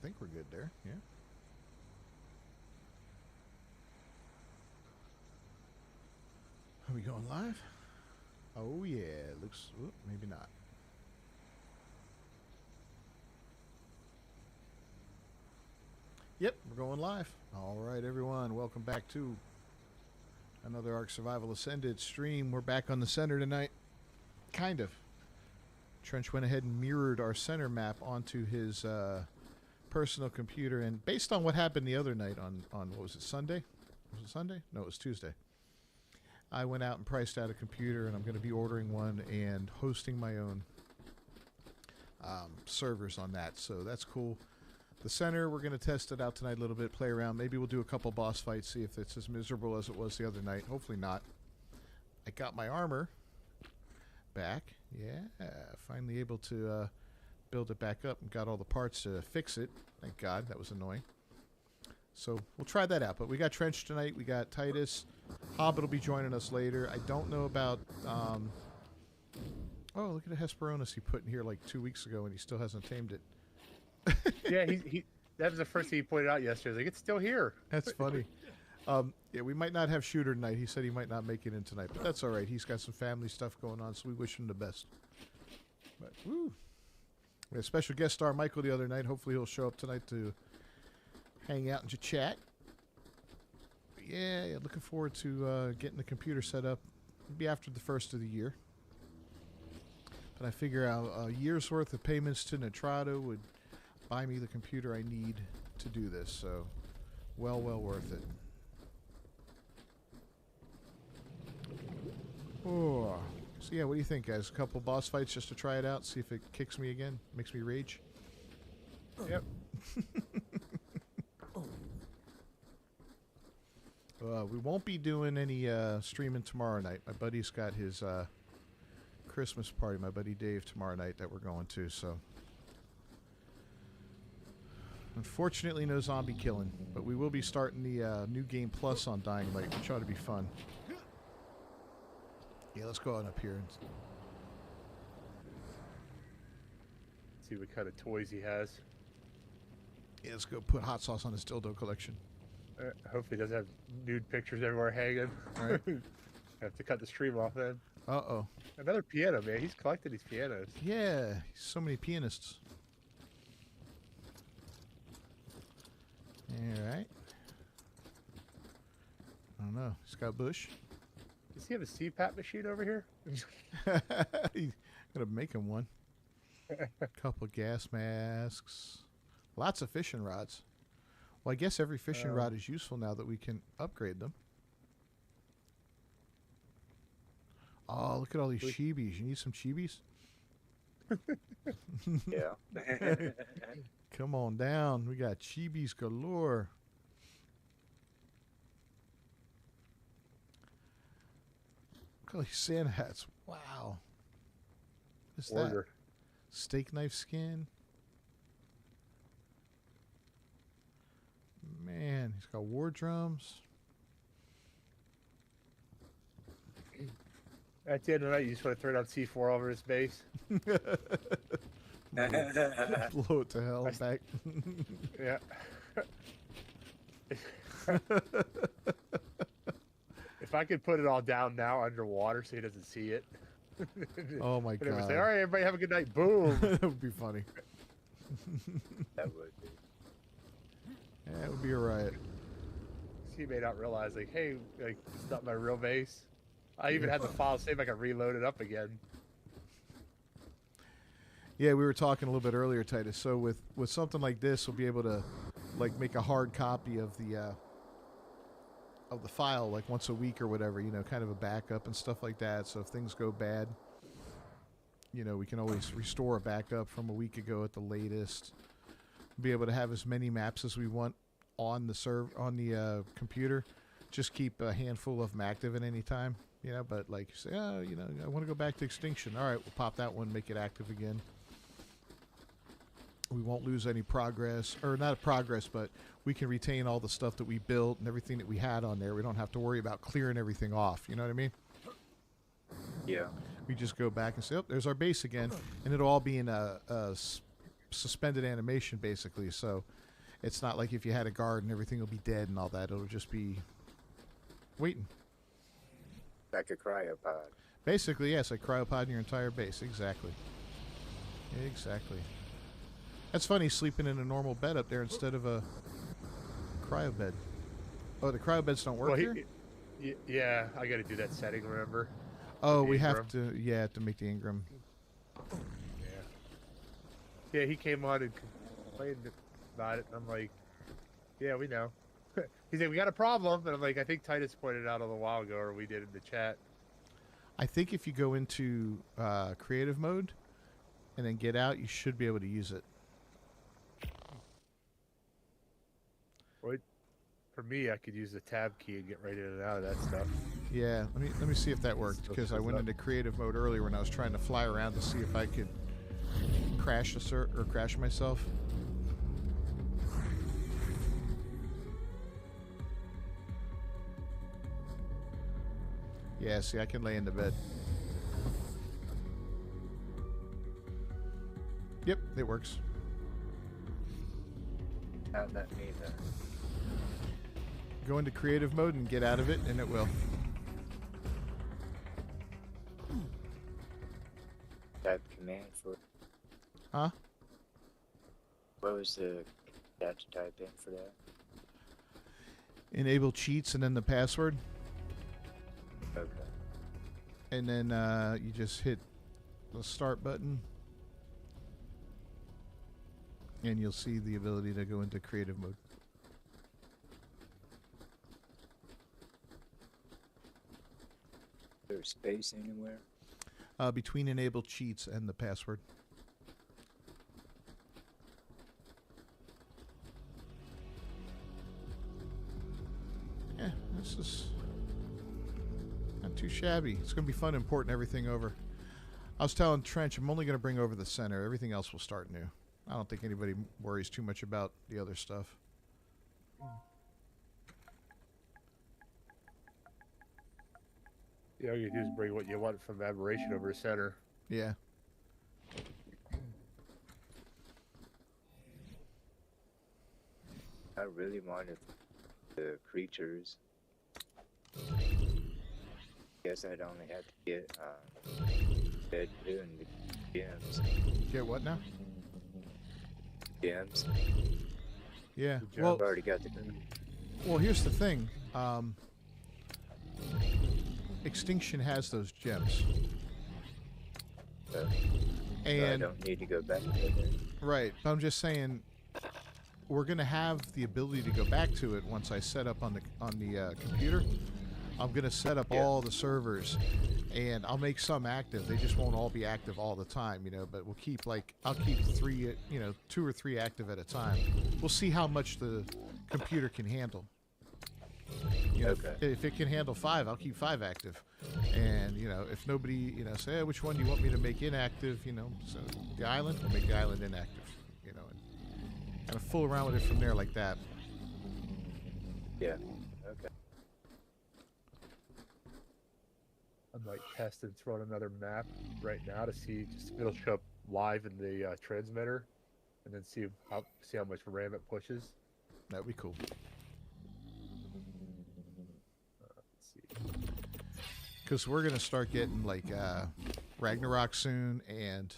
I think we're good there. Yeah. Are we going live? Oh yeah, looks. Whoop, maybe not. Yep, we're going live. All right, everyone, welcome back to another Ark Survival Ascended stream. We're back on the center tonight. Kind of. Trench went ahead and mirrored our center map onto his personal computer, and based on what happened the other night on what was it, Sunday? Was it Sunday? No, it was Tuesday. I went out and priced out a computer, and I'm going to be ordering one and hosting my own servers on that, so that's cool. The center, we're going to test it out tonight a little bit, play around. Maybe we'll do a couple boss fights, see if it's as miserable as it was the other night. Hopefully not. I got my armor back. Yeah, finally able to build it back up and got all the parts to fix it. Thank God, that was annoying. So we'll try that out. But we got Trench tonight. We got Titus. Hobbit will be joining us later. I don't know about... oh, look at the Hesperornis he put in here like 2 weeks ago and he still hasn't tamed it. Yeah, he that was the first thing he pointed out yesterday. Like, it's still here. That's funny. Yeah, we might not have Shooter tonight. He said he might not make it in tonight, but that's all right. He's got some family stuff going on, so we wish him the best. But woo, we had a special guest star, Michael, the other night. Hopefully he'll show up tonight to hang out and chat. But yeah, looking forward to getting the computer set up. It'll be after the first of the year. But I figure out a year's worth of payments to Nitrado would buy me the computer I need to do this, so well worth it. Oh, so yeah, what do you think, guys? A couple boss fights just to try it out, see if it kicks me again, makes me rage. Yep. We won't be doing any streaming tomorrow night. My buddy's got his Christmas party, my buddy Dave, tomorrow night that we're going to, so unfortunately no zombie killing, but we will be starting the New Game Plus on Dying Light, which ought to be fun. Yeah, let's go on up here and See what kind of toys he has. yeah, let's go put hot sauce on his dildo collection. Hopefully he doesn't have nude pictures everywhere hanging. Right. Have to cut the stream off then. Uh-oh. Another piano, man. He's collected these pianos. Yeah, so many pianists. Alright. I don't know. He's got Bush. Does he have a CPAP machine over here? He's gonna make him one. Couple gas masks. Lots of fishing rods. Well, I guess every fishing rod is useful now that we can upgrade them. Oh, look at all these chibis. You need some chibis? Yeah. Come on down. We got chibis galore. Look at all these sand hats. Wow. What's that? Steak knife skin. Man, he's got war drums. At the end of the night, you just want to throw down C4 over his base. Blow it to hell. Back. Yeah. If I could put it all down now underwater so he doesn't see it. Oh my And it would god. say, all right, everybody have a good night. Boom. That would be funny. That would be. Yeah, it would be a riot. He may not realize, like, hey, like, it's not my real base. I even had the file save. I could reload it up again. Yeah, we were talking a little bit earlier, Titus. So with something like this, we'll be able to like make a hard copy of the file like once a week or whatever. You know, kind of a backup and stuff like that. So if things go bad, you know, we can always restore a backup from a week ago at the latest. Be able to have as many maps as we want on the computer. Just keep a handful of them active at any time. You know, but like say, oh, you know, I want to go back to Extinction. All right, we'll pop that one, make it active again. We won't lose any progress, or not progress, but we can retain all the stuff that we built and everything that we had on there. We don't have to worry about clearing everything off. You know what I mean? Yeah. We just go back and say, oh, there's our base again. And it'll all be in a suspended animation basically. So it's not like if you had a guard and everything will be dead and all that. It'll just be waiting. Like a cryopod. Basically, yes, like cryopod in your entire base. Exactly. Exactly. That's funny, sleeping in a normal bed up there instead of a cryo bed. Oh, the cryo beds don't work here? Yeah, I got to do that setting, remember? Oh, The we have Ingram. to, yeah, to make the Ingram. Yeah, he came on and complained about it, and I'm like, yeah, we know. He's like, we got a problem, and I'm like, I think Titus pointed out a little while ago, or we did in the chat. I think if you go into creative mode and then get out, you should be able to use it. Or for me, I could use the tab key and get right in and out of that stuff. Yeah, let me see if that worked, because I went into creative mode earlier when I was trying to fly around to see if I could crash or crash myself. Yeah, see, I can lay in the bed. Yep, it works. How'd that mean that? Go into creative mode and get out of it, and it will. Type command for. Huh? What was the tab to type in for that? Enable cheats and then the password. Okay. And then you just hit the start button. And you'll see the ability to go into creative mode. Is there space anywhere? Between enable cheats and the password. Yeah, this is not too shabby. It's going to be fun importing everything over. I was telling Trench I'm only going to bring over the center. Everything else will start new. I don't think anybody worries too much about the other stuff. Yeah, all you do is bring what you want from Aberration over to center. Yeah. I really wanted the creatures. Guess I'd only have to get Dead Blue and the gems. Get what now? Gems. Yeah. Good Well, I've already got the. well, here's the thing. Extinction has those gems. So I And don't need to go back to it. right, but I'm just saying we're gonna have the ability to go back to it once I set up on the computer. I'm gonna set up Yeah. all the servers, and I'll make some active. They just won't all be active all the time, you know. But we'll keep I'll keep 3, 2 or 3 active at a time. We'll see how much the computer can handle. You know, Okay. if it can handle 5, I'll keep 5 active. And, if nobody, say, hey, which one do you want me to make inactive, so the island, we'll make the island inactive, and kind of fool around with it from there like that. Yeah. Okay. I might test and throw in another map right now to see just if it'll show up live in the transmitter, and then see how much RAM it pushes. That'd be cool. Let's see. Because we're going to start getting, Ragnarok soon, and,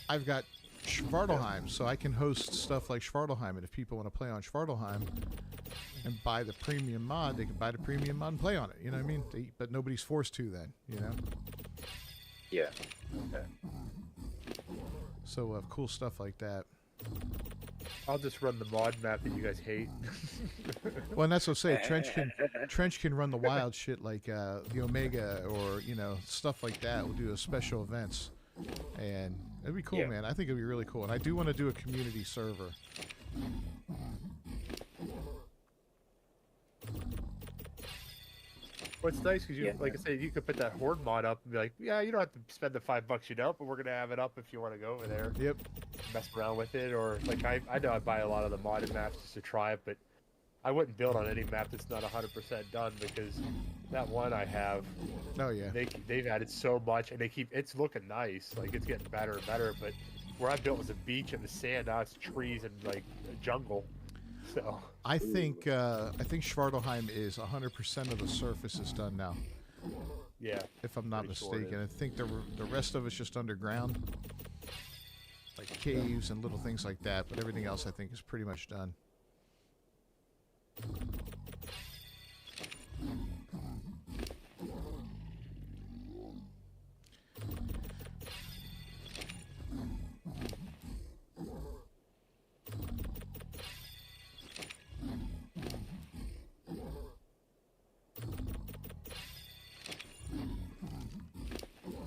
I've got Schvartalheim, so I can host stuff like Schvartalheim, and if people want to play on Schvartalheim and buy the premium mod, they can buy the premium mod and play on it, you know what I mean? But nobody's forced to then, Yeah. Okay. So cool stuff like that. I'll just run the mod map that you guys hate. Well, and that's what I say. Trench can run the wild shit like the Omega or stuff like that. We'll do special events, and it'd be cool, Yeah. man. I think it'd be really cool, and I do want to do a community server. Well, it's nice because Yeah. like I said, you could put that horde mod up and be like, yeah, you don't have to spend the $5 you know, but we're gonna have it up if you want to go over there, Yep. mess around with it, or like I know I buy a lot of the modded maps just to try it, but I wouldn't build on any map that's not 100% done because that one I have, Oh yeah. they've added so much and it's looking nice, like it's getting better and better, but where I built was a beach in the sand. Now it's trees and like a jungle. So I think Schwartelheim is 100% of the surface is done now, yeah, if I'm not pretty sure it mistaken. is. I think the rest of it's just underground, like caves and little things like that. But everything else, I think, is pretty much done.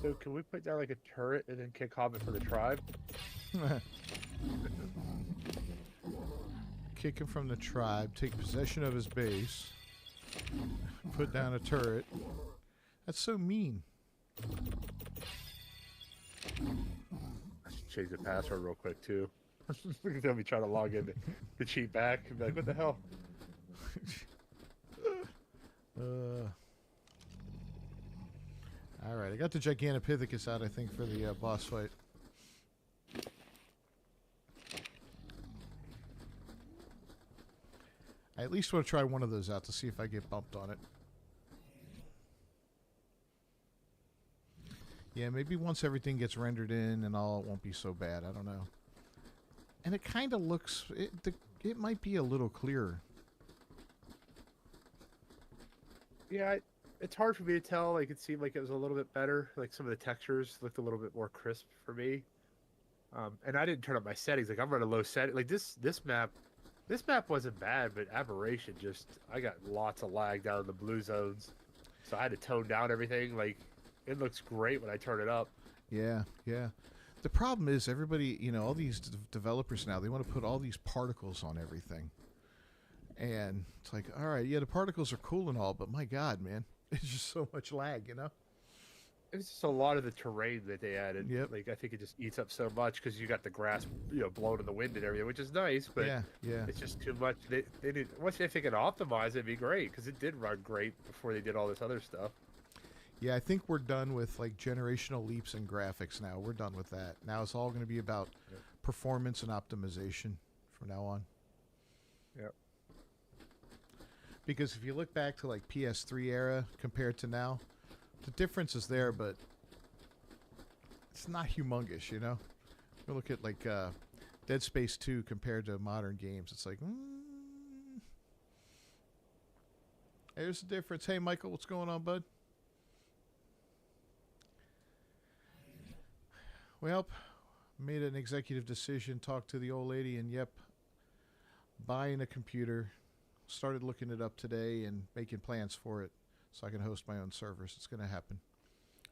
So can we put down like a turret and then kick Hobbit for the tribe? Kick him from the tribe, take possession of his base, put down a turret. That's so mean. I should change the password real quick too. They'll be trying to log in to cheat back and be like, what the hell? All right, I got the Gigantopithecus out, I think, for the boss fight. I at least want to try one of those out to see if I get bumped on it. Yeah, maybe once everything gets rendered in and all, it won't be so bad. I don't know. And it kind of looks... It might be a little clearer. Yeah, it's hard for me to tell. Like, it seemed like it was a little bit better. Like, some of the textures looked a little bit more crisp for me. And I didn't turn up my settings. Like, I'm running low setting. Like, this map wasn't bad, but Aberration just... I got lots of lag down in the blue zones. So I had to tone down everything. Like, it looks great when I turn it up. Yeah, yeah. The problem is everybody, you know, all these developers now, they want to put all these particles on everything. And it's like, all right, yeah, the particles are cool and all, but my God, man, it's just so much lag, you know? It's just a lot of the terrain that they added. Yep. Like, I think it just eats up so much because you got the grass, blowing in the wind and everything, which is nice, but Yeah, yeah. it's just too much. They did, once if they could optimize it, it'd be great because it did run great before they did all this other stuff. Yeah, I think we're done with, like, generational leaps in graphics now. We're done with that. Now it's all going to be about performance and optimization from now on. Yep. Because if you look back to, like, PS3 era compared to now, the difference is there, but it's not humongous, you know? You look at, like, Dead Space 2 compared to modern games. It's like, there's a difference. Hey, Michael, what's going on, bud? Well, made an executive decision, talked to the old lady, and yep, buying a computer. Started looking it up today and making plans for it so I can host my own servers. It's going to happen.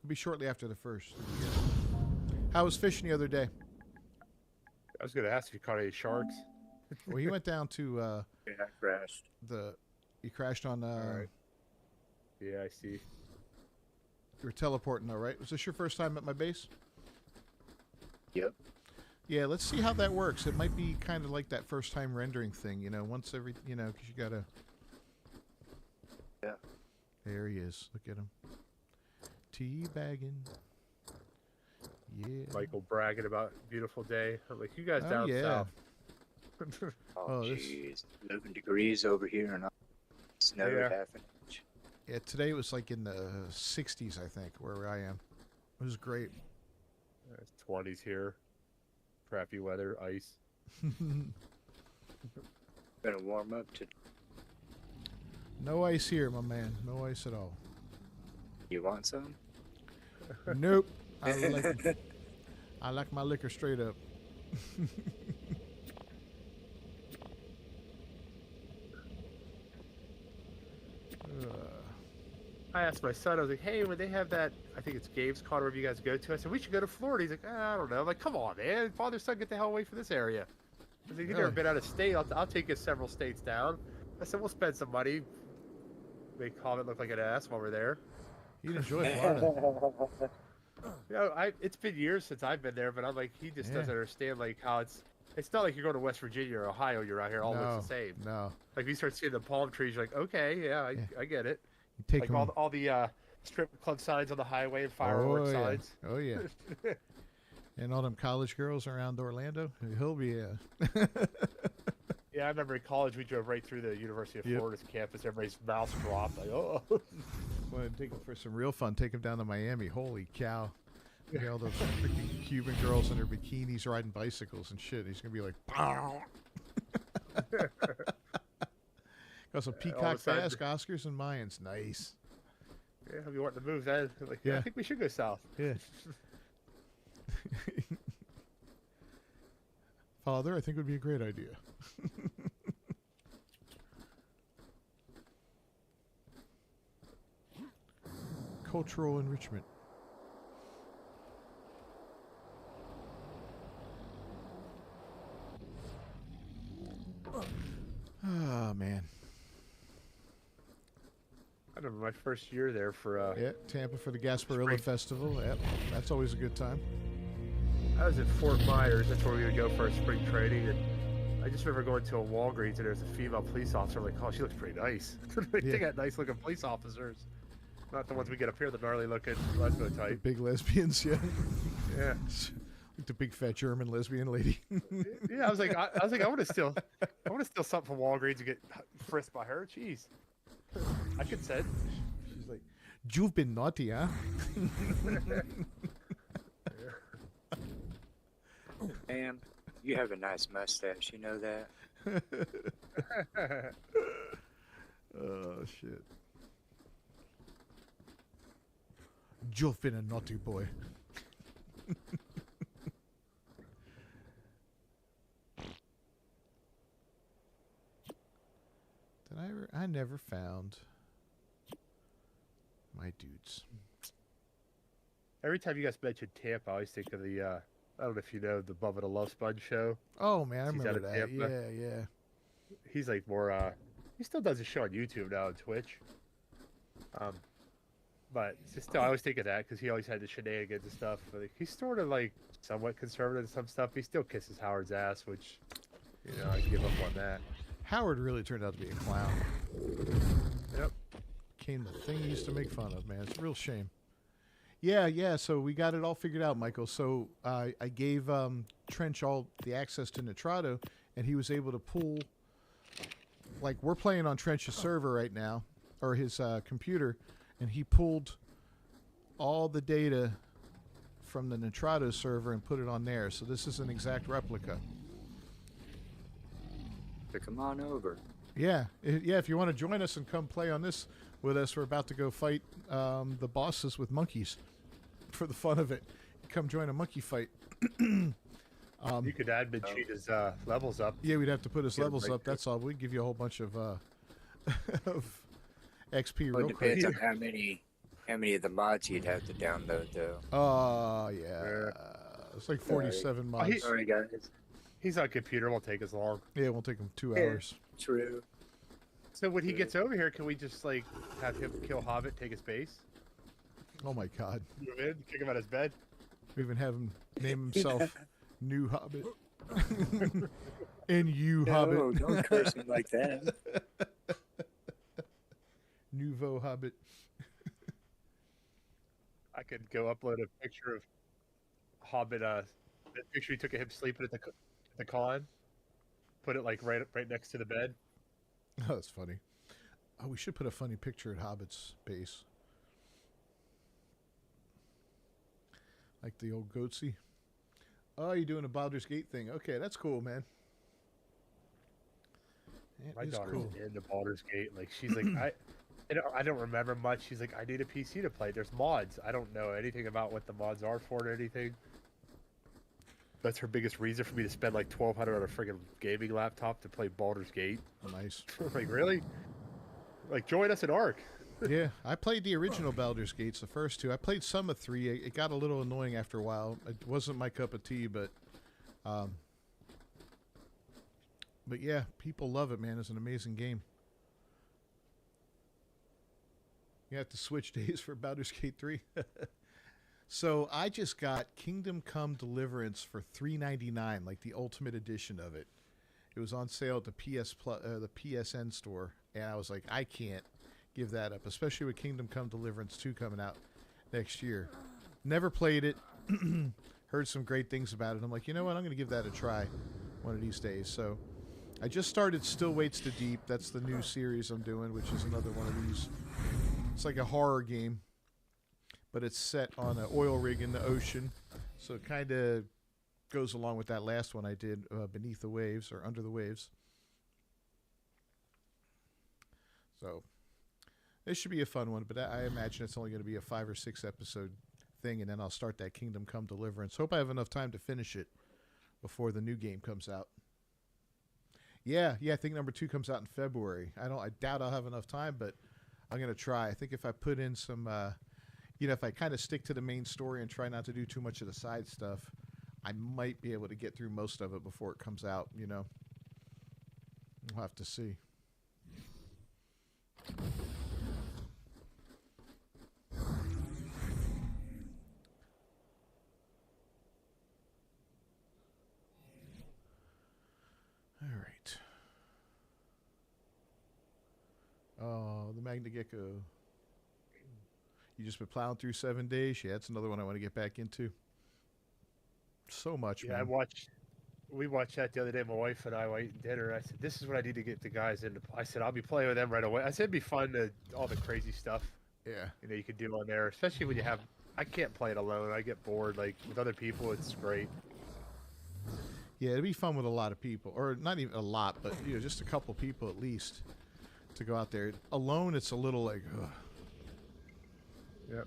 It'll be shortly after the 1st. How was fishing the other day? I was going to ask if you caught any sharks. Well, he went down to Yeah, I crashed. you crashed on Alright. Yeah, I see. you were teleporting though, right? Was this your first time at my base? Yep. Yeah, let's see how that works. It might be kind of like that first time rendering thing, you know, once every, you know, because you got to... Yeah. There he is. Look at him. Teabagging. Yeah. Michael bragging about beautiful day. I'm like, you guys Oh, down yeah. south. Oh, Oh, this- jeez. 11 degrees over here and snowed Yeah. half an inch. Yeah, today it was like in the 60s, I think, where I am. It was great. It's 20s here. Crappy weather, ice. Gonna warm up to. No ice here, my man. No ice at all. You want some? Nope. I like my liquor straight up. I asked my son, I was like, hey, when they have that, I think it's Games Con, wherever you guys go to, I said, we should go to Florida. He's like, I don't know. I'm like, come on, man. Father, son, get the hell away from this area. I was like, you've never Really? been out of state. I'll take you several states down. I said, we'll spend some money. Make Hobbit look like an ass while we're there. You'd enjoy Florida. You know, it's been years since I've been there, but I'm like, he just Yeah. doesn't understand, like, how it's not like you're going to West Virginia or Ohio, you're out here, all looks the same. No. Like, you start seeing the palm trees, you're like, okay, yeah, I get it. You take Like, them. all the strip club signs on the highway and fireworks signs. Oh, yeah. And all them college girls around Orlando. He'll be Yeah, I remember in college we drove right through the University of Yep. Florida's campus. Everybody's mouths dropped. Like, oh. Want to take him for some real fun. Take him down to Miami. Holy cow. Look at all those freaking Cuban girls in their bikinis riding bicycles and shit. He's going to be like, pow. Got some all of a peacock sudden- bass, Oscars, and Mayans. Nice. Yeah, I'll be wanting to move then. Like, Yeah. I think we should go south. Yeah. Father, I think would be a great idea. Cultural enrichment. Oh, man. I remember my first year there for. Yeah, Tampa for the Gasparilla Spring. Festival. Yep, that's always a good time. I was in Fort Myers. That's where we would go for our spring training. And I just remember going to a Walgreens and there's a female police officer. I'm like, oh, she looks pretty nice. They Yeah. got nice looking police officers. Not the ones we get up here, the gnarly looking lesbo The type. big lesbians, yeah. Yeah. Like the big fat German lesbian lady. Yeah, I was like, I want to steal something from Walgreens and get frisked by her. Jeez, I consent. She's like, "You've been naughty, huh?" Ma'am, you have a nice mustache. You know that? Oh shit. You've been a naughty boy. I never found my dudes. Every time you guys mention Tampa, I always think of the. I don't know if you know the Bubba the Love Sponge show. Oh man, I He's out remember of that. Tampa. Yeah, yeah. He's like more. He still does a show on YouTube now on Twitch. But it's just still, I always think of that because he always had the shenanigans and stuff. But like, he's sort of like somewhat conservative in some stuff. He still kisses Howard's ass, which, you know, I give up on that. Howard really turned out to be a clown. Yep. Became the thing he used to make fun of, man. It's a real shame. Yeah, so we got it all figured out, Michael. So I gave Trench all the access to Nitrado, and he was able to pull, like, we're playing on Trench's server right now, or his computer, and he pulled all the data from the Nitrado server and put it on there. So this is an exact replica. So come on over. Yeah, if you want to join us and come play on this with us, we're about to go fight the bosses with monkeys for the fun of it. Come join a monkey fight. You could admin cheat his levels up. Yeah, we'd have to put his Get a levels up. breakthrough. That's all. We'd give you a whole bunch of of XP Well, real it quick. depends on how many of the mods you'd have to download, though. Oh, yeah. It's like 47 Oh, mods. Sorry, guys. He's on computer. Won't take as long. Yeah, it won't take him 2 Yeah. hours. True. So when he gets over here, can we just like have him kill Hobbit, take his base, Oh, my God. move in, kick him out of his bed? We even have him name himself New Hobbit. N.U. No, Hobbit. don't curse him like that. Nouveau Hobbit. I could go upload a picture of Hobbit. The picture he took of him sleeping at the con. Put it like right next to the bed. Oh, that's funny. Oh, we should put a funny picture at Hobbit's base. Like the old goatsy. Oh, you're doing a Baldur's Gate thing. Okay, that's cool, man. That My is daughter's cool. into Baldur's Gate. Like she's like I don't remember much. She's like, I need a PC to play. There's mods. I don't know anything about what the mods are for or anything. That's her biggest reason for me to spend like $1,200 on a friggin' gaming laptop to play Baldur's Gate. Nice. Like really? Like join us at Ark. Yeah, I played the original Baldur's Gates, the first two. I played some of 3. It got a little annoying after a while. It wasn't my cup of tea, but yeah, people love it, man. It's an amazing game. You have to switch days for Baldur's Gate 3. So I just got Kingdom Come Deliverance for $3.99, like the ultimate edition of it. It was on sale at the the PSN store, and I was like, I can't give that up, especially with Kingdom Come Deliverance 2 coming out next year. Never played it. heard some great things about it. I'm like, you know what? I'm going to give that a try one of these days. So I just started Still Waits to Deep. That's the new series I'm doing, which is another one of these. It's like a horror game, but it's set on an oil rig in the ocean. So it kind of goes along with that last one I did, Beneath the Waves or Under the Waves. So this should be a fun one, but I imagine it's only going to be a 5 or 6 episode thing, and then I'll start that Kingdom Come Deliverance. Hope I have enough time to finish it before the new game comes out. Yeah, I think number 2 comes out in February. I doubt I'll have enough time, but I'm going to try. I think if I put in some, if I kind of stick to the main story and try not to do too much of the side stuff, I might be able to get through most of it before it comes out, We'll have to see. All right. Oh, the Magna Gecko. You just been plowing through 7 days? Yeah, that's another one I want to get back into. So much, man. We watched that the other day. My wife and I were eating dinner. I said, this is what I need to get the guys into. I said, I'll be playing with them right away. I said, it'd be fun to all the crazy stuff. Yeah. You could do on there, especially when I can't play it alone. I get bored. Like with other people, it's great. Yeah, it'd be fun with a lot of people, or not even a lot, but just a couple people at least to go out there. Alone, it's a little like, ugh. Yep.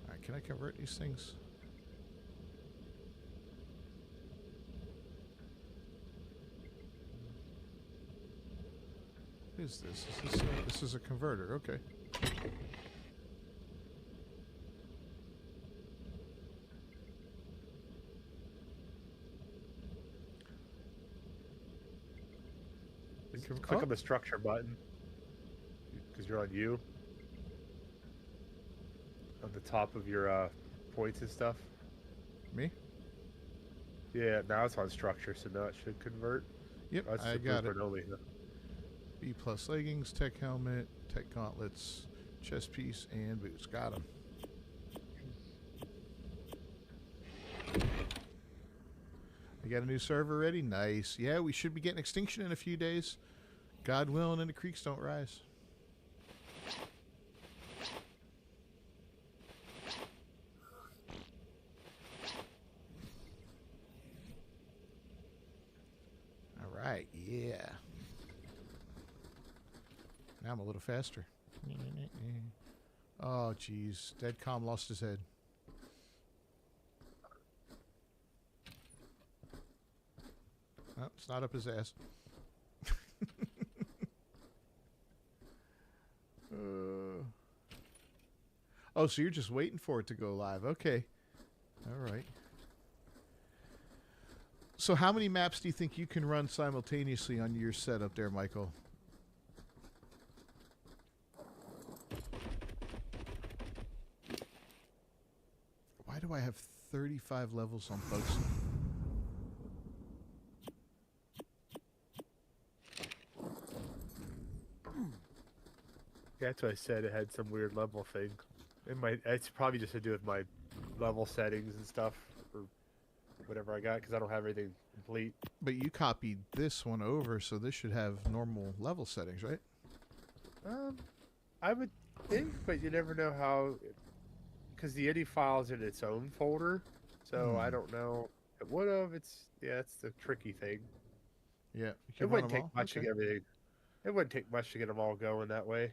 All right, can I convert these things? What is this? This is a converter. Okay. Click on the structure button because you're on U. On the top of your points and stuff. Me? Yeah, now it's on structure, so now it should convert. Yep, That's I got it. only. B+ leggings, tech helmet, tech gauntlets, chest piece, and boots. Got them. I got a new server ready. Nice. Yeah, we should be getting Extinction in a few days. God willing, and the creeks don't rise. All right. Yeah. Now I'm a little faster. Oh, jeez. Deadcom lost his head. Oh, it's not up his ass. Oh, so you're just waiting for it to go live. Okay. All right. So how many maps do you think you can run simultaneously on your setup there, Michael? Why do I have 35 levels on bugs? That's what I said. It had some weird level thing. It's probably just to do with my level settings and stuff, or whatever I got, because I don't have everything complete. But you copied this one over, so this should have normal level settings, right? I would think, but you never know how, because the INI file's in its own folder, so I don't know. It would have. It's the tricky thing. Yeah. It wouldn't take much to get everything. It wouldn't take much to get them all going that way.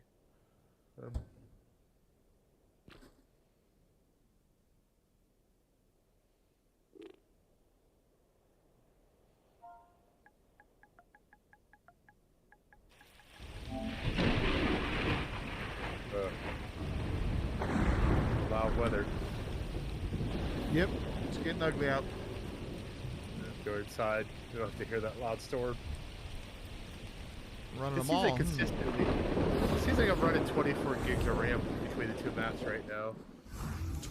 Loud weather. Yep. It's getting ugly out. Go inside. You don't have to hear that loud storm. Running It them all. seems like consistently. It seems like I'm running 24 gigs of RAM between the two maps right now.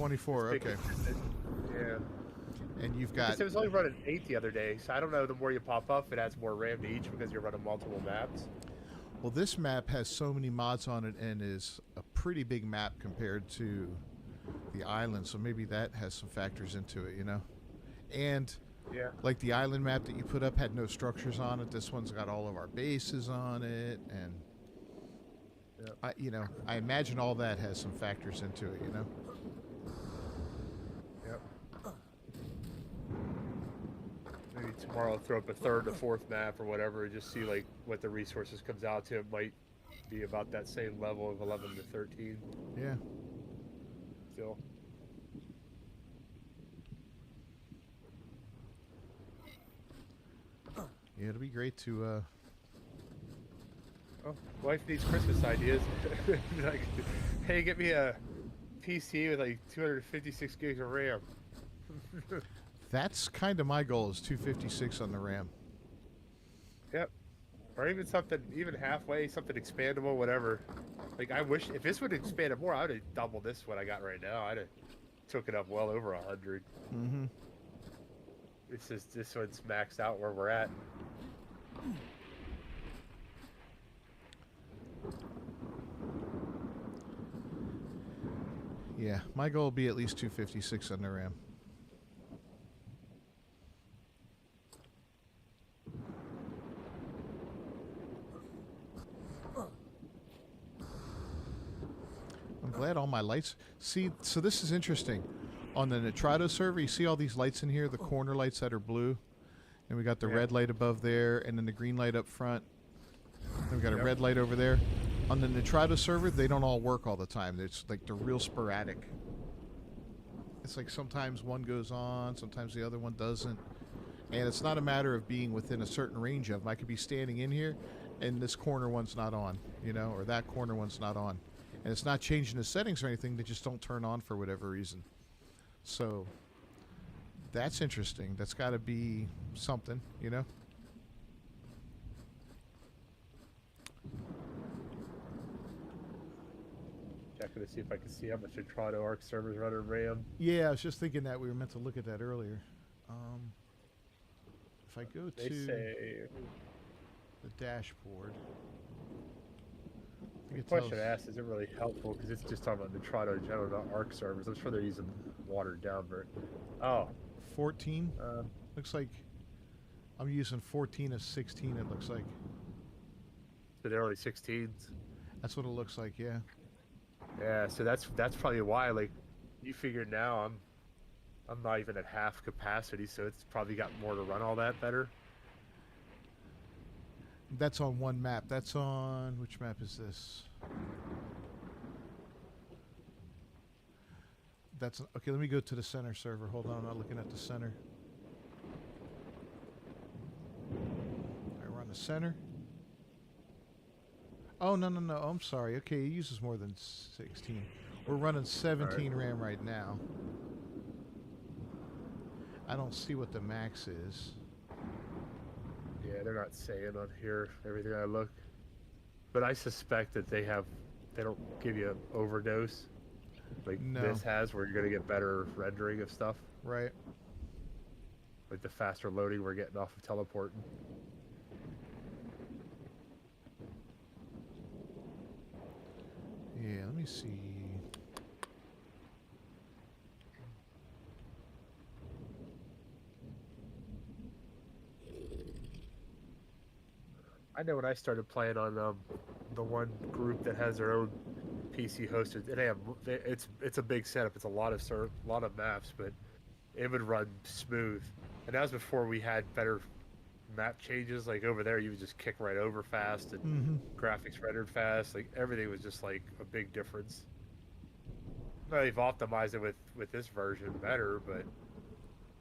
24. It's big Okay. consistent. Yeah. And you've Because got it was only running 8 the other day, so I don't know. The more you pop up, it adds more RAM to each because you're running multiple maps. well, this map has so many mods on it and is a pretty big map compared to the island. So maybe that has some factors into it, you know. And Yeah. like the island map that you put up had no structures on it. This one's got all of our bases on it, and Yep. I imagine all that has some factors into it, you know. Yep. Maybe tomorrow I'll throw up a third or fourth map or whatever, and just see like what the resources comes out to. It might be about that same level of 11 to 13 Yeah. still. Yeah, it'll be great to. Oh, wife needs Christmas ideas. Like, hey, get me a PC with like 256 gigs of RAM. That's kind of my goal is 256 on the RAM. Yep. Or even something, even halfway, something expandable, whatever. Like, I wish, if this would have expanded more, I would have doubled this, what I got right now. I'd have took it up well over 100. Mm-hmm. It's just, this one's maxed out where we're at. Yeah, my goal will be at least 256 on the RAM. I'm glad all my lights... See, so this is interesting. On the Nitrado server, you see all these lights in here, the corner lights that are blue. And we got the red light above there, and then the green light up front. Then we got a red light over there. On the Nitrado server, they don't all work all the time. It's like they're real sporadic. It's like sometimes one goes on, sometimes the other one doesn't. And it's not a matter of being within a certain range of them. I could be standing in here, and this corner one's not on, you know, or that corner one's not on. And it's not changing the settings or anything. They just don't turn on for whatever reason. So that's interesting. That's got to be something, you know? Checking to see if I can see how much Nitrado Ark servers running RAM. Yeah, I was just thinking that we were meant to look at that earlier. If I go They to say, the dashboard, I the think it question tells- asked isn't really helpful because it's just talking about Nitrado in general, not Ark servers. I'm sure they're using watered down version. Oh, 14. Looks like I'm using 14 of 16. It looks like so they're only 16s. that's what it looks like. Yeah. Yeah, so that's probably why. Like, you figure now I'm not even at half capacity, so it's probably got more to run all that better. That's on one map. That's on which map is this? That's okay. Let me go to the center server. Hold on, I'm not looking at the center. All right, we're on the center. Oh no. I'm sorry. Okay, it uses more than 16. We're running 17 RAM right now. I don't see what the max is. Yeah, they're not saying on here everything I look, but I suspect that they don't give you an overdose like No. this has, where you're gonna get better rendering of stuff. Right. Like the faster loading we're getting off of teleporting. Yeah, let me see. I know when I started playing on the one group that has their own PC hosted, it's a big setup. It's a lot of maps, but it would run smooth. And that was before we had better map changes. Like over there, you would just kick right over fast, and graphics rendered fast. Like everything was just like a big difference. Now they've optimized it with this version better, but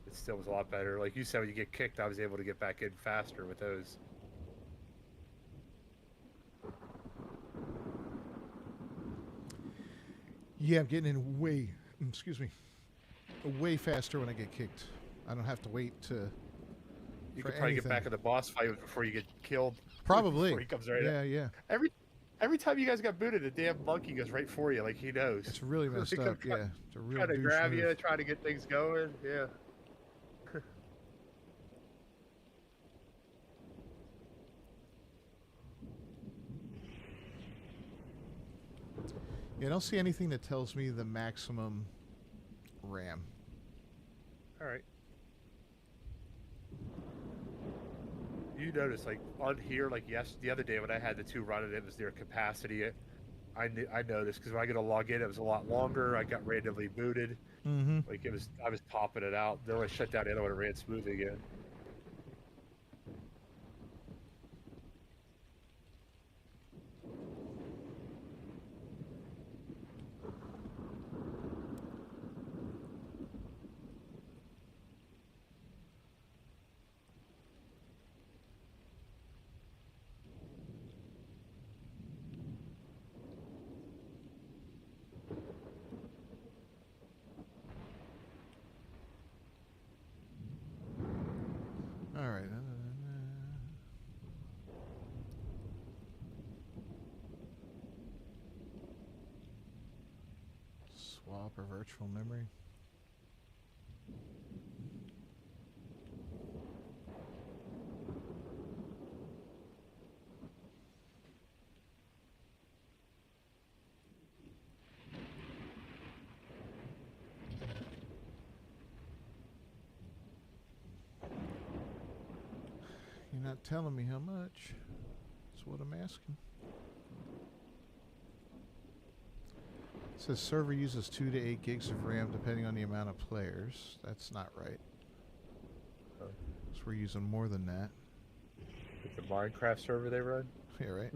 it still was a lot better. Like you said, when you get kicked, I was able to get back in faster with those. Yeah, I'm getting in way faster when I get kicked. I don't have to wait to. You could probably get back in the boss fight before you get killed. Probably. Before he comes right Yeah, out. yeah. Every time you guys got booted, the damn monkey goes right for you, like he knows. It's really messed Like, up. Yeah, it's a real trying to douche grab move. you, trying to get things going. Yeah. Yeah, I don't see anything that tells me the maximum RAM. All right. You notice, like on here, like the other day when I had the two running, it was their capacity. I noticed because when I get to log in, it was a lot longer. I got randomly booted. Mm-hmm. Like I was popping it out. Then when I shut down the other one, it ran smooth again. All right. Swap or virtual memory. You're not telling me how much. That's what I'm asking. It says server uses 2 to 8 gigs of RAM depending on the amount of players. That's not right. Oh. So we're using more than that. It's a Minecraft server they run. Yeah, right?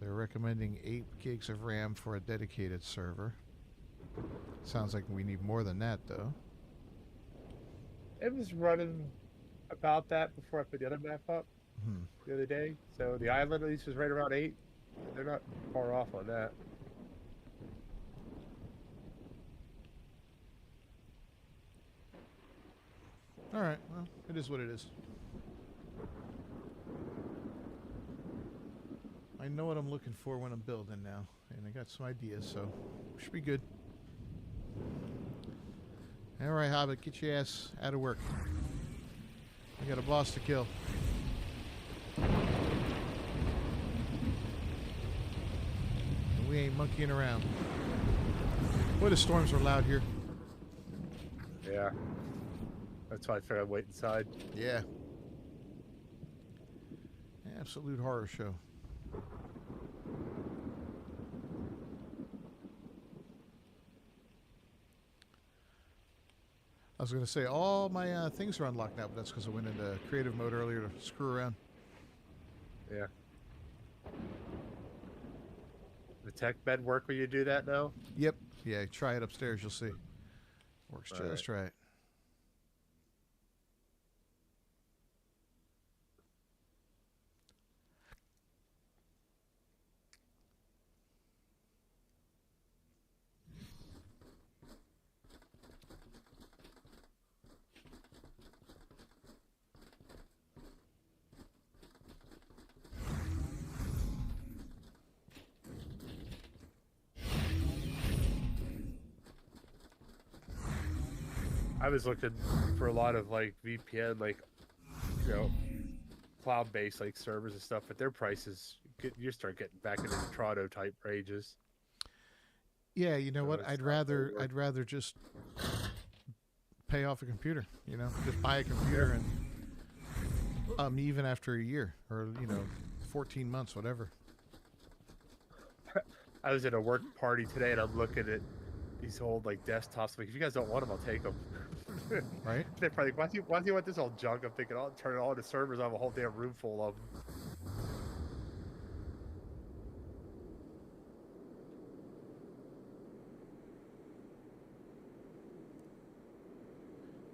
They're recommending 8 gigs of RAM for a dedicated server. Sounds like we need more than that, though. It was running about that before I put the other map up the other day. So the island at least was right around 8. They're not far off on that. All right, well, it is what it is. I know what I'm looking for when I'm building now, and I got some ideas, so should be good. All right, Hobbit, get your ass out of work. I got a boss to kill. And we ain't monkeying around. Boy, the storms are loud here. Yeah. That's why I figured I'd wait inside. Yeah. Absolute horror show. I was going to say, all my things are unlocked now, but that's because I went into creative mode earlier to screw around. Yeah. The tech bed work when you do that now? Yep. Yeah, try it upstairs, you'll see. Works All just right. I was looking for a lot of like VPN, like, you know, cloud-based like servers and stuff, but their prices, you start getting back into Nitrado type ranges. Yeah, you know So what? it's I'd not really rather just pay off a computer. You know, just buy a computer and even after a year or 14 months, whatever. I was at a work party today and I'm looking at these old like desktops. Like, if you guys don't want them, I'll take them. Right? They're probably like, why do you want this old junk? I'm thinking, I'll turn it all into servers. I have a whole damn room full of them.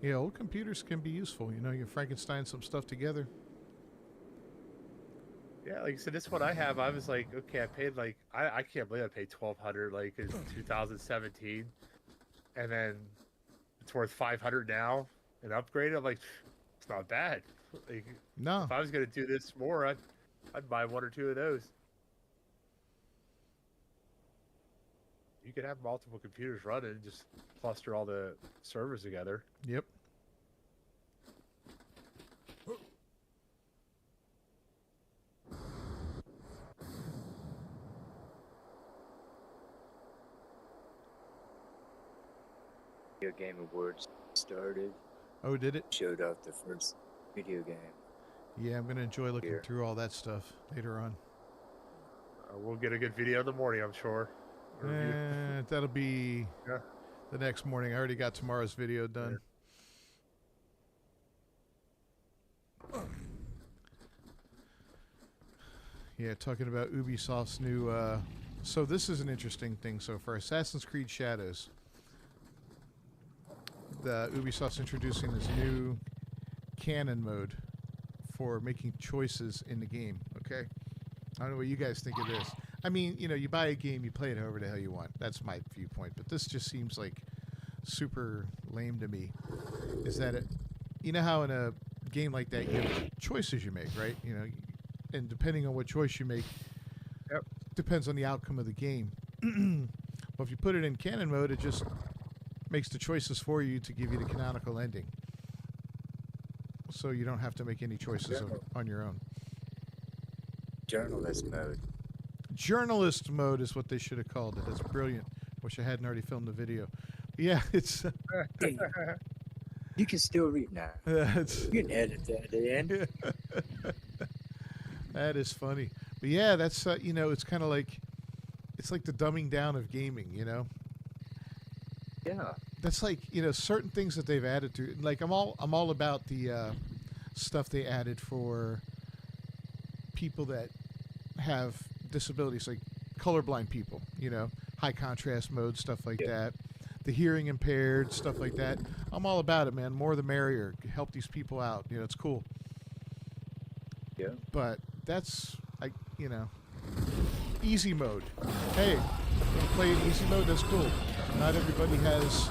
Yeah, old computers can be useful. You know, you Frankenstein some stuff together. Yeah, like I said, this one I have, I was like, okay, I paid like I can't believe I paid $1,200 like in 2017, and then it's worth $500 now and upgraded. I'm like, it's not bad. Like, No. if I was gonna do this more, I'd buy 1 or 2 of those. You could have multiple computers running and just cluster all the servers together. Yep. Video Game Awards started. Oh, did it? Showed off the first video game. Yeah, I'm gonna enjoy looking Here. through all that stuff later on. We'll get a good video in the morning, I'm sure. Review. That'll be Yeah. the next morning. I already got tomorrow's video done. Yeah, talking about Ubisoft's new. So this is an interesting thing. So for Assassin's Creed Shadows, the Ubisoft's introducing this new canon mode for making choices in the game. Okay, I don't know what you guys think of this. I mean, you know, you buy a game, you play it however the hell you want. That's my viewpoint. But this just seems like super lame to me. Is that it? You know how in a game like that you have choices you make, right? You know, and depending on what choice you make, Yep. depends on the outcome of the game. Well, if you put it in canon mode, it just makes the choices for you to give you the canonical ending. So you don't have to make any choices on your own. Journalist mode. Journalist mode is what they should have called it. That's brilliant. Wish I hadn't already filmed the video. But yeah, it's Hey, you can still read now. it's You can edit that in. that is funny. But yeah, that's you know, it's kind of like it's like the dumbing down of gaming. You know, Yeah. that's like, you know, certain things that they've added to. Like I'm all about the stuff they added for people that have disabilities, like colorblind people. You know, high contrast mode, stuff like that. The hearing impaired, stuff like that. I'm all about it, man. More the merrier. Help these people out. You know, it's cool. Yeah. But that's, you know, easy mode. Hey, you wanna play in easy mode? That's cool. Not everybody has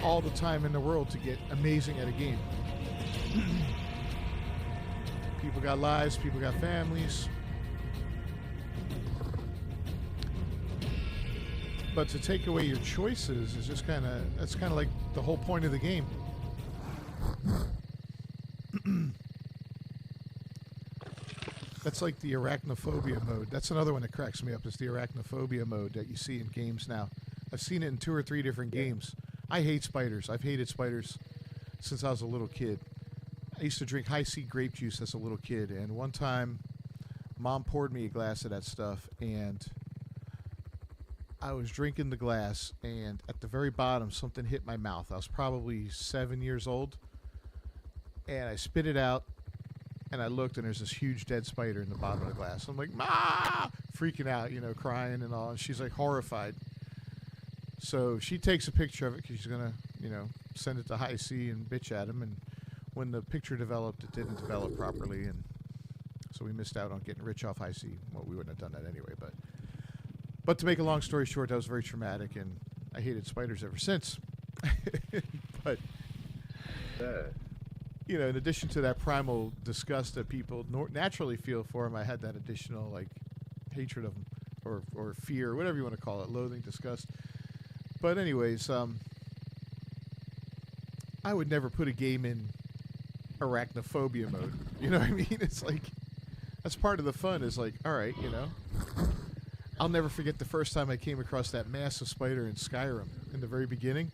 all the time in the world to get amazing at a game. People got lives, people got families. But to take away your choices is just that's kind of like the whole point of the game. That's like the arachnophobia mode. That's another one that cracks me up, is the arachnophobia mode that you see in games now. I've seen it in 2 or 3 different games. I hate spiders. I've hated spiders since I was a little kid. I used to drink high C grape juice as a little kid, and one time Mom poured me a glass of that stuff, and I was drinking the glass, and at the very bottom something hit my mouth. I was probably 7 years old, and I spit it out, and I looked, and there's this huge dead spider in the bottom of the glass. I'm like, "Ma!" Freaking out, you know, crying and all, and she's like horrified. So she takes a picture of it because she's gonna, you know, send it to High C and bitch at him. And when the picture developed, it didn't develop properly, and so we missed out on getting rich off High C. Well, we wouldn't have done that anyway, but to make a long story short, that was very traumatic, and I hated spiders ever since. But you know, in addition to that primal disgust that people naturally feel for them, I had that additional like hatred of them, or fear, whatever you want to call it, loathing, disgust. But anyways, I would never put a game in arachnophobia mode. You know what I mean? It's like, that's part of the fun, is like, all right, you know. I'll never forget the first time I came across that massive spider in Skyrim in the very beginning.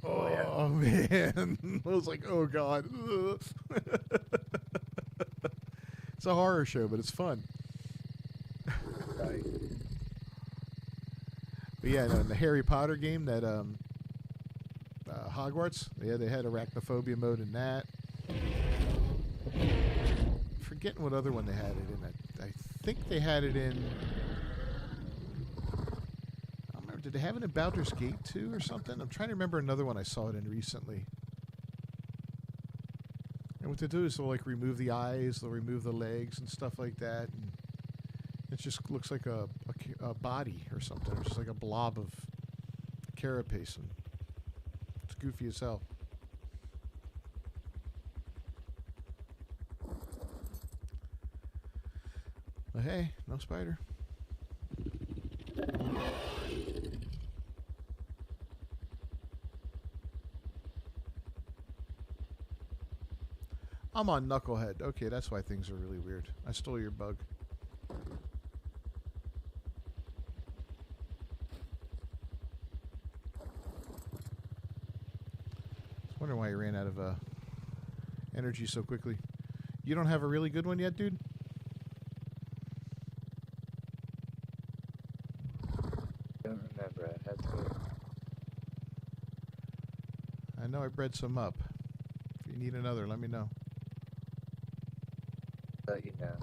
Oh, yeah. Oh, man. I was like, oh, God. It's a horror show, but it's fun. Right. But yeah, no, in the Harry Potter game, that Hogwarts, yeah, they had arachnophobia mode in that. Forgetting what other one they had it in. I think they had it in... I don't remember. Did they have it in Baldur's Gate 2 or something? I'm trying to remember another one I saw it in recently. And what they do is they'll like remove the eyes, they'll remove the legs and stuff like that. And it just looks like a body or something. It's just like a blob of carapace. And it's goofy as hell. hey, no spider. I'm on Knucklehead. Okay, that's why things are really weird. I stole your bug. I was wondering why you ran out of energy so quickly. You don't have a really good one yet, dude? Don't remember. I have to. I know I bred some up. If you need another, let me know. Let you know.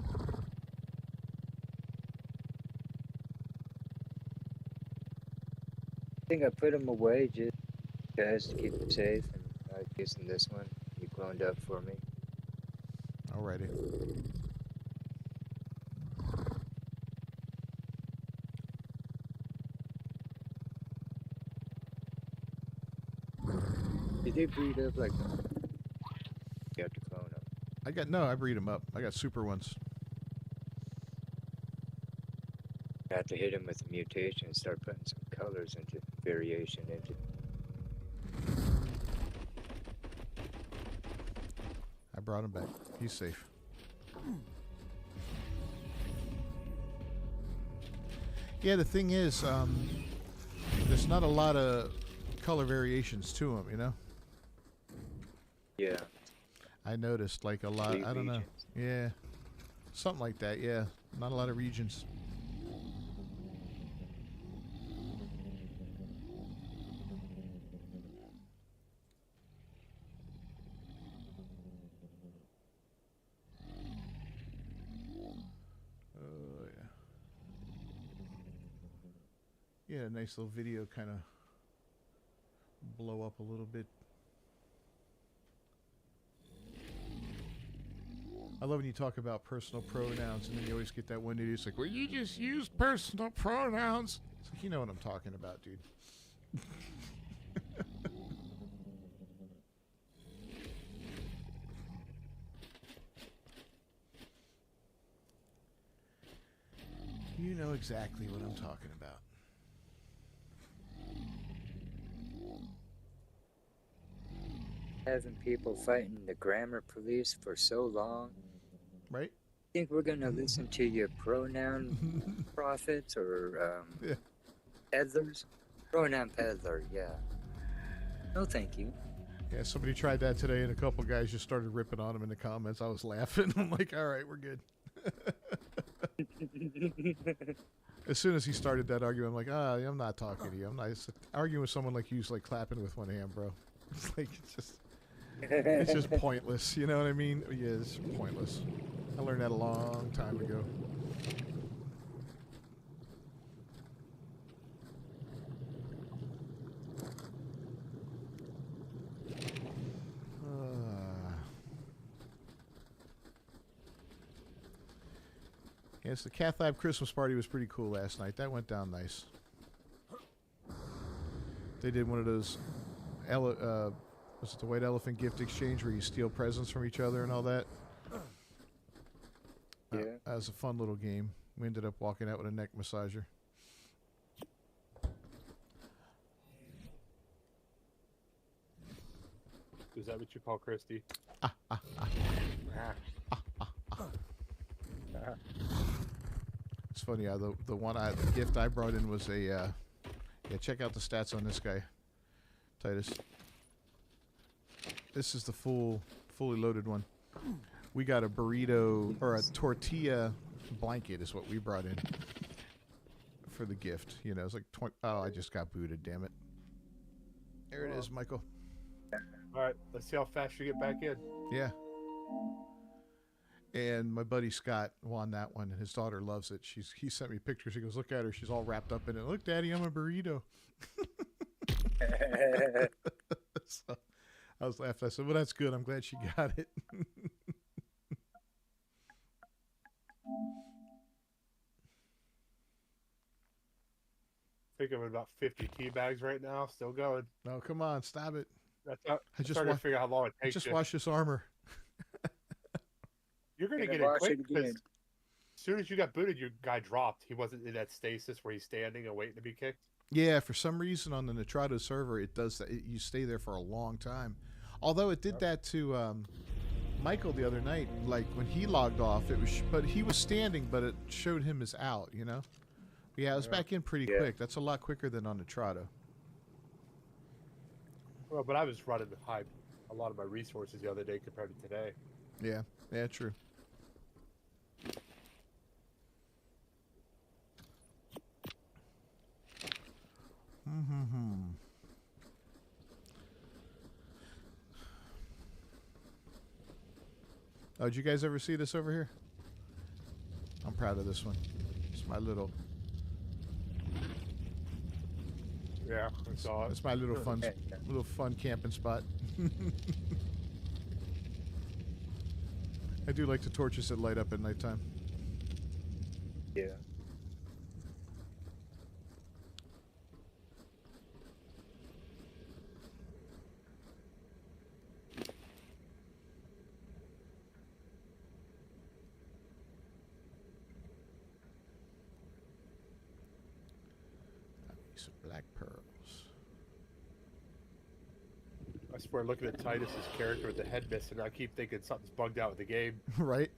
I think I put them away just to keep them safe, and I'm using this one. You cloned up for me. Alrighty. Did they breed up like you have to clone them? I breed them up. I got super ones. You have to hit them with a mutation and start putting some colors into variation into. I brought him back. He's safe. Yeah, the thing is, there's not a lot of color variations to them, you know? Yeah. I noticed, like, a lot. Three I don't know. regions. Yeah. Something like that, yeah. Not a lot of regions. Oh, yeah. Yeah, nice little video kind of blow up a little bit. I love when you talk about personal pronouns and then you always get that one dude who's like, well, you just use personal pronouns. It's like, you know what I'm talking about, dude. You know exactly what I'm talking about. Having people fighting the grammar police for so long. Right? Think we're gonna listen to your pronoun prophets or Yeah. peddlers? Pronoun peddler, yeah. No, thank you. Yeah, somebody tried that today and a couple guys just started ripping on him in the comments. I was laughing. I'm like, all right, we're good. As soon as he started that argument, I'm like, I'm not talking to you. I'm not arguing with someone like you's like clapping with one hand, bro. It's like, it's just pointless. You know what I mean? Yeah, it's pointless. I learned that a long time ago. Yes, the Cath Lab Christmas party was pretty cool last night. That went down nice. They did one of those, was it the White Elephant gift exchange where you steal presents from each other and all that? Yeah. That was a fun little game. We ended up walking out with a neck massager. Is that what you call Christy? It's funny. The gift I brought in was a. Yeah, check out the stats on this guy, Titus. This is the fully loaded one. We got a burrito or a tortilla blanket is what we brought in for the gift. You know, it's like 20. Oh, I just got booted. Damn it. There it is, Michael. All right, let's see how fast you get back in. Yeah. And my buddy Scott won that one, and his daughter loves it. He sent me pictures. He goes, "Look at her. She's all wrapped up in it. Look, Daddy, I'm a burrito." So I was laughing. I said, "Well, that's good. I'm glad she got it." I think I'm at about 50 tea bags right now. Still going. No, come on, stop it. That's how, I just starting to figure out how long it takes. just wash this armor. You're gonna Gonna get it wash quick it again. because soon as you got booted, your guy dropped. He wasn't in that stasis where he's standing and waiting to be kicked. Yeah, for some reason on the Nitrado server, it does that. You stay there for a long time. Although it did that to Michael the other night. Like when he logged off, it was, but he was standing, but it showed him as out. You know. Yeah, it was back in pretty quick. That's a lot quicker than on Nitrado. Well, but I was running a lot of my resources the other day compared to today. Yeah, yeah, true. Oh, did you guys ever see this over here? I'm proud of this one. It's my little. Yeah, I saw it. It's my little fun camping spot. I do like the torches that light up at nighttime. Yeah. Some black pearls. I swear, looking at Titus's character with the head missing, I keep thinking something's bugged out with the game. Right?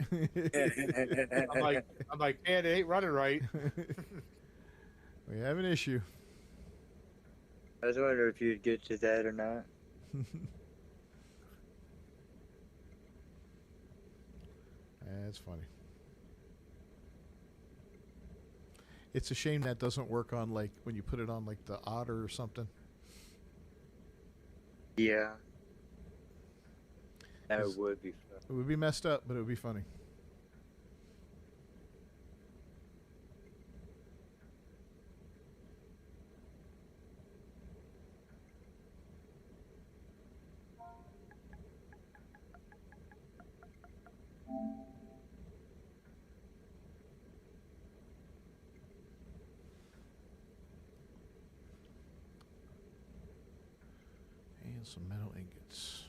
I'm like, man, it ain't running right. We have an issue. I was wondering if you'd get to that or not. That's funny. It's a shame that doesn't work on, like, when you put it on, like, the Otter or something. Yeah. That would be fun. It would be messed up, but it would be funny. And some metal ingots.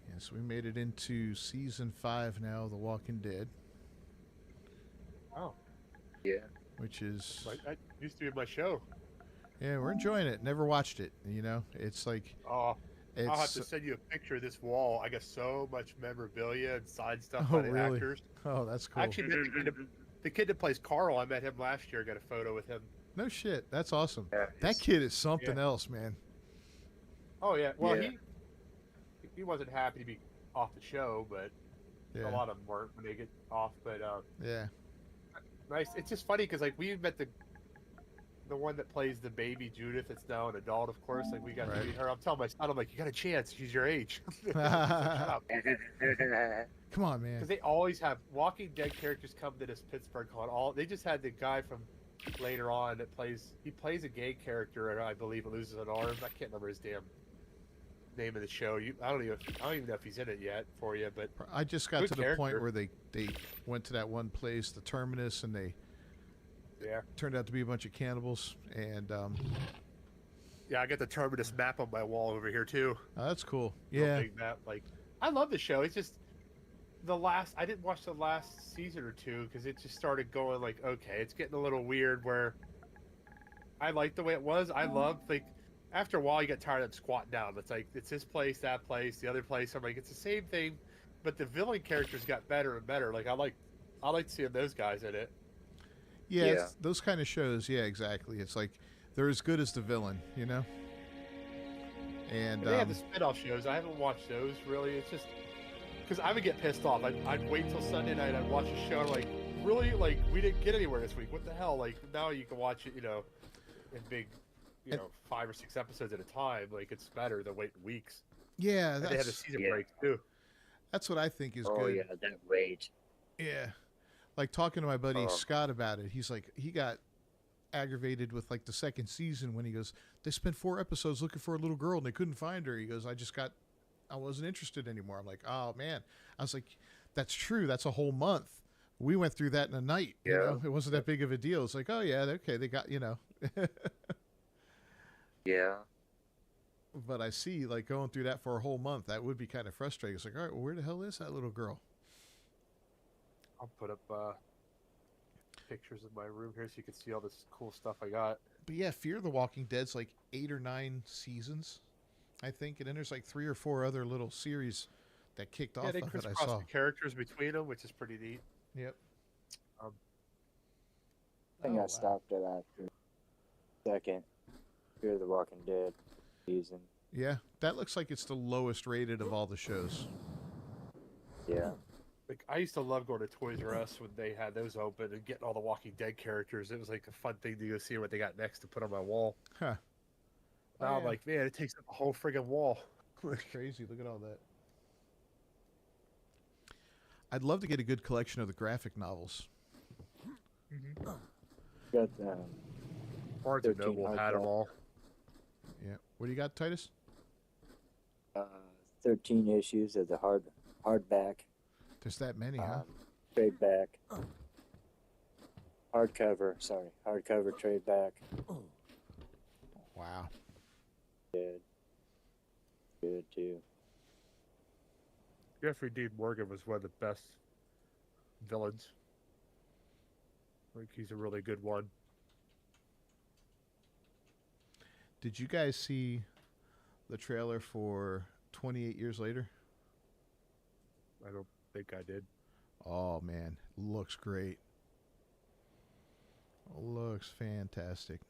Yeah, so we made it into season 5 now of The Walking Dead. Oh. Yeah. Which is... That used to be my show. Yeah, we're enjoying it. Never watched it, you know? It's like... Oh, I'll have to send you a picture of this wall. I got so much memorabilia and side stuff Oh, by the really? actors. Oh, that's cool. I actually met the kid that plays Carl. I met him last year. I got a photo with him. No shit. That's awesome. Yeah, That kid is something else, man. Oh, yeah. Well, Yeah. he wasn't happy to be off the show, but Yeah. a lot of them weren't when they get off. But Yeah. nice. It's just funny because, like, we met the one that plays the baby Judith that's now an adult, of course. Like, we got to meet her. I'm telling my son, I'm like, you got a chance. She's your age. Come on, man. Because they always have Walking Dead characters come to this Pittsburgh con. They just had the guy from later on that plays a gay character, and I believe loses an arm. I can't remember his damn name of the show. I don't even know if he's in it yet for you. But I just got good to the character. point where they went to that one place, the Terminus, and they turned out to be a bunch of cannibals. And yeah, I got the Terminus map on my wall over here too. oh, that's cool. Real Yeah. big map. Like, I love the show. It's just I didn't watch the last season or two because it just started going like, okay, it's getting a little weird. Where I like the way it was. I love, like, after a while you get tired of squatting down. It's like it's this place, that place, the other place. I'm like, it's the same thing, but the villain characters got better and better. Like, I like seeing those guys in it. Yeah, Yeah. It's those kind of shows. Yeah, exactly. It's like they're as good as the villain, you know. And They have the spin-off shows. I haven't watched those really. It's just because I would get pissed off. I'd wait till Sunday night. I'd watch a show. Like, really? Like, we didn't get anywhere this week. What the hell? Like, now you can watch it, you know, in big, you know, 5 or 6 episodes at a time. Like, it's better than waiting weeks. yeah, And they have the season breaks too. that's what I think is Oh good. yeah, that wait. Yeah. Like talking to my buddy Oh. Scott about it, he's like, he got aggravated with like the second season when he goes, they spent 4 episodes looking for a little girl and they couldn't find her. He goes, I wasn't interested anymore. I'm like, oh man. I was like, that's true. That's a whole month. We went through that in a night. You Yeah. know? It wasn't that big of a deal. It's like, oh yeah, okay, they got, you know. Yeah. But I see, like, going through that for a whole month, that would be kind of frustrating. It's like, all right, well, where the hell is that little girl? I'll put up pictures of my room here so you can see all this cool stuff I got. But yeah, Fear the Walking Dead's like 8 or 9 seasons, I think, and then there's like 3 or 4 other little series that kicked Yeah, off they of it. I crisscross saw. the characters between them, which is pretty neat. Yep. Um, I think Oh, I wow. stopped it after second Fear the Walking Dead season. Yeah, that looks like it's the lowest rated of all the shows. Yeah. like I used to love going to Toys R Us when they had those open and getting all the Walking Dead characters. It was like a fun thing to go see what they got next to put on my wall. Huh. Now Oh, I'm yeah. like, man, it takes up a whole friggin' wall. That's crazy. Look at all that. I'd love to get a good collection of the graphic novels. Got Barnes and 13 Noble had them hardback. all. Yeah. What do you got, Titus? 13 issues of the hardback, There's that many, huh? trade back. Hardcover trade back. Wow. Good. Good too. Jeffrey Dean Morgan was one of the best villains. Like he's a really good one. Did you guys see the trailer for 28 Years Later? I don't think I did. Oh, man. Looks great. Looks fantastic.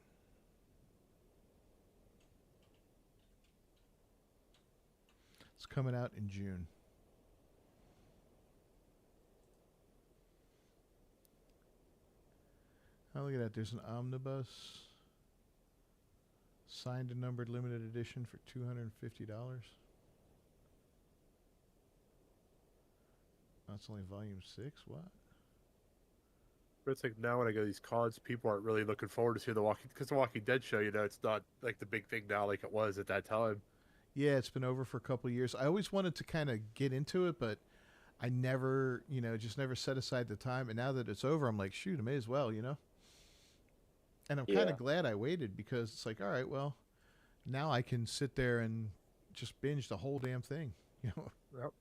It's coming out in June. Oh, look at that. There's an omnibus. Signed and numbered limited edition for $250. That's only volume 6? What? But it's like now when I go to these cons, people aren't really looking forward to seeing the Walking Dead show. You know, it's not like the big thing now like it was at that time. Yeah, it's been over for a couple of years. I always wanted to kind of get into it, but I never, just never set aside the time. And now that it's over, I'm like, shoot, I may as well, And I'm kind Yeah. of glad I waited because it's like, all right, well, now I can sit there and just binge the whole damn thing, Yep.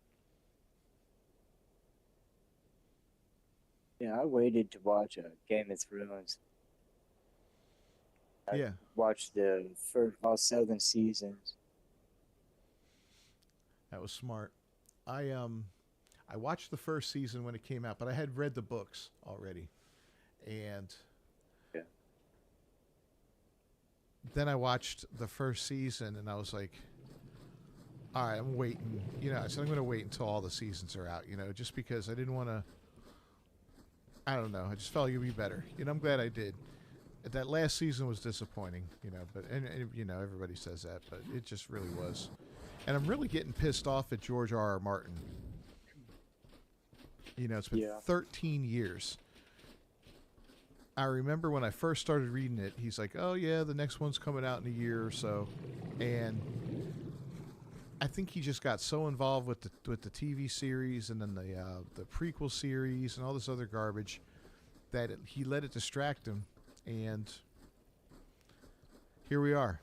Yeah, I waited to watch Game of Thrones. I Yeah. watched the first all 7 seasons. That was smart. I watched the first season when it came out, but I had read the books already. And Yeah. then I watched the first season and I was like, all right, I'm waiting. I said I'm going to wait until all the seasons are out, just because I didn't want to. I don't know. I just felt it would be better. I'm glad I did. That last season was disappointing, but and everybody says that, but it just really was. And I'm really getting pissed off at George R.R. Martin. It's been Yeah. 13 years. I remember when I first started reading it, he's like, "Oh yeah, the next one's coming out in a year or so," and I think he just got so involved with the TV series and then the prequel series and all this other garbage that he let it distract him, and here we are.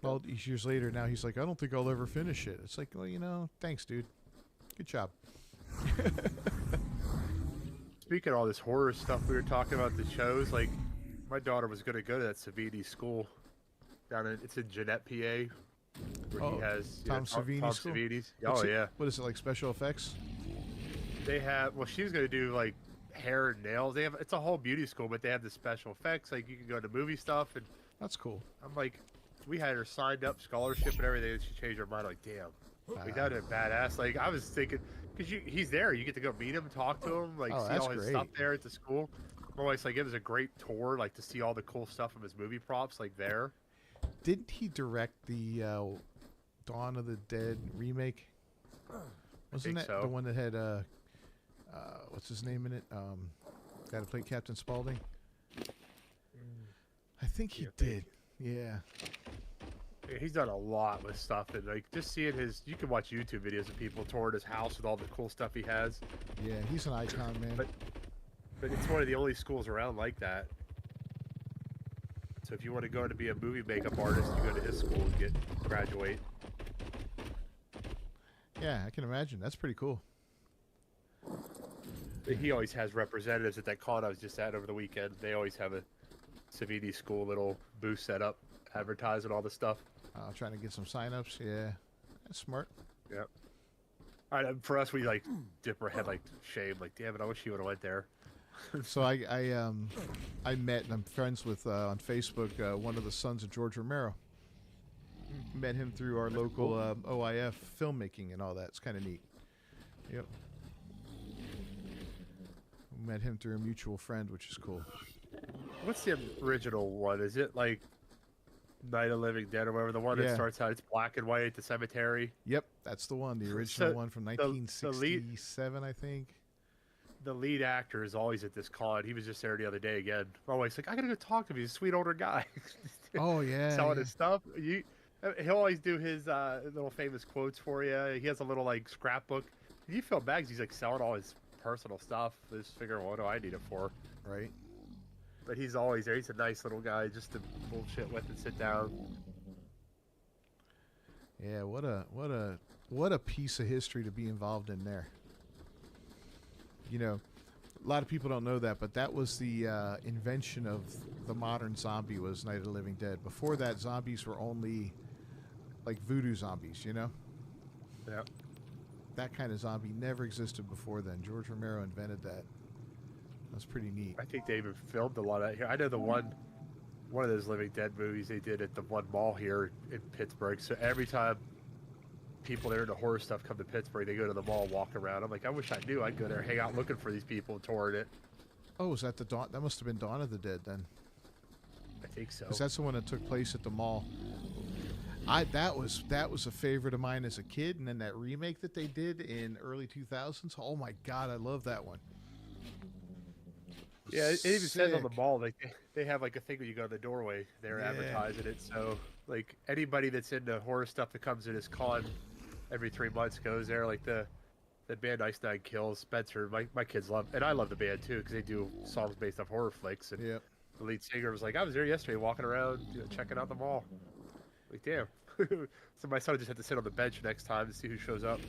All these years later, now he's like, "I don't think I'll ever finish it." It's like, well, thanks, dude. Good job. Speaking of all this horror stuff we were talking about, the shows, like my daughter was going to go to that Savini school it's in Jeanette, PA, where he has Tom Savini Tom school? Savini's. What's Oh it- yeah, What is it, like special effects? they have. Well, she was going to do like hair and nails. It's a whole beauty school, but they have the special effects. Like you can go to movie stuff, and That's cool. I'm like, we had her signed up, scholarship and everything, and she changed her mind. Like, damn, we got it badass. Like I was thinking, because he's there, you get to go meet him, talk to him, like Oh, see that's all his great. stuff there at the school. My wife's like, it was a great tour, like to see all the cool stuff of his movie props, like there. Didn't he direct the Dawn of the Dead remake? Wasn't think that so. the one that had what's his name in it? Guy to play Captain Spaulding. I think he Yeah, did. Yeah. Yeah, he's done a lot with stuff, and like just seeing you can watch YouTube videos of people touring his house with all the cool stuff he has. Yeah, he's an icon, man. But it's one of the only schools around like that. So if you want to go to be a movie makeup artist, you go to his school and graduate. Yeah, I can imagine. That's pretty cool. He always has representatives at that con I was just at over the weekend. They always have a Savini school little booth set up, advertising all the stuff. Trying to get some signups. Yeah, that's smart. Yeah. All right, for us, we like dip our head like shame. Like, damn it, I wish you would have went there. So I met and I'm friends with on Facebook one of the sons of George Romero. Met him through our local OIF filmmaking and all that. It's kind of neat. Yep. Met him through a mutual friend, which is cool. What's the original one? Is it like Night of Living Dead or whatever? The one Yeah. that starts out, it's black and white, the cemetery. Yep, that's the one. The original So, one from the 1967, I think. The lead actor is always at this con. He was just there the other day again. My wife's like, I gotta go talk to him. He's a sweet older guy. Oh yeah. Selling his stuff. He'll always do his little famous quotes for you. He has a little like scrapbook. You feel bad 'cause he's like selling all his personal stuff. Just figuring, what do I need it for? Right. But he's always there. He's a nice little guy just to bullshit with and sit down. Yeah. What a piece of history to be involved in there. You know, a lot of people don't know that, but that was the invention of the modern zombie was Night of the Living Dead. Before that, zombies were only like voodoo zombies, you know? Yeah. That kind of zombie never existed before then. George Romero invented that. That's pretty neat. I think they even filmed a lot out here. I know the one of those Living Dead movies they did at the one mall here in Pittsburgh. So every time people that are into horror stuff come to Pittsburgh, they go to the mall, walk around. I'm like, I wish I knew. I'd go there, hang out, looking for these people, touring it. Oh, was that the Dawn? That must have been Dawn of the Dead then. I think so. Because that's the one that took place at the mall. That was a favorite of mine as a kid, and then that remake that they did in early 2000s. Oh my god, I love that one. Yeah, it even says on the Sick. mall, like they have like a thing when you go to the doorway, they're Yeah. advertising it. So like anybody that's into horror stuff that comes to this con every 3 months goes there. Like the band Ice Nine Kills, Spencer, my kids love, and I love the band too because they do songs based off horror flicks. And Yep. the lead singer was like, I was there yesterday, walking around, checking out the mall. Like, damn. So my son just had to sit on the bench next time to see who shows up.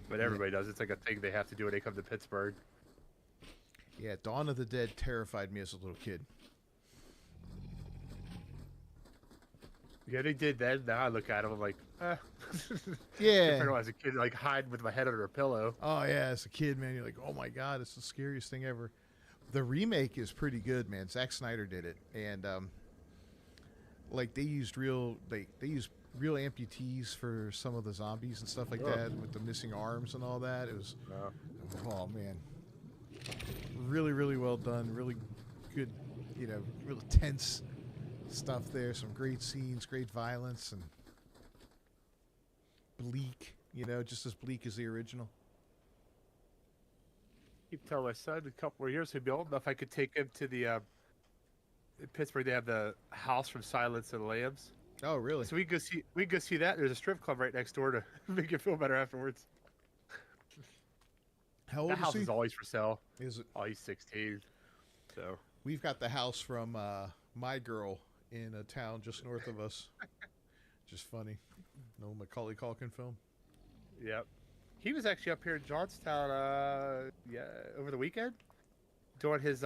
But everybody does. It's like a thing they have to do when they come to Pittsburgh. Yeah, Dawn of the Dead terrified me as a little kid. Yeah, they did then. Now I look at them, I'm like, Yeah. Compared to as a kid, like hiding with my head under a pillow. Oh yeah, as a kid, man, you're like, oh my god, it's the scariest thing ever. The remake is pretty good, man. Zack Snyder did it, and like they used real amputees for some of the zombies and stuff like Oh. that, with the missing arms and all that. It was, No. oh man, really, really well done. Really good, real tense stuff there. Some great scenes, great violence, and bleak. Just as bleak as the original. Keep telling my son in a couple more years he'd be old enough I could take him to the in Pittsburgh they have the house from Silence of the Lambs. Oh, really? So we go see that. There's a strip club right next door to make you feel better afterwards. How old That house is is he? always for sale. Is it? Oh, he's 16. So We've got the house from My Girl in a town just north of us. Just funny. No Macaulay Culkin film. yep. He was actually up here in Johnstown over the weekend doing his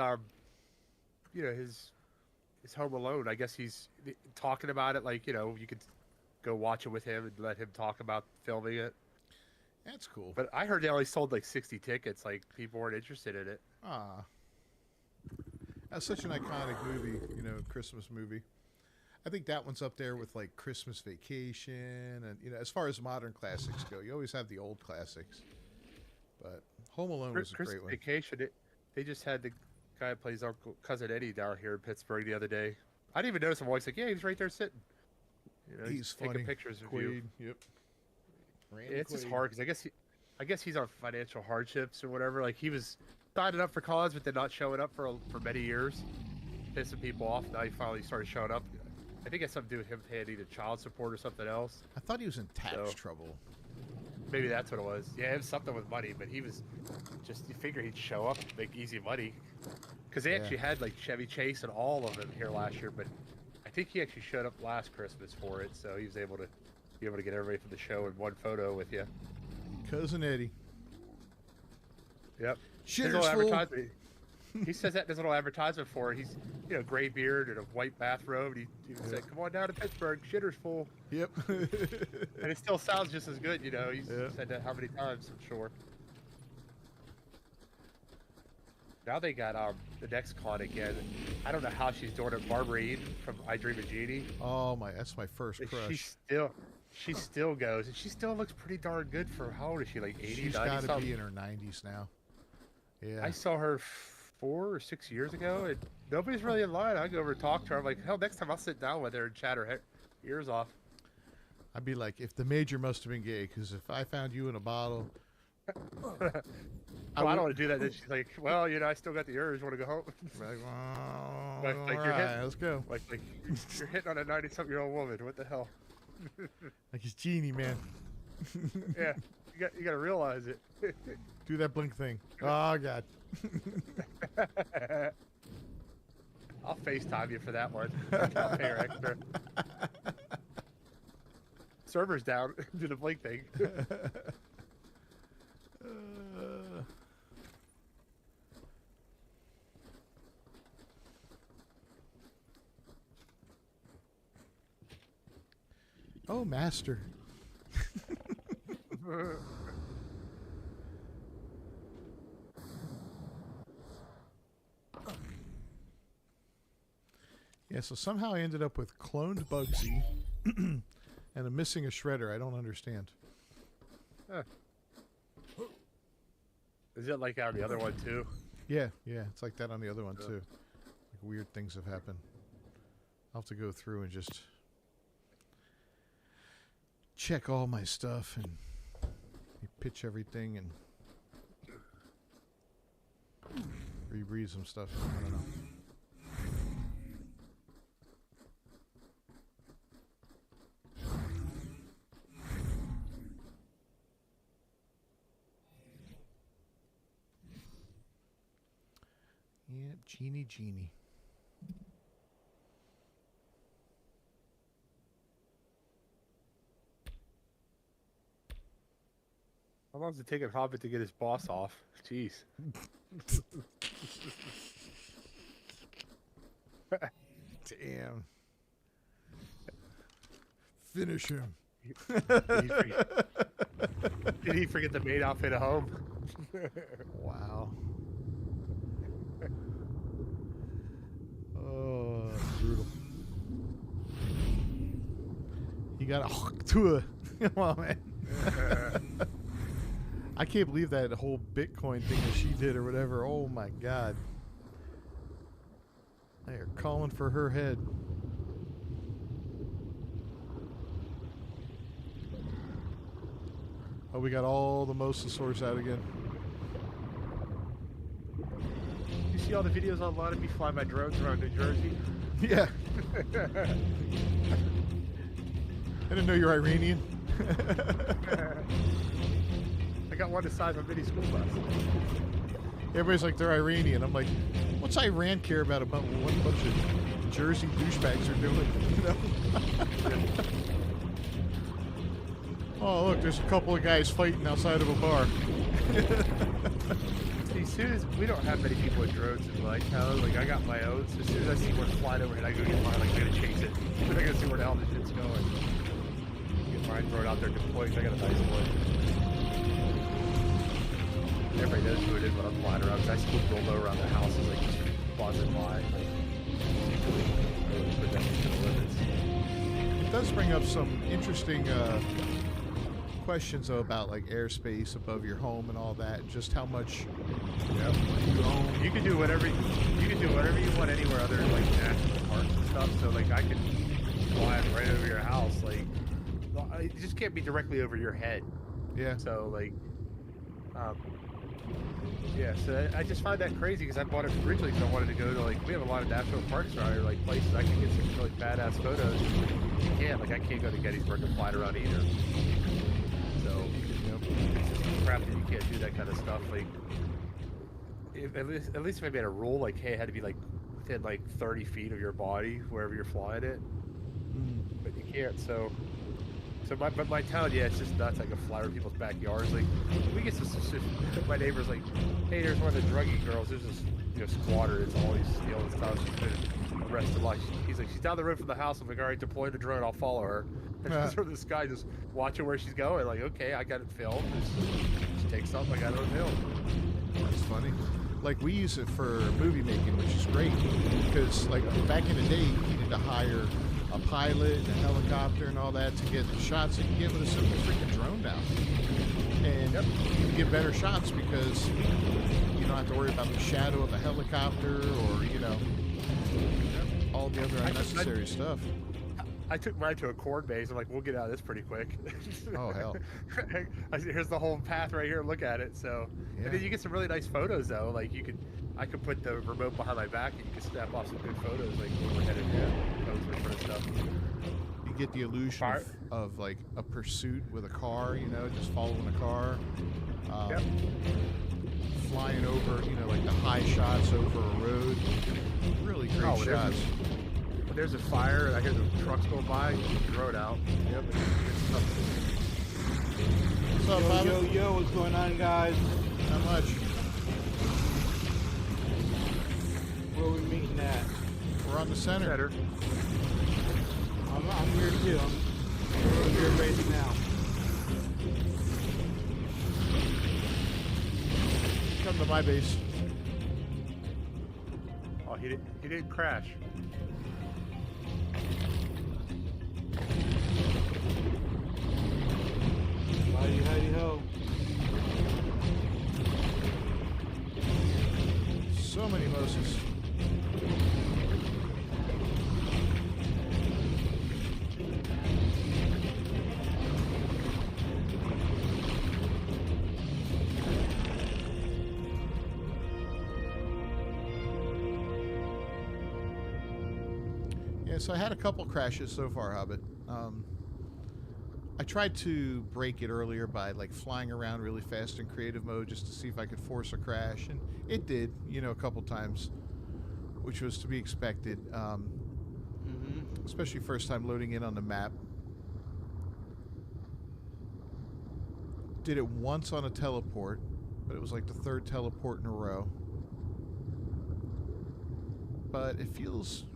his Home Alone. I guess he's talking about it like, you could go watch it with him and let him talk about filming it. That's cool. But I heard they only sold like 60 tickets. Like people weren't interested in it. Ah, that's such an iconic movie. Christmas movie. I think that one's up there with like Christmas Vacation, and as far as modern classics go, you always have the old classics. But Home Alone was a Christmas great one. Vacation. They just had the guy who plays cousin Eddie down here in Pittsburgh the other day. I didn't even notice him. I was like, yeah, he's right there sitting. He's taking funny. pictures of you. Quaid, yep. Randy It's just Quaid. hard because I guess he's on financial hardships or whatever. Like he was signing up for cons, but then not showing up for many years, pissing people off. Now he finally started showing up. I think it has something to do with him paying either child support or something else. I thought he was in tax So- trouble. Maybe that's what it was. Yeah, it was something with money, but he was just, you figure he'd show up, make easy money. Because they Yeah. actually had like Chevy Chase and all of them here last year, but I think he actually showed up last Christmas for it, so he was able to get everybody from the show in one photo with you. Cousin Eddie. Yep. His Shitter's little full. advertisement. He says that in his little advertisement for it. He's, gray beard and a white bathrobe. And he even said, "Come on down to Pittsburgh, shitter's full." Yep. And it still sounds just as good, He's Yeah. said that how many times, I'm sure. Now they got the next con again. I don't know how she's doing it. Barbara Eden from I Dream of Jeannie. Oh that's my first crush. She still goes, and she still looks pretty darn good for, how old is she? Like 80, She's 90 got to something? be in her 90s now. Yeah. I saw her 4 or 6 years ago, and nobody's really in line. I go over and talk to her. I'm like, hell, next time I'll sit down with her and chat her ears off. I'd be like, if the major must have been gay, because if I found you in a bottle, I don't want to do that. Then she's like, well, I still got the urge. Want to go home? like, well, Like, all you're right, hitting- let's go. like you're hitting on a 90-something-year-old woman. What the hell? Like it's Genie, man. Yeah, you got to realize it. Do that blink thing. Oh God. I'll FaceTime you for that one. I'll pay her extra. Server's down. Do the blink thing. Oh, master. Yeah, so somehow I ended up with cloned Bugsy and I'm missing a shredder. I don't understand. Huh. Is it like on the other one too? Yeah, it's like that on the other one too. Like weird things have happened. I'll have to go through and just check all my stuff and pitch everything and rebreathe some stuff. I don't know. Yep, Genie. How long does it take a Hobbit to get his boss off? Jeez. Damn. Finish him. Did he forget the maid outfit at home? Wow. Oh, that's brutal. He got a to a. Come on, man. I can't believe that whole Bitcoin thing that she did or whatever. Oh my God. They are calling for her head. Oh, we got all the mosasaurs out again. You see all the videos online of me flying my drones around New Jersey? Yeah. I didn't know you're Iranian. I got one the size of a mini school bus. Everybody's like, they're Iranian. I'm like, what's Iran care about what a bunch of Jersey douchebags are doing? You know? Oh, look, there's a couple of guys fighting outside of a bar. See, as soon as we don't have many people with drones in my town, like I got my own. So as soon as I see one flying overhead, I go get mine. Like I'm gonna chase it. I gotta see where the hell this shit's going. Get mine thrown out there deployed. I got a nice one. Everybody knows who it is when I'm flying around. Cause I swoop real low around the houses, like just buzzing by. Like, really put that to the limits. It does bring up some interesting questions though, about like airspace above your home and all that. Just how much you own. You can do whatever you want anywhere other than like national parks and stuff. So like I can fly right over your house. Like it just can't be directly over your head. Yeah. So like, yeah. So I just find that crazy because I bought it originally because I wanted to go to like we have a lot of national parks around here, like places I can get some really badass photos. You can't like I can't go to Gettysburg and fly around either. So it's just crap that you can't do that kind of stuff. Like if, at least if I made a rule like hey, it had to be like within like 30 feet of your body wherever you're flying it. But you can't. So So my town, yeah, it's just nuts. I can fly over people's backyards. Like, we get some. My neighbor's like, hey, there's one of the druggy girls. There's this, squatter. It's always stealing stuff. She's been arrested. Like, he's like, she's down the road from the house. I'm like, all right, deploy the drone. I'll follow her. And there's sort of this guy just watching where she's going. Like, okay, I got it filmed. She takes something. I got it on film. That's funny. Like, we use it for movie making, which is great because, like, back in the day, you needed to hire a pilot and a helicopter and all that to get the shots that you get with a simple freaking drone now. And you can get better shots because you don't have to worry about the shadow of a helicopter or, all the other unnecessary stuff. I took mine to a corn maze. I'm like, we'll get out of this pretty quick. Oh, hell. Here's the whole path right here. Look at it. So, Yeah. and then you get some really nice photos though. Like I could put the remote behind my back and you can snap off some good photos. Like when we're headed codes and stuff. You get the illusion of like a pursuit with a car, just following a car. Flying over, like the high shots over a road. Really great shots. When there's a fire and I hear the trucks go by, you keep your road out. Yep. What's up, Bobby? Yo, what's going on, guys? Not much. Where are we meeting at? We're on the center. I'm here too. I'm here right now. Come to my base. Oh, he didn't crash. Howdy ho. So many Moses. Yeah, so I had a couple crashes so far, Hobbit. I tried to break it earlier by like flying around really fast in creative mode just to see if I could force a crash, and it did, a couple times, which was to be expected. Especially first time loading in on the map. Did it once on a teleport, but it was like the third teleport in a row. But it feels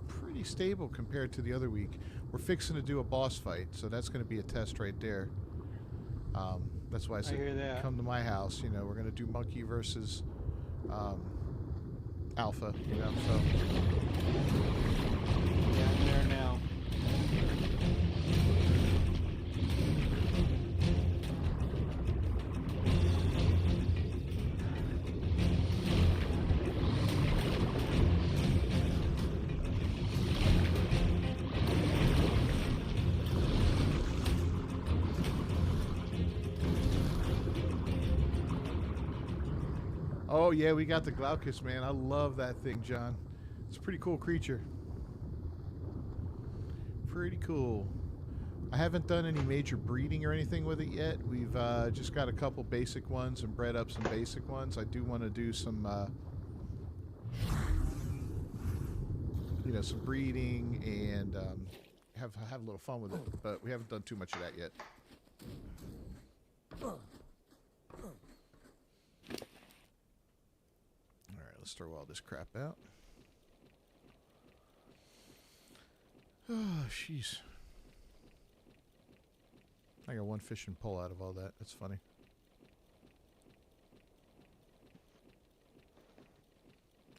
pretty stable compared to the other week. We're fixing to do a boss fight, so that's going to be a test right there. That's why I said come to my house. We're going to do Monkey versus Alpha, so. Yeah, I'm there now. Oh, yeah, we got the Glaucus, man. I love that thing, John. It's a pretty cool creature. Pretty cool. I haven't done any major breeding or anything with it yet. We've just got a couple basic ones and bred up some basic ones. I do want to do some, some breeding and have a little fun with it. But we haven't done too much of that yet. Let's throw all this crap out. Oh, jeez. I got one fishing pole out of all that. That's funny.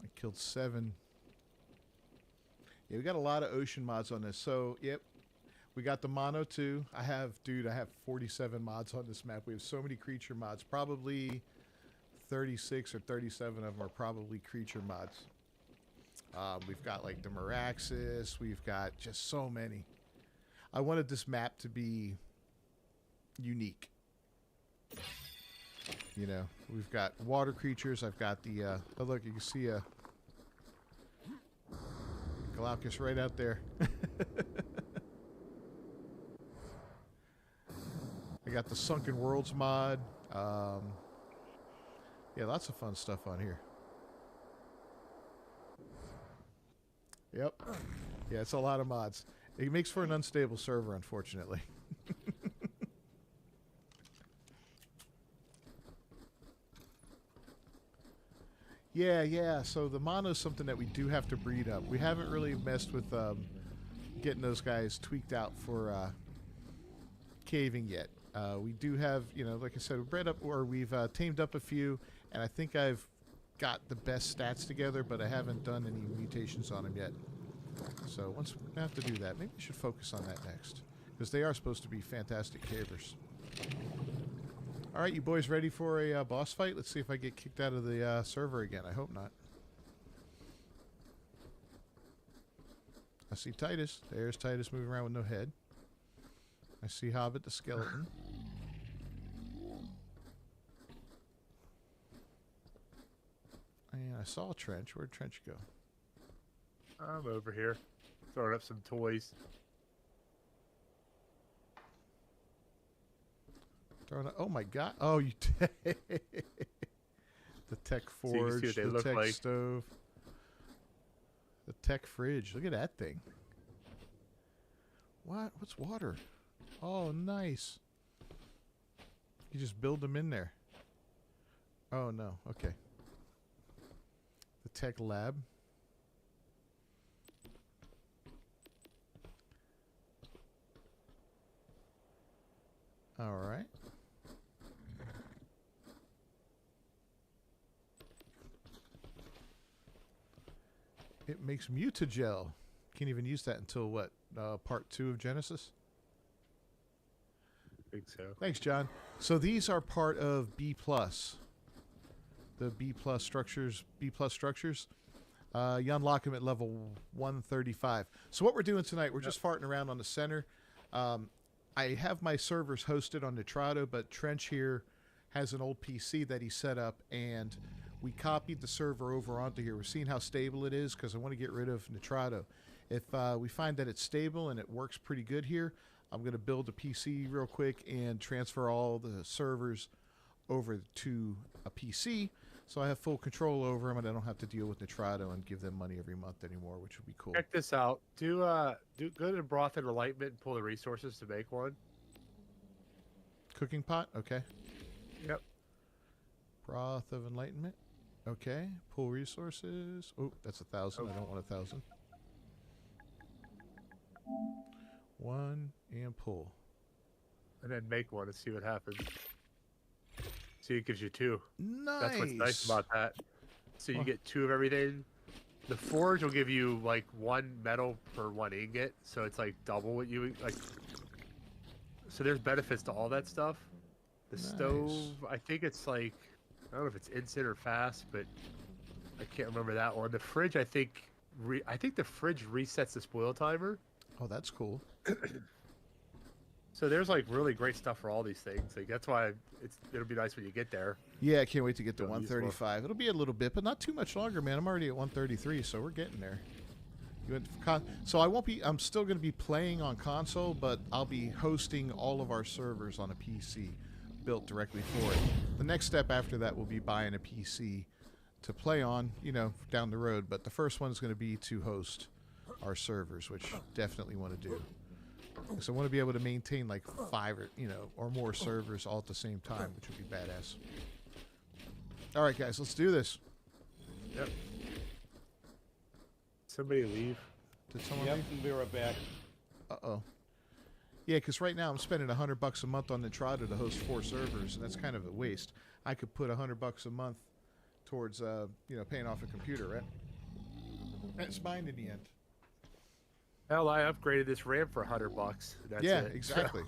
I killed 7. Yeah, we got a lot of ocean mods on this. So, yep. We got the mono too. I have 47 mods on this map. We have so many creature mods. Probably 36 or 37 of them are probably creature mods. We've got like the Meraxis. We've got just so many. I wanted this map to be unique. We've got water creatures. I've got the, oh look, you can see a Glaucus right out there. I got the Sunken Worlds mod. Yeah, lots of fun stuff on here. Yep. Yeah, it's a lot of mods. It makes for an unstable server, unfortunately. Yeah. So the mono is something that we do have to breed up. We haven't really messed with getting those guys tweaked out for caving yet. We do have, like I said, we've tamed up a few, and I think I've got the best stats together, but I haven't done any mutations on them yet. So once we have to do that, maybe we should focus on that next, because they are supposed to be fantastic cavers. All right, you boys ready for a boss fight? Let's see if I get kicked out of the server again. I hope not. I see Titus. There's Titus moving around with no head. I see Hobbit the skeleton. And I saw Trench. Where'd Trench go? I'm over here, throwing up some toys. Oh my god. Oh, you the tech So you can forge, see what they the look tech like. stove, the tech fridge. Look at that thing. What? What's water? Oh, nice. You just build them in there. Oh, no. Okay. The tech lab. All right. It makes mutagel. Can't even use that until what? Part 2 of Genesis? I think so. Thanks, John. So these are part of B+. The B+ structures. You unlock them at level 135. So what we're doing tonight, we're just farting around on the center. I have my servers hosted on Nitrado, but Trench here has an old PC that he set up, and we copied the server over onto here. We're seeing how stable it is because I want to get rid of Nitrado. If we find that it's stable and it works pretty good here, I'm going to build a PC real quick and transfer all the servers over to a PC, so I have full control over them and I don't have to deal with Nitrado and give them money every month anymore, which would be cool. Check this out. Go to Broth and Enlightenment and pull the resources to make one. Cooking pot, okay. Yep. Broth of Enlightenment, okay. Pull resources. Oh, that's 1,000. I don't want 1,000. 1 and pull. And then make one and see what happens. See, it gives you 2. Nice. That's what's nice about that. So you get 2 of everything. The forge will give you like 1 metal per 1 ingot, so it's like double what you like. So there's benefits to all that stuff. The stove, I think it's like, I don't know if it's instant or fast, but I can't remember that one. The fridge, I think the fridge resets the spoil timer. Oh, that's cool. So there's like really great stuff for all these things. Like that's why it'll be nice when you get there. Yeah, I can't wait to get to Don't use 135. It'll be a little bit, but not too much longer, man. I'm already at 133, so we're getting there. So I won't be. I'm still going to be playing on console, but I'll be hosting all of our servers on a PC built directly for it. The next step after that will be buying a PC to play on, down the road. But the first one is going to be to host our servers, which definitely want to do. So I want to be able to maintain like 5 or more servers all at the same time, which would be badass. All right, guys, let's do this. Yep. Somebody leave. Did someone Yep, leave? we'll be right back. Uh-oh. Yeah, because right now I'm spending $100 a month on Nitrado to host 4 servers, and that's kind of a waste. I could put $100 a month towards, paying off a computer, right? That's mine in the end. Hell, I upgraded this RAM for $100. That's Yeah, it. exactly.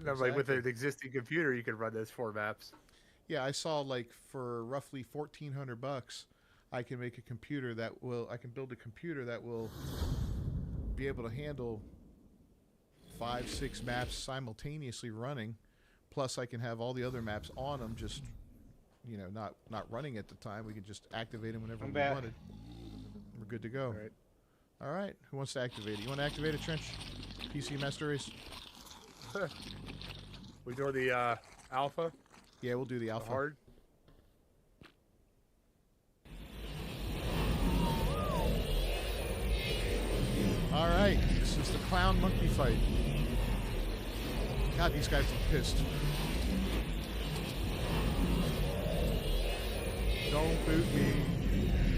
And I'm like, with Exactly. an existing computer, you can run those 4 maps. Yeah, I saw like for roughly $1,400, I can make a computer I can build a computer that will be able to handle 5, 6 maps simultaneously running. Plus, I can have all the other maps on them, just not running at the time. We can just activate them whenever I'm we back. wanted. We're good to go. All right. All right. Who wants to activate it? You want to activate it, Trench? PC Master Race? We doing the alpha, Yeah, we'll do the the alpha. hard. All right. This is the clown monkey fight. God, these guys are pissed. Don't boot me.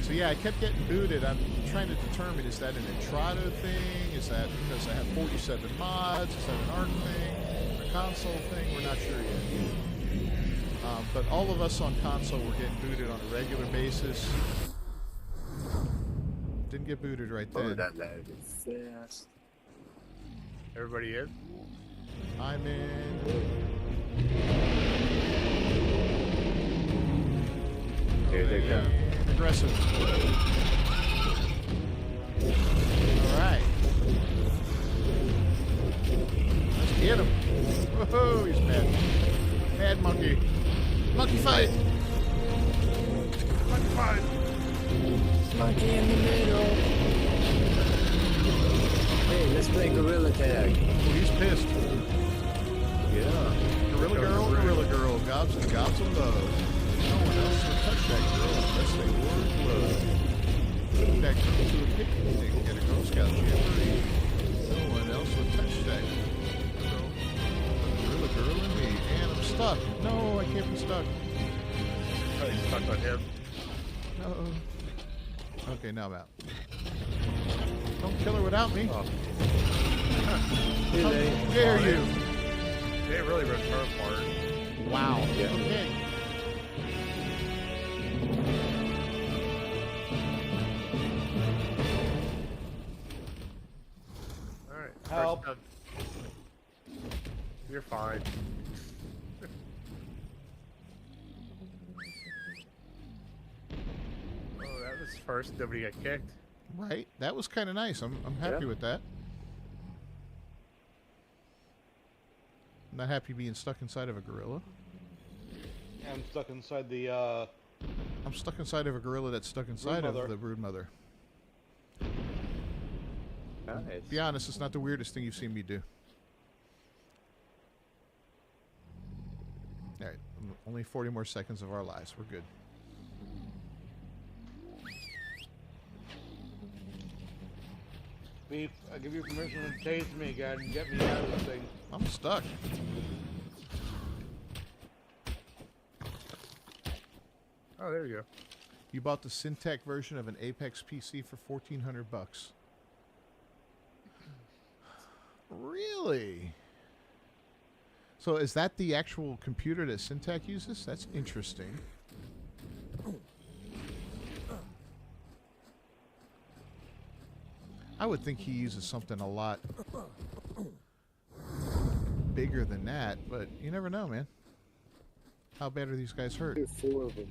So yeah, I kept getting booted. I'm trying to determine, is that an Nitrado thing? Is that because I have 47 mods? Is that an Ark thing? A console thing? We're not sure yet. But all of us on console were getting booted on a regular basis. Didn't get booted right Oh, then. that loaded fast. Everybody in? I'm in. Here they come. Aggressive. Alright. Let's get him. Whoa, he's mad. Mad monkey. Monkey fight. Monkey fight. Monkey in the middle. Hey, let's play gorilla tag. Oh, he's pissed. Yeah. Gorilla girl, gobs and gobs of love. No one else will touch that girl unless they wore gloves. Take that girl to a picnic at a Girl Scout jamboree. No one else will touch that girl. Gorilla girl and me. And I'm stuck. No, I can't be stuck. Oh, he's stuck on him. No. Okay, now I'm out. Don't kill her without me. Oh. How dare you? They really ripped her apart. Wow. Yeah. Okay. Alright. Help. first up. You're fine. Oh, that was first. Nobody got kicked. Right. That was kind of nice. I'm happy Yeah. with that. I'm not happy being stuck inside of a gorilla. I'm stuck inside the, I'm stuck inside of a gorilla that's stuck inside of Broodmother. the broodmother. Nice. Be honest, it's not the weirdest thing you've seen me do. Alright, only 40 more seconds of our lives. We're good. Beef, I give you permission to chase me again and get me out of this thing. I'm stuck. Oh, there you go. You bought the Syntec version of an Apex PC for $1,400. Really? So is that the actual computer that Syntec uses? That's interesting. I would think he uses something a lot bigger than that, but you never know, man. How bad are these guys hurt? Witcher 4 of them.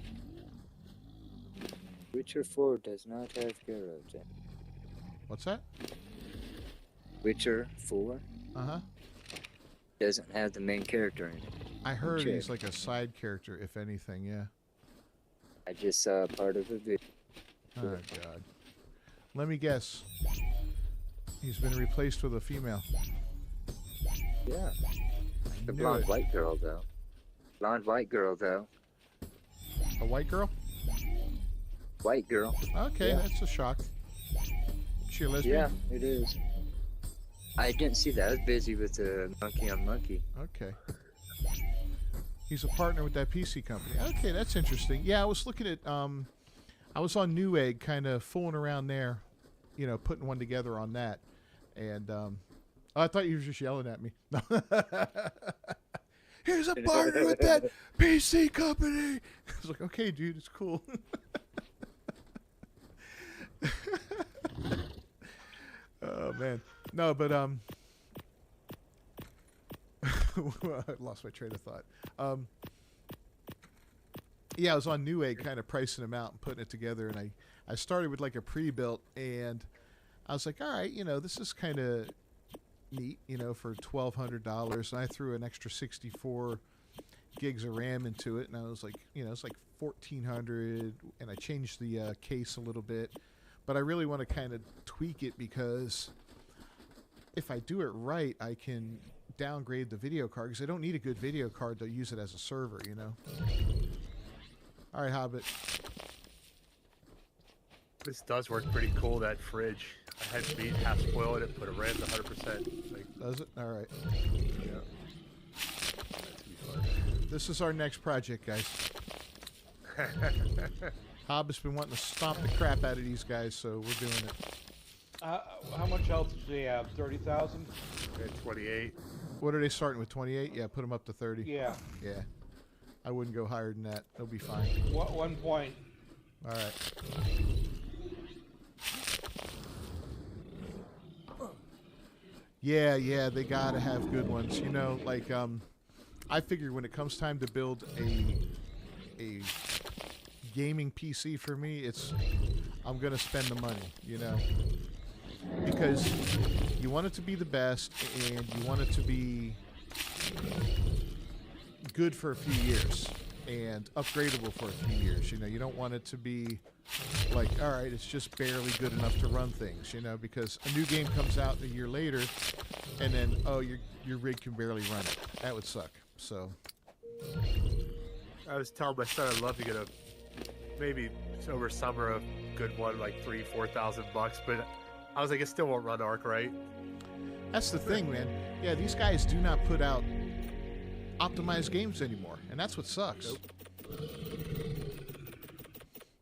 Witcher 4 does not have heroes in it. What's that? Witcher 4 Uh-huh. doesn't have the main character in it. I heard Check. he's like a side character, if anything, yeah. I just saw part of a video. Oh, God. Let me guess. He's been replaced with a female. Yeah. The Knew blonde it. white girl, though. Blonde white girl, though. A white girl? White girl. Okay, Yeah. that's a shock. She a lesbian? Yeah, it is. I didn't see that. I was busy with the monkey on monkey. Okay. He's a partner with that PC company. Okay, that's interesting. Yeah, I was looking at, I was on Newegg kind of fooling around there, you know, putting one together on that. And, I thought you were just yelling at me. Here's a partner with that PC company. I was like, okay, dude, it's cool. Oh, man. No, but, I lost my train of thought. Yeah, I was on Newegg kind of pricing them out and putting it together, and I started with like a pre-built, and I was like, all right, you know, this is kind of neat, you know, for $1,200, and I threw an extra 64 gigs of RAM into it, and I was like, you know, it's like 1,400, and I changed the case a little bit, but I really want to kind of tweak it because if I do it right, I can downgrade the video card because I don't need a good video card to use it as a server, you know. All right, Hobbit. This does work pretty cool, that fridge. I had meat half spoiled it, put a RAM to 100%. Like, Does it? All right. yeah. That's gonna be fun. This is our next project, guys. Hob has been wanting to stomp the crap out of these guys, so we're doing it. How much health does he have? 30,000? At 28. What are they starting with? 28? Yeah, put them up to 30. Yeah. Yeah. I wouldn't go higher than that. They'll be fine. What 1 point? All right. Yeah, they gotta have good ones. You know, like I figure when it comes time to build a gaming PC for me, I'm gonna spend the money. You know, because you want it to be the best and you want it to be good for a few years and upgradable for a few years. You know, you don't want it to be like, all right, it's just barely good enough to run things, you know, because a new game comes out a year later and then, oh, your rig can barely run it. That would suck. So I was telling my son I'd love to get maybe over summer a good one, like $3,000-4,000, but I was like, it still won't run Ark, right? that's the thing, man. Yeah, these guys do not put out optimized games anymore, and that's what sucks. Nope.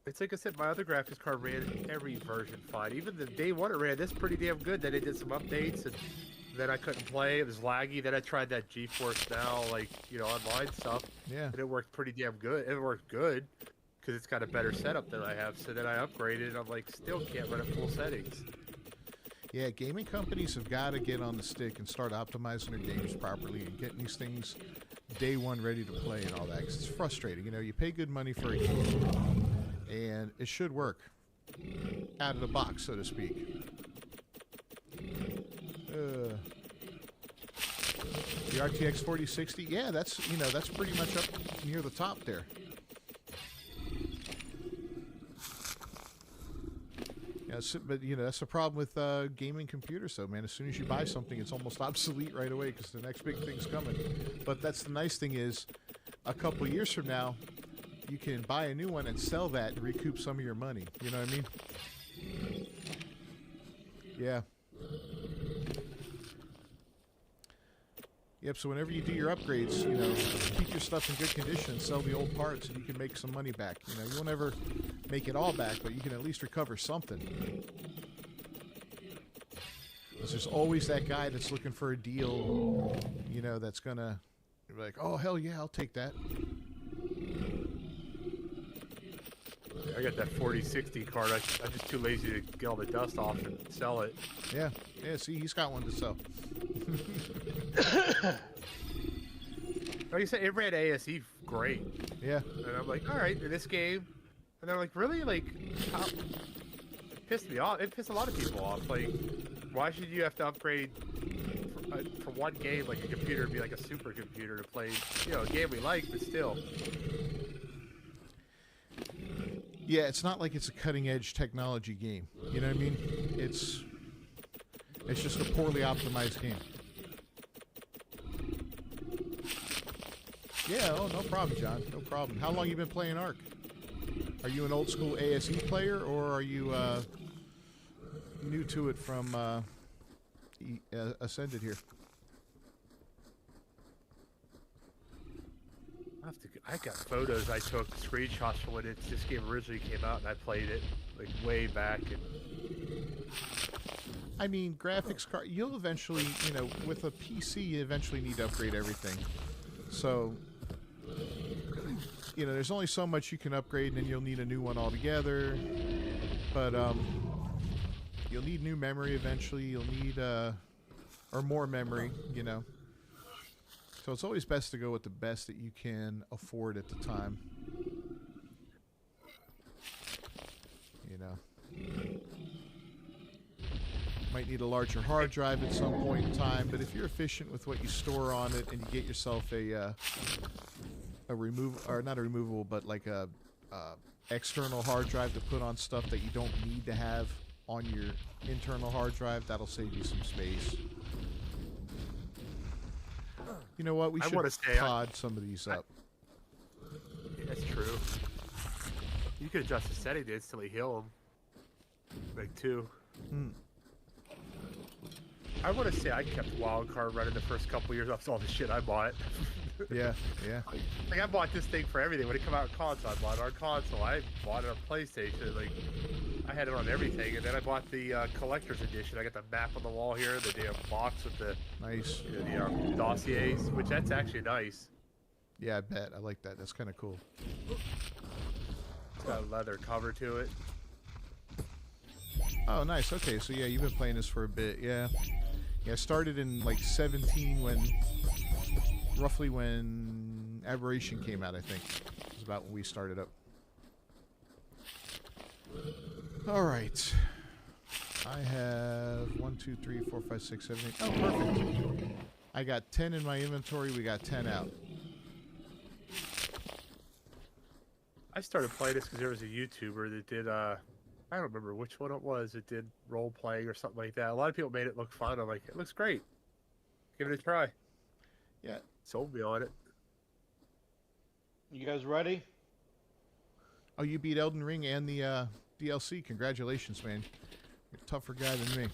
It's like I said, my other graphics card ran every version fine. Even the day one it ran this pretty damn good. Then it did some updates, and then I couldn't play. It was laggy. Then I tried that GeForce Now, like, you know, online stuff. Yeah. And it worked pretty damn good. It worked good because it's got a better setup than I have. So then I upgraded, and I'm like, still can't run at full settings. Yeah, gaming companies have got to get on the stick and start optimizing their games properly and getting these things day one ready to play and all that. 'Cause it's frustrating. You know, you pay good money for a game, and it should work out of the box, so to speak. The RTX 4060, yeah, that's pretty much up near the top there. Yeah, but that's the problem with gaming computers, though, man. As soon as you buy something, it's almost obsolete right away because the next big thing's coming. But that's the nice thing is, a couple years from now, you can buy a new one and sell that and recoup some of your money. You know what I mean? Yeah. Yep, so whenever you do your upgrades, keep your stuff in good condition, sell the old parts, and you can make some money back. You won't ever make it all back, but you can at least recover something. Because there's always that guy that's looking for a deal, that's going to be like, oh, hell yeah, I'll take that. I got that 4060 card. I'm just too lazy to get all the dust off and sell it. Yeah, see, he's got one to sell. Like you said, it ran ASE great. Yeah. And I'm like, all right, in this game. And they're like, really? Like, how? It pissed me off. It pissed a lot of people off. Like, why should you have to upgrade for one game, like a computer, to be like a supercomputer to play, a game we like, but still. Yeah, it's not like it's a cutting-edge technology game. You know what I mean? It's just a poorly optimized game. Yeah, oh, no problem, John. No problem. How long you been playing Ark? Are you an old-school ASE player, or are you new to it from Ascended here? I got photos I took, screenshots from when this game originally came out, and I played it like way back. And I mean, graphics card. You'll eventually, with a PC, you eventually need to upgrade everything. So, there's only so much you can upgrade, and then you'll need a new one altogether. But you'll need new memory eventually. You'll need or more memory. So it's always best to go with the best that you can afford at the time. Might need a larger hard drive at some point in time, but if you're efficient with what you store on it and you get yourself a not a removable, but like a external hard drive to put on stuff that you don't need to have on your internal hard drive, that'll save you some space. You know what? We should pod some of these up. Yeah, that's true. You could adjust the setting to instantly heal them. Like 2. I want to say I kept Wildcard running the first couple years off all the shit I bought. Yeah, yeah. Like I bought this thing for everything. When it came out on console, I bought it on console. I bought it on PlayStation. Like I had it on everything, and then I bought the collector's edition. I got the map on the wall here, the damn box with the Nice. the dossiers, which that's actually nice. Yeah, I bet. I like that. That's kind of cool. It's got a leather cover to it. Oh, nice. Okay, so yeah, you've been playing this for a bit. Yeah. Yeah, I started in like 17 roughly when Aberration came out, I think. It was about when we started up. All right. I have 1, 2, 3, 4, 5, 6, 7, 8. Oh, perfect. I got 10 in my inventory. We got 10 out. I started playing this because there was a YouTuber that did, I don't remember which one it was. It did role playing or something like that. A lot of people made it look fun. I'm like, it looks great. Give it a try. Yeah. Sold me on it. You guys ready? Oh, you beat Elden Ring and the DLC. Congratulations, man. You're a tougher guy than me.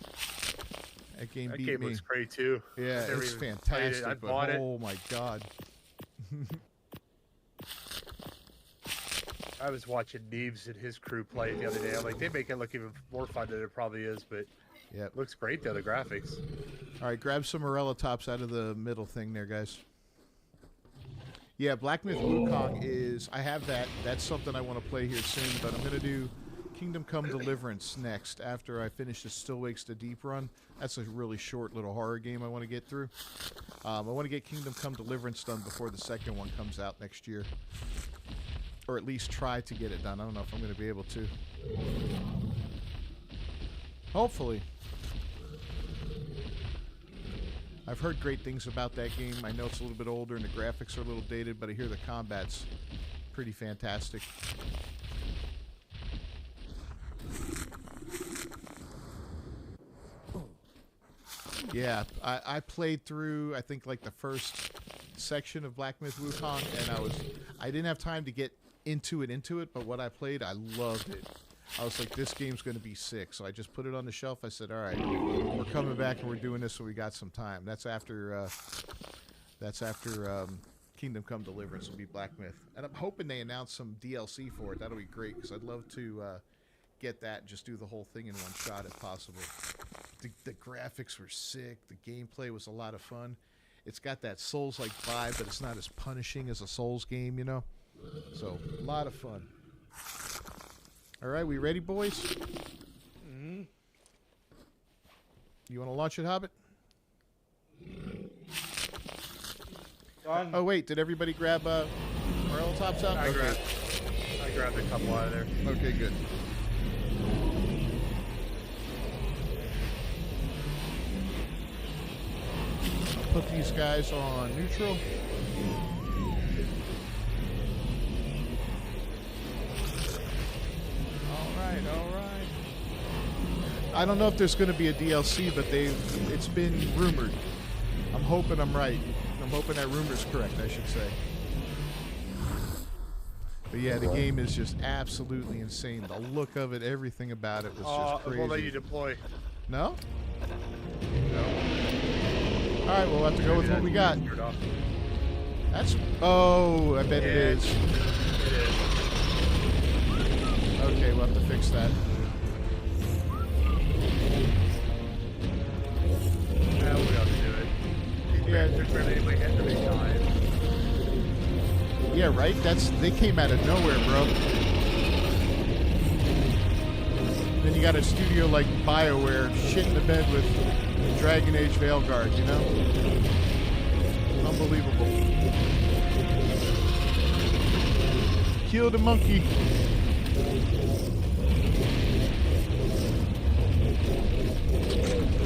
That game beat me. Looks great too. Yeah, I've never it's even played fantastic. it. I But bought it. oh my god. I was watching Neves and his crew play it the other day. I'm like, they make it look even more fun than it probably is, but Yeah. it looks great though, the graphics. All right, grab some Morella tops out of the middle thing there, guys. Yeah, Black Myth Wukong is... I have that. That's something I want to play here soon, but I'm going to do Kingdom Come Deliverance next after I finish the Still Wakes the Deep run. That's a really short little horror game I want to get through. I want to get Kingdom Come Deliverance done before the second one comes out next year. Or at least try to get it done. I don't know if I'm going to be able to. Hopefully. I've heard great things about that game. I know it's a little bit older and the graphics are a little dated, but I hear the combat's pretty fantastic. Yeah, I played through, I think, like the first section of Black Myth Wukong, and I didn't have time to get into it, but what I played, I loved it. I was like, this game's going to be sick. So I just put it on the shelf. I said, all right, we're coming back and we're doing this, so we got some time. That's after Kingdom Come Deliverance will be Black Myth. And I'm hoping they announce some DLC for it. That'll be great, because I'd love to get that and just do the whole thing in one shot if possible. The graphics were sick. The gameplay was a lot of fun. It's got that Souls-like vibe, but it's not as punishing as a Souls game, you know? So, a lot of fun. All right, we ready, boys? Mm-hmm. You want to launch it, Hobbit? Done. Oh, wait, did everybody grab Morel tops out? I grabbed a couple out of there. Okay, good. I'll put these guys on neutral. All right. I don't know if there's going to be a DLC, but it's been rumored. I'm hoping I'm right. I'm hoping that rumor's correct, I should say. But yeah, the game is just absolutely insane. The look of it, everything about it was just crazy. It won't let you deploy. No? No. All right, we'll have to go with what we got. That's... Oh, I bet it is. It is. Okay, we'll have to fix that. Yeah, we'll be able to do it. Yeah. There's barely anybody hitting the big time. Yeah, right? They came out of nowhere, bro. Then you got a studio like BioWare shitting the bed with Dragon Age Veilguard, you know? Unbelievable. Kill the monkey.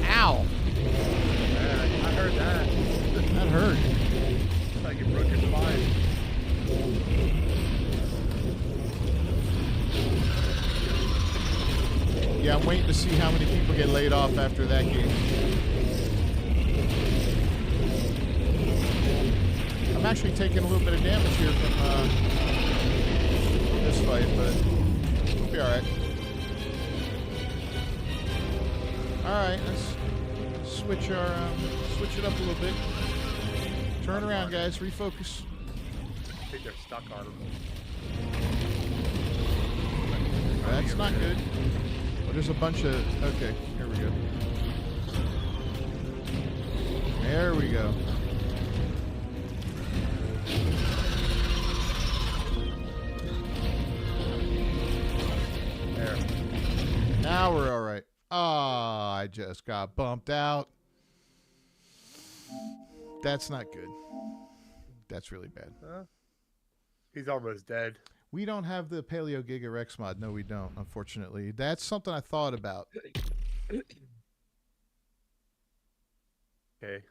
Ow! I heard that. That hurt. It's like you broke your spine. Yeah, I'm waiting to see how many people get laid off after that game. I'm actually taking a little bit of damage here from this fight, but we'll be alright. Alright, let's switch it up a little bit. Turn around, guys. Refocus. I think they're stuck on them. That's not good. Oh, there's a bunch of... Okay, here we go. There we go. There. Now we're all right. Ah, I just got bumped out. That's not good. That's really bad. He's almost dead. We don't have the Paleo Giga Rex mod. No, we don't, unfortunately. That's something I thought about. Okay.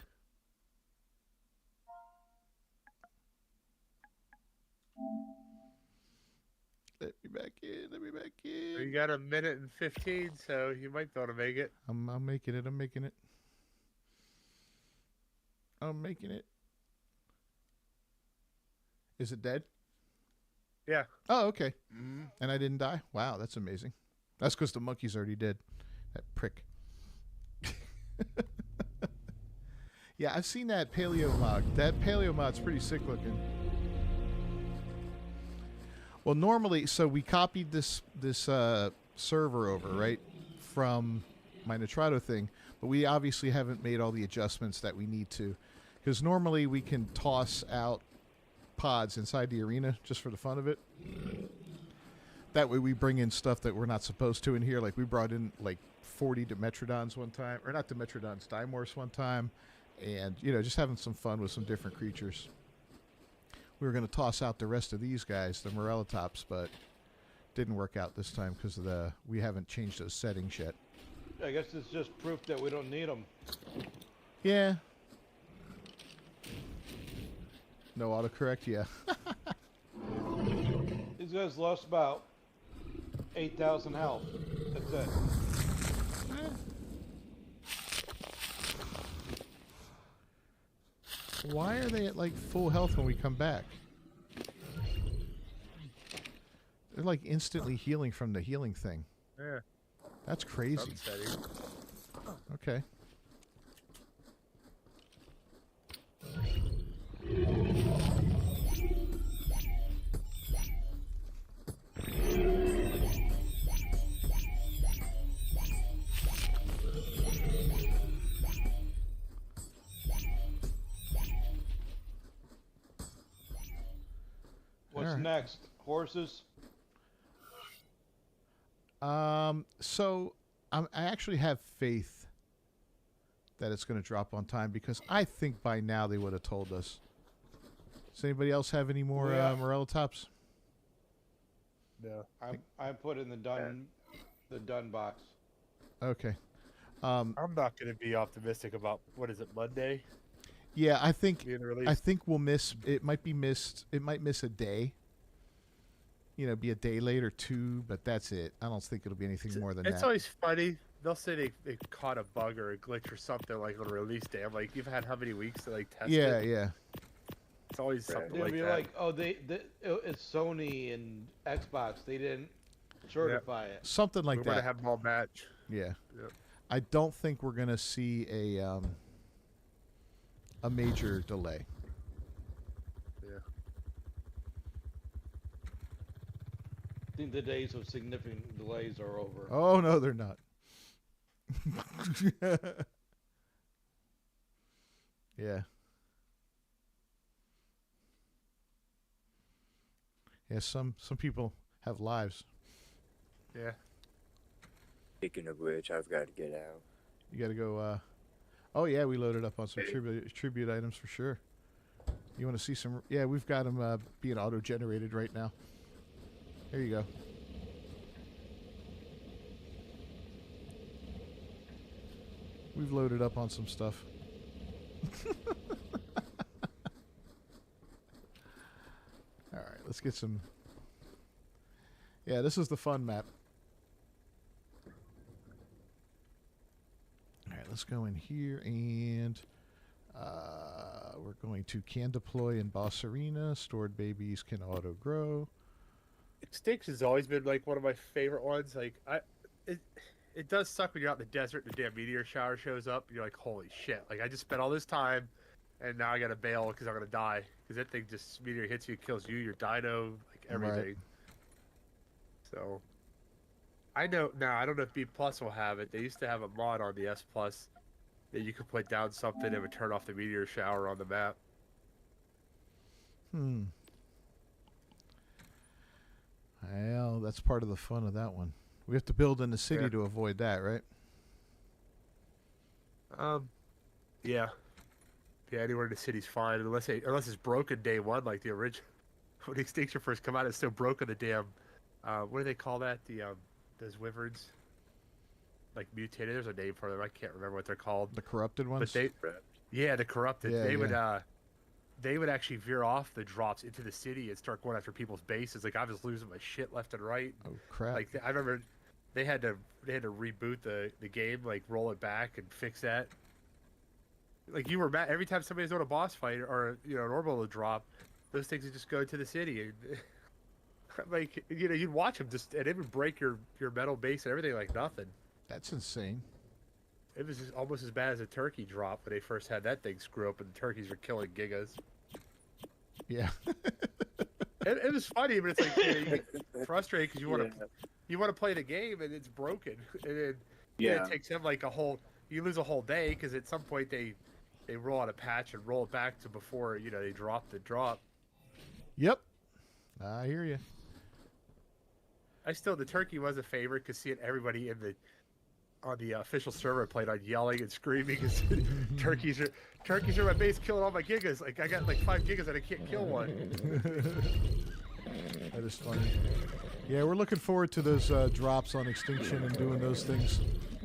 Let me back in. Let me back in. You got a minute and 15, so you might be able to make it. I'm making it. I'm making it. I'm making it. Is it dead? Yeah. Oh, okay. And I didn't die? Wow, that's amazing. That's because the monkey's already dead. That prick. Yeah, I've seen that paleo mod. That paleo mod's pretty sick looking. Well, normally, so we copied this server over, right, from my Nitrado thing, but we obviously haven't made all the adjustments that we need to, because normally we can toss out pods inside the arena just for the fun of it. That way we bring in stuff that we're not supposed to in here. Like we brought in like 40 Dimetrodons one time, or not Dimetrodons, Dimorphs one time, and just having some fun with some different creatures. We were going to toss out the rest of these guys, the Morellatops, but didn't work out this time because of we haven't changed those settings yet. I guess it's just proof that we don't need them. Yeah. No autocorrect, yeah. These guys lost about 8,000 health. That's it. Why are they at like full health when we come back? They're like instantly healing from the healing thing. Yeah. That's crazy. Upsetting. Okay. What's next? Horses? So I actually have faith that it's going to drop on time because I think by now they would have told us. Does anybody else have any more Morellatops? No. I put in the done box. Okay. I'm not going to be optimistic about, what is it, Monday? Yeah, I think Being released? I think we'll miss. It might be missed. It might miss a day. Be a day late or two, but that's it. I don't think it'll be anything more than that. It's always funny. They'll say they caught a bug or a glitch or something like on release day. I'm like, you've had how many weeks to like test it? Yeah. It's always something They'll like be that. like, oh, it's Sony and Xbox. They didn't certify it. Something like We're that. going to have them all match. Yeah. Yep. I don't think we're gonna see a major delay. Yeah. I think the days of significant delays are over. Oh no, they're not. Yeah. Yeah, some people have lives. Yeah. Speaking of which, I've got to get out. You got to go. Oh yeah, we loaded up on some tribute items for sure. You want to see some? Yeah, we've got them being auto-generated right now. There you go. We've loaded up on some stuff. All right, let's get some. Yeah, this is the fun map. All right, let's go in here and we're going to can deploy in Boss Arena. Stored babies can auto grow. Extinction's always been like one of my favorite ones. Like it does suck when you're out in the desert and the damn meteor shower shows up and you're like, holy shit. Like I just spent all this time and now I gotta bail because I'm gonna die. Because that thing just meteor hits you, kills you, your dino, like everything. Right. So I know now. I don't know if B Plus will have it. They used to have a mod on the S Plus that you could put down something that would turn off the meteor shower on the map. Well, that's part of the fun of that one. We have to build in the city Yeah. to avoid that, right? Yeah. Yeah, anywhere in the city's fine unless it's broken day one like the original. When Extinction first come out, it's still broken. The damn, what do they call that? The those wyverns, like mutated. There's a name for them. I can't remember what they're called. The corrupted ones. But the corrupted. Yeah, They would actually veer off the drops into the city and start going after people's bases. Like I was losing my shit left and right. Oh crap! Like I remember, they had to reboot the game, like roll it back and fix that. Like you were mad every time somebody's doing a boss fight or an orbital would drop, those things would just go to the city and like you'd watch them just and it would break your metal base and everything like nothing. That's insane. It was just almost as bad as a turkey drop when they first had that thing screw up and the turkeys were killing gigas. Yeah. It was funny, but it's like you get frustrated because you want to play the game and it's broken, and then it takes them like you lose a whole day because at some point they roll out a patch and roll it back to before they drop the drop. Yep. I hear you. The turkey was a favorite because seeing everybody on the official server played on yelling and screaming because turkeys are my base killing all my gigas. Like I got like 5 gigas and I can't kill one. That is funny. Yeah, we're looking forward to those drops on Extinction and doing those things,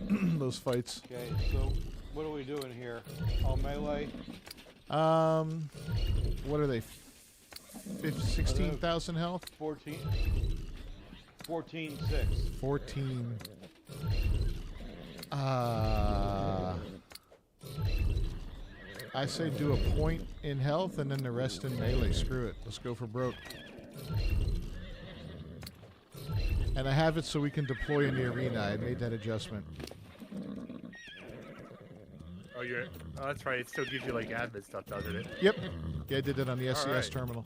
those fights. Okay, so what are we doing here? All melee? What are they? 16,000 health? 14. 14-6. 14. I say do a point in health and then the rest in melee. Screw it. Let's go for broke. And I have it so we can deploy in the arena. I made that adjustment. Oh, that's right. It still gives you like admin stuff, doesn't it? Yep. Yeah, I did that on the SES right. terminal.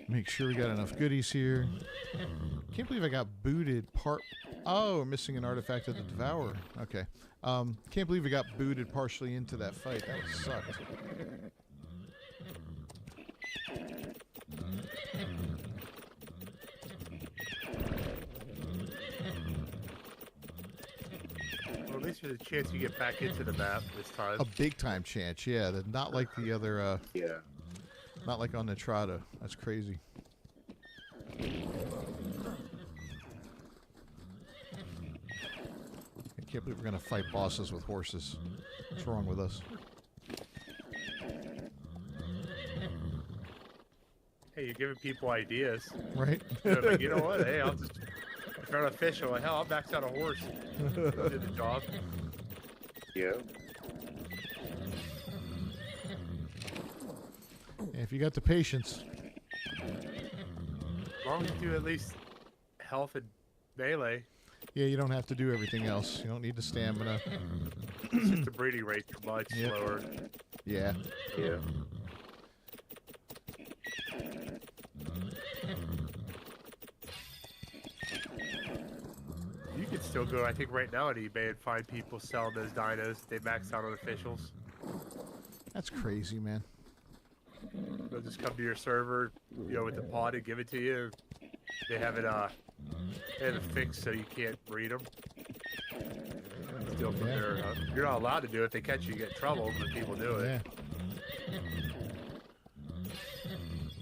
Make sure we got enough goodies here. Can't believe I got booted Oh, we're missing an artifact of the Devourer. Okay. Can't believe we got booted partially into that fight. That sucked. Well, at least there's a chance you get back into the map this time. A big time chance, yeah. Not like the other, not like on Nitrado. That's crazy. I can't believe we're going to fight bosses with horses. What's wrong with us? Hey, you're giving people ideas. Right? Like, you know what? Hey, I'll just... If I'm official, hell, I'll max out a horse. I'll do the job. Yeah. If you got the patience. As long as you do at least health and melee. Yeah, you don't have to do everything else. You don't need the stamina. It's just the breeding rate much slower. Yeah. Yeah. You can still go, I think, right now on eBay and find people selling those dinos. They max out on officials. That's crazy, man. They'll just come to your server, with the pod and give it to you. They have it fixed so you can't breed them. Still from there. You're not allowed to do it. If they catch you, you get in trouble, but people do it. Yeah.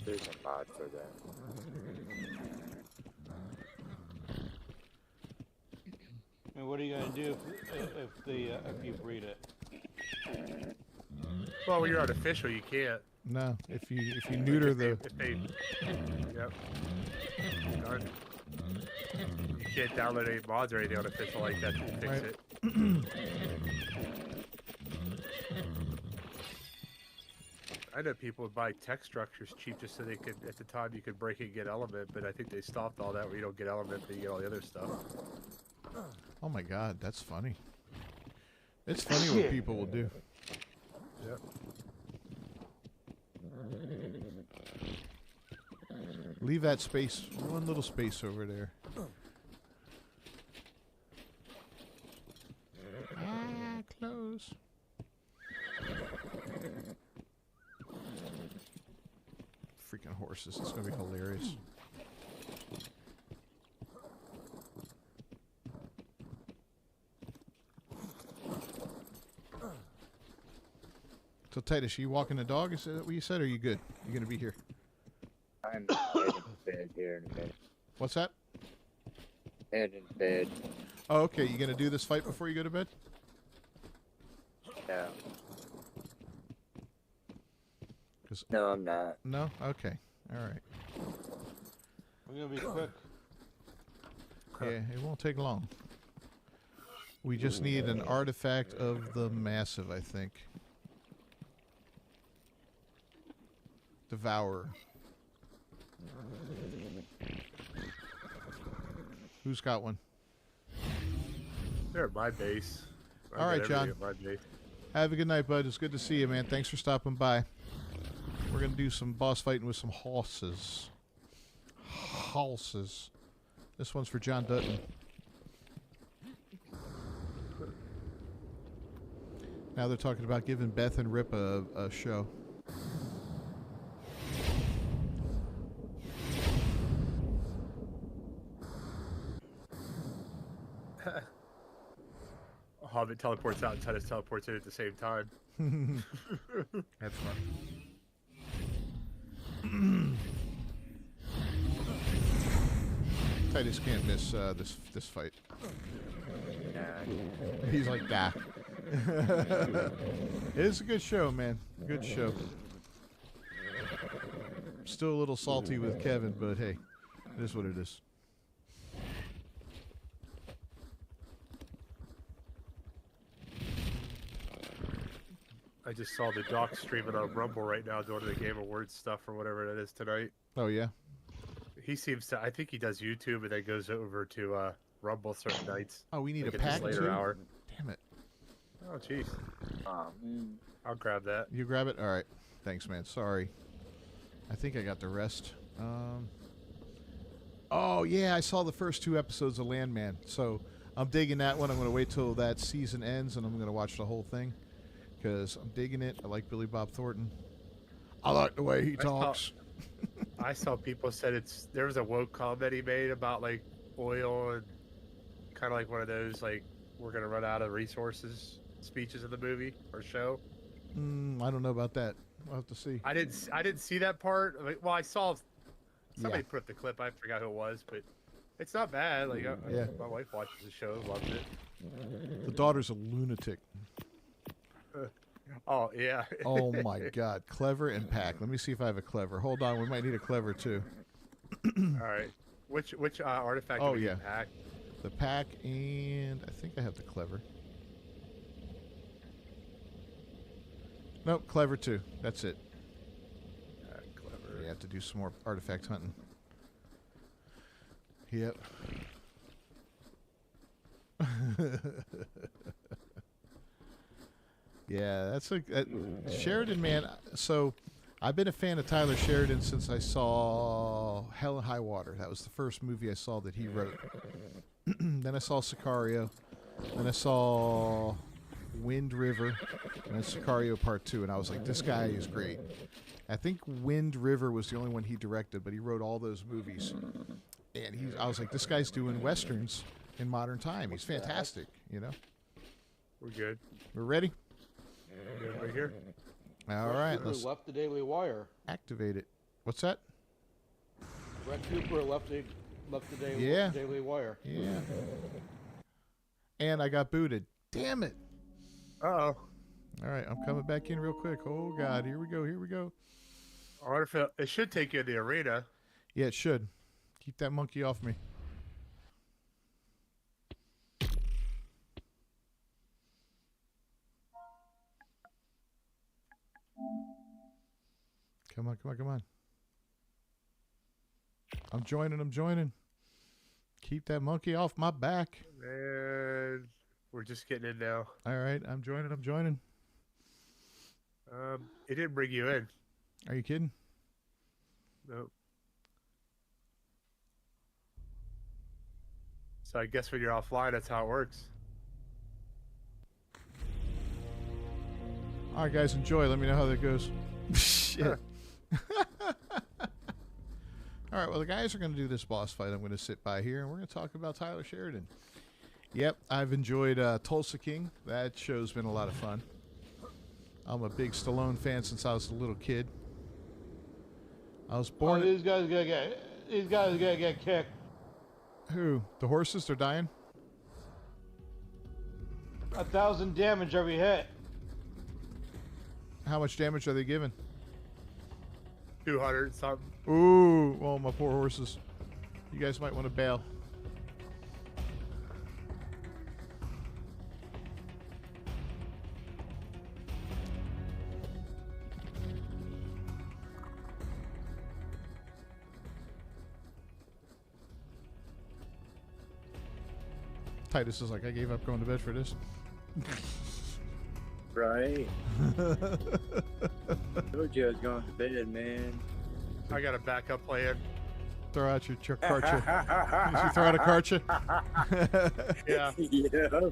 There's a mod for that. And what are you gonna do if you breed it? Well, when you're artificial, you can't. No, if you neuter the... Yep. Darn. You can't download any mods or anything artificial like that to fix Right. it. I know people would buy tech structures cheap just so they could, at the time, you could break and get element, but I think they stopped all that where you don't get element, but you get all the other stuff. Oh my God, that's funny. It's funny what people will do. Yep. Leave that space, one little space over there. Ah, close. Freaking horses, it's gonna be hilarious. So Titus, you walking the dog? Is that what you said? Or are you good? You gonna be here? I'm heading to bed here in a minute. What's that? Heading to bed. Oh, okay. You gonna do this fight before you go to bed? No. 'Cause- No, I'm not. No? Okay. All right. We're gonna be quick. Yeah, it won't take long. We just need an artifact of the massive, I think. Devourer. Who's got one? They're at my base. I All right, got John. everything at my base. Have a good night, bud. It's good to see you, man. Thanks for stopping by. We're going to do some boss fighting with some horses. Horses. This one's for John Dutton. Now they're talking about giving Beth and Rip a show. Hobbit teleports out and Titus teleports in at the same time. That's fun. Titus can't miss this fight. Nah. He's like, nah. It's a good show, man. Good show. Still a little salty with Kevin, but hey, it is what it is. I just saw the doc streaming on Rumble right now doing the Game Awards stuff or whatever that is tonight. Oh, yeah? He seems to, I think he does YouTube and then goes over to Rumble certain nights. Oh, we need like a at this pack, later too? hour. Damn it. Oh, jeez. Man. I'll grab that. You grab it? All right. Thanks, man. Sorry. I think I got the rest. Oh, yeah, I saw the first 2 episodes of Landman. So I'm digging that one. I'm going to wait till that season ends, and I'm going to watch the whole thing. Because I'm digging it. I like Billy Bob Thornton. I like the way he talks. I saw people said there was a woke comment he made about like oil and kind of like one of those like we're gonna run out of resources speeches in the movie or show. I don't know about that. We'll have to see. I didn't see that part. Like, well, I saw somebody Yeah. put up the clip. I forgot who it was, but it's not bad. Like Yeah. my wife watches the show, loves it. The daughter's a lunatic. Oh yeah. Oh my God, clever and pack. Let me see if I have a clever. Hold on, we might need a clever too. All right. Which artifact? Oh, do we yeah. need pack? The pack, and I think I have the clever. Nope, clever too. That's it. Clever. You have to do some more artifact hunting. Yep. Yeah, that's a Sheridan, man. So I've been a fan of Tyler Sheridan since I saw Hell and High Water. That was the first movie I saw that he wrote. Then I saw Sicario. Then I saw Wind River. And then Sicario Part 2. And I was like, this guy is great. I think Wind River was the only one he directed, but he wrote all those movies. And I was like, this guy's doing Westerns in modern time. He's fantastic, you know? We're good. We're ready? Good right here. All right, Cooper let's left the Daily Wire. activate it. What's that? Brett Cooper left the Yeah. Daily Wire. Yeah. And I got booted. Damn it. Uh-oh. All right, I'm coming back in real quick. Oh, God. Here we go. Here we go. Artifact. It should take you in the arena. Yeah, it should. Keep that monkey off me. Come on, come on, come on. I'm joining, I'm joining. Keep that monkey off my back. And we're just getting in now. All right, I'm joining, I'm joining. It didn't bring you in. Are you kidding? Nope. So I guess when you're offline, that's how it works. All right, guys, enjoy. Let me know how that goes. Shit. All right, well, the guys are going to do this boss fight. I'm going to sit by here, and we're going to talk about Tyler Sheridan. Yep, I've enjoyed Tulsa King. That show's been a lot of fun. I'm a big Stallone fan since I was a little kid. I was born... Oh, these guys are gonna get kicked. Who? The horses? They're dying? 1,000 damage every hit. How much damage are they giving? 200 something. Ooh, well, my poor horses. You guys might want to bail. Titus is like, I gave up going to bed for this. Right. Told you I was going to bed, man. I got a backup plan. Throw out your Karcha. Did you throw out a Karcha? Yeah. Yeah.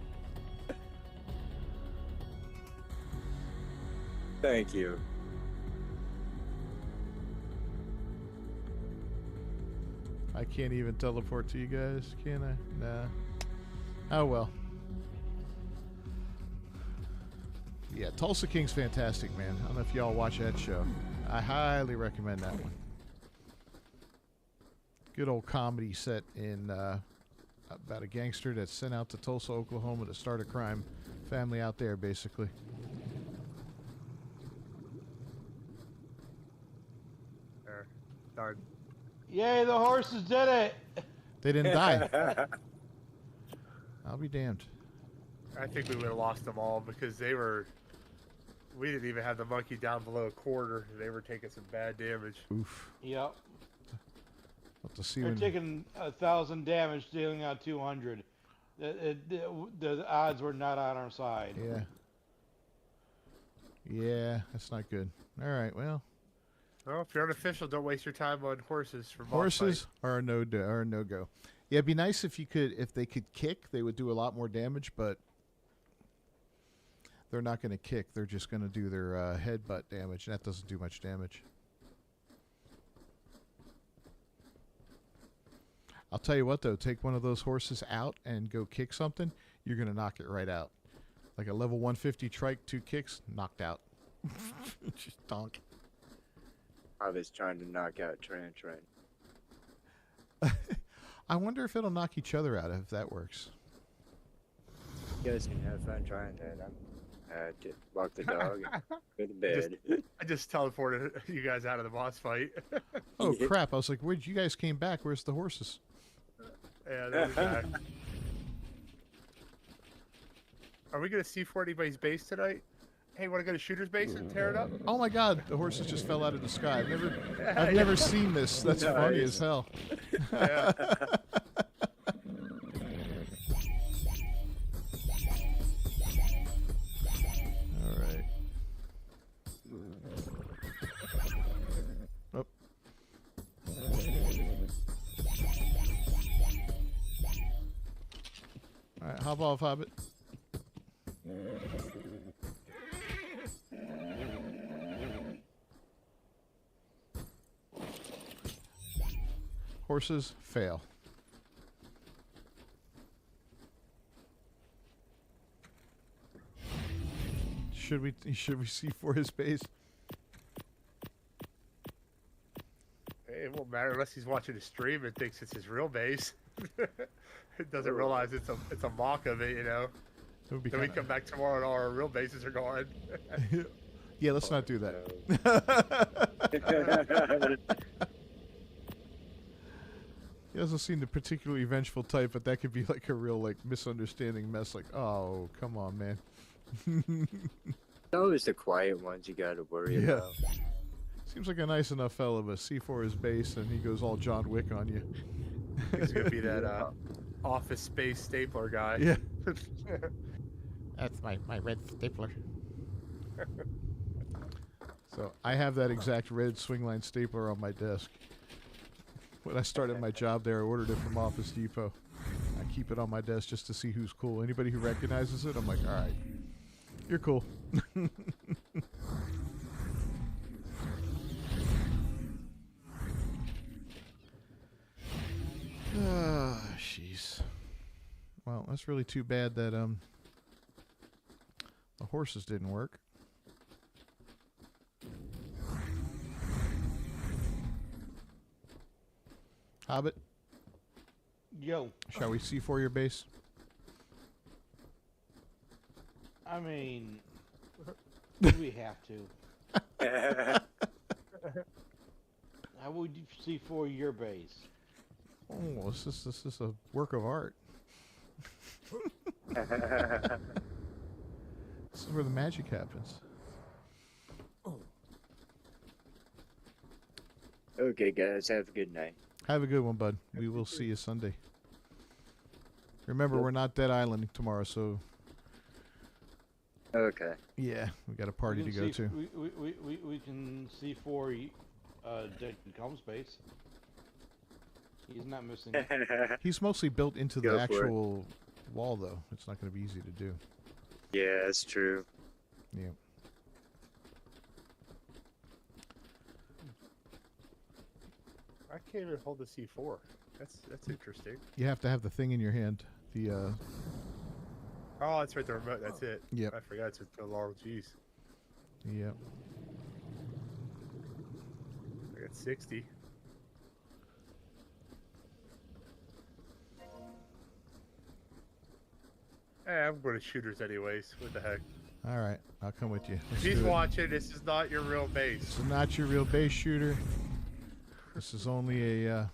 Thank you. I can't even teleport to you guys, can I? Nah. Oh well. Yeah, Tulsa King's fantastic, man. I don't know if y'all watch that show. I highly recommend that one. Good old comedy set in about a gangster that's sent out to Tulsa, Oklahoma to start a crime family out there, basically. There. Done. Yay, the horses did it! They didn't die. I'll be damned. I think we would have lost them all because they were... We didn't even have the monkey down below a quarter. They were taking some bad damage. Oof. Yep. Have to see They're when... taking 1,000 damage, dealing out 200. The odds were not on our side. Yeah. Yeah, that's not good. All right, well. Well, if you're unofficial, don't waste your time on horses for boss Horses fight. are a no go. Yeah, it'd be nice if they could kick, they would do a lot more damage, but they're not going to kick. They're just going to do their headbutt damage, and that doesn't do much damage. I'll tell you what, though. Take one of those horses out and go kick something, you're going to knock it right out. Like a level 150 trike, 2 kicks, knocked out. Just donk. I was trying to knock out Trent. I wonder if it'll knock each other out, if that works. You guys can have fun trying that. I'm to walk the dog and go to bed. I just teleported you guys out of the boss fight. Oh, crap. I was like, you guys came back. Where's the horses? Yeah, that was bad. Are we going to see for anybody's base tonight? Hey, want to go to Shooter's base and tear it up? Oh my God, the horses just fell out of the sky. I've never seen this. That's funny as hell. Yeah. All right. Oh. All right, hop off, Hobbit. Horses fail. Should we see for his base? Hey, it won't matter unless he's watching a stream and thinks it's his real base. It doesn't realize it's a mock of it, you know. It would be Then we kinda- come back tomorrow and all our real bases are gone. Yeah, let's not do that. He doesn't seem the particularly vengeful type, but that could be like a real misunderstanding mess. Like, oh, come on, man. It's always the quiet ones you gotta worry Yeah. about. Seems like a nice enough fellow, but C4 is base, and he goes all John Wick on you. He's gonna be that Office Space stapler guy. Yeah. That's my red stapler. So I have that exact red swingline stapler on my desk. When I started my job there, I ordered it from Office Depot. I keep it on my desk just to see who's cool. Anybody who recognizes it, I'm like, all right, you're cool. Ah, jeez. Well, that's really too bad that the horses didn't work. Hobbit, Yo. shall we C4 your base? I mean, do we have to? How would you see for your base? Oh, this is a work of art. This is where the magic happens. Okay, guys, have a good night. Have a good one, bud. We will see you Sunday. Remember, Yep. we're not Dead Island tomorrow, so Okay. yeah, we got a party to We can go see- to. We can see for Dead Calm space. He's not missing. He's mostly built into Go the for it. actual wall, though. It's not going to be easy to do. Yeah, that's true. Yeah. I can't even hold the C4. That's interesting. You have to have the thing in your hand. The Oh, that's right, the remote. That's it. Yep. I forgot it's so long. Jeez. Yep. I got 60. I'm going to shooters anyways. What the heck? All right, I'll come with you. If Let's he's do it. watching, this is not your real base. This is not your real base shooter. This is only a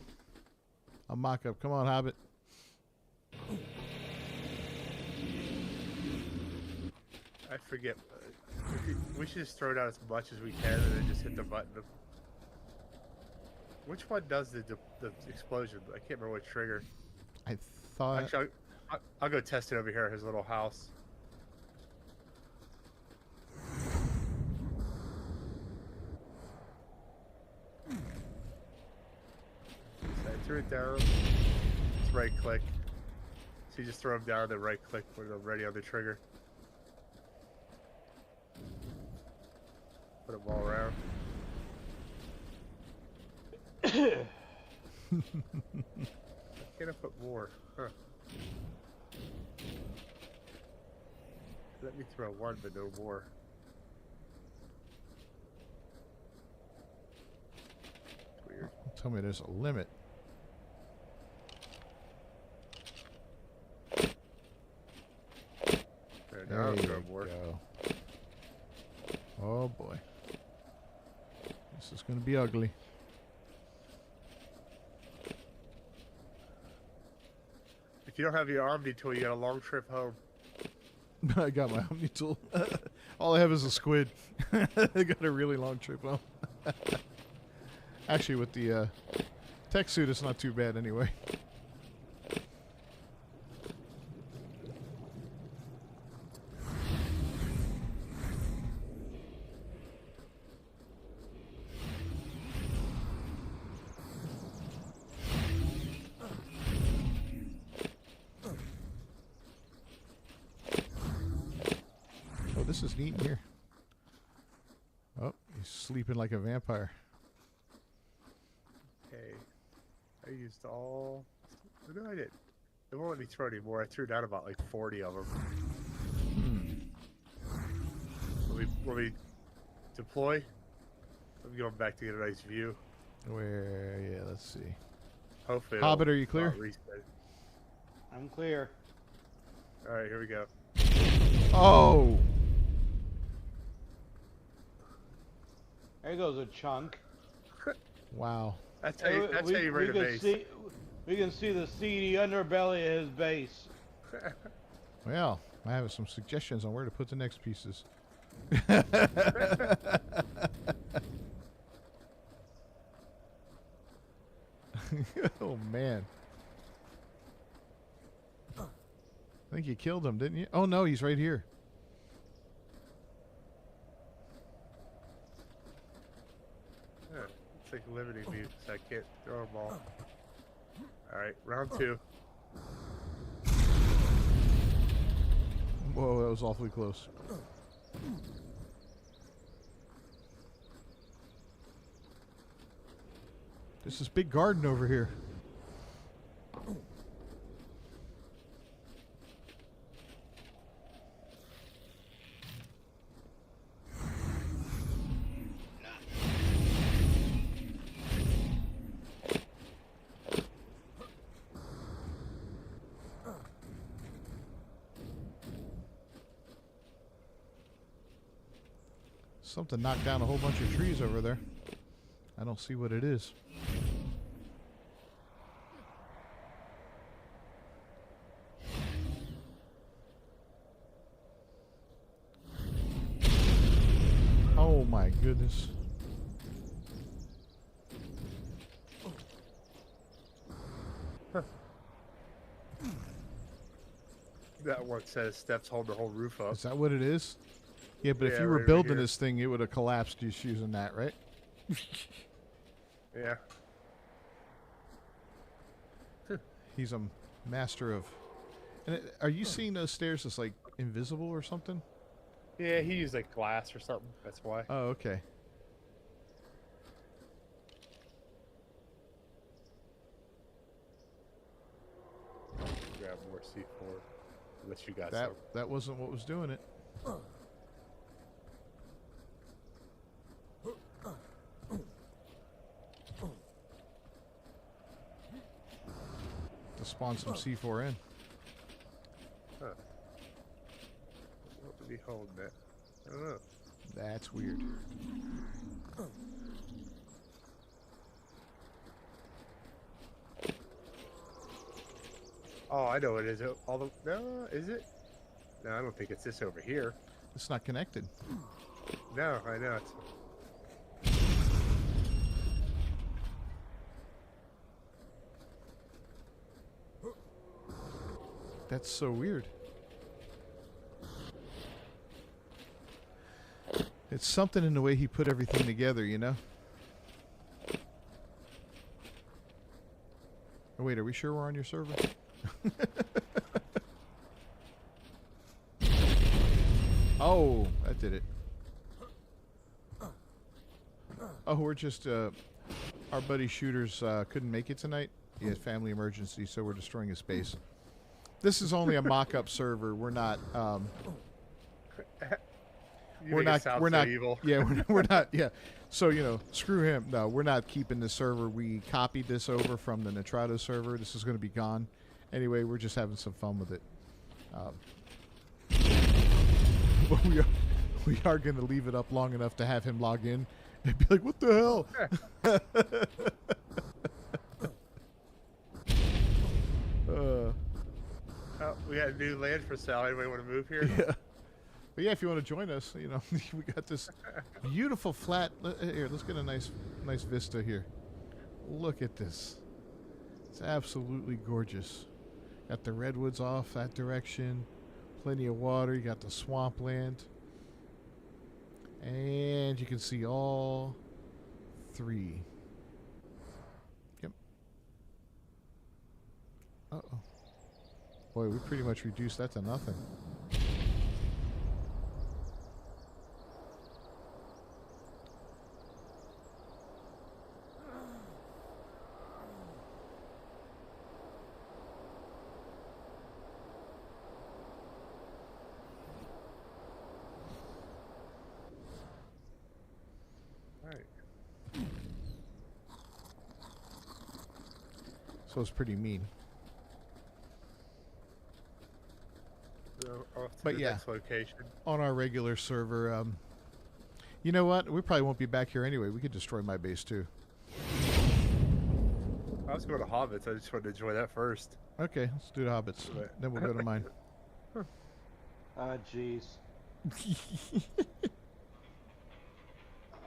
mock-up. Come on, Hobbit. I forget. We should just throw it out as much as we can and then just hit the button. Which one does the explosion? I can't remember what trigger. I thought. Actually, I'll go test it over here at his little house. So I threw it down. Just right click. So you just throw them down, then right click when they're ready on the trigger. Put them all around. Can I put more? Huh. Let me throw one, but no more. Weird. Tell me there's a limit. There, now I'll There throw you more. go. Oh boy. This is going to be ugly. If you don't have your Omni tool, you got a long trip home. I got my Omni tool. All I have is a squid. I got a really long trip home. Actually, with the tech suit, it's not too bad anyway. Oh, this is neat in here. Oh, he's sleeping like a vampire. Okay. I used all. No, I didn't. It won't let me throw anymore. I threw down about like 40 of them. Will we deploy? I'm going back to get a nice view. Where? Yeah, let's see. Hopefully. Hobbit, it'll are you clear? not reset. I'm clear. All right, here we go. Oh! There goes a chunk. Wow. That's how you, that's how you rate a can base. see, we can see the seedy underbelly of his base. Well, I have some suggestions on where to put the next pieces. Oh man. I think you killed him, didn't you? Oh no, he's right here. Yeah, it's like limiting me, so I can't throw them all. All right, round 2. Whoa, that was awfully close. There's this big garden over here. Something knocked down a whole bunch of trees over there. I don't see what it is. Oh my goodness. That one set of steps hold the whole roof up. Is that what it is? Yeah, but if Yeah, you were right over building here. this thing, it would have collapsed just using that, right? Yeah. He's a master of... And are you seeing those stairs as, like, invisible or something? Yeah, he used like glass or something. That's why. Oh, okay. Grab more C4. Unless you got That some. that wasn't what was doing it. To spawn some C4 in. Huh. What would be holding that? I don't know. That's weird. Oh, I know what it is. All the no, is it? No, I don't think it's this over here. It's not connected. No, I know it's. That's so weird. It's something in the way he put everything together, you know? Oh, wait, are we sure we're on your server? Oh, that did it. Oh, we're just, our buddy Shooters couldn't make it tonight. He had family emergency, so we're destroying his base. This is only a mock-up server. We're not, You make it sound we're so not, evil. yeah, we're not, yeah. So, you know, screw him. No, we're not keeping this server. We copied this over from the Nitrado server. This is going to be gone. Anyway, we're just having some fun with it. But we are going to leave it up long enough to have him log in and be like, what the hell? Oh, we got a new land for sale. Anybody want to move here? Yeah. But yeah, if you want to join us, you know, we got this beautiful flat. Here, let's get a nice vista here. Look at this. It's absolutely gorgeous. Got the redwoods off that direction. Plenty of water. You got the swampland. And you can see all 3. Yep. Uh-oh. Boy, we pretty much reduced that to nothing. So it's pretty mean. So off to But the yeah. next location. On our regular server, you know what? We probably won't be back here anyway. We could destroy my base too. I was going to Hobbits. I just wanted to enjoy that first. Okay, let's do the hobbits. Right. Then we'll go to mine. Ah, jeez.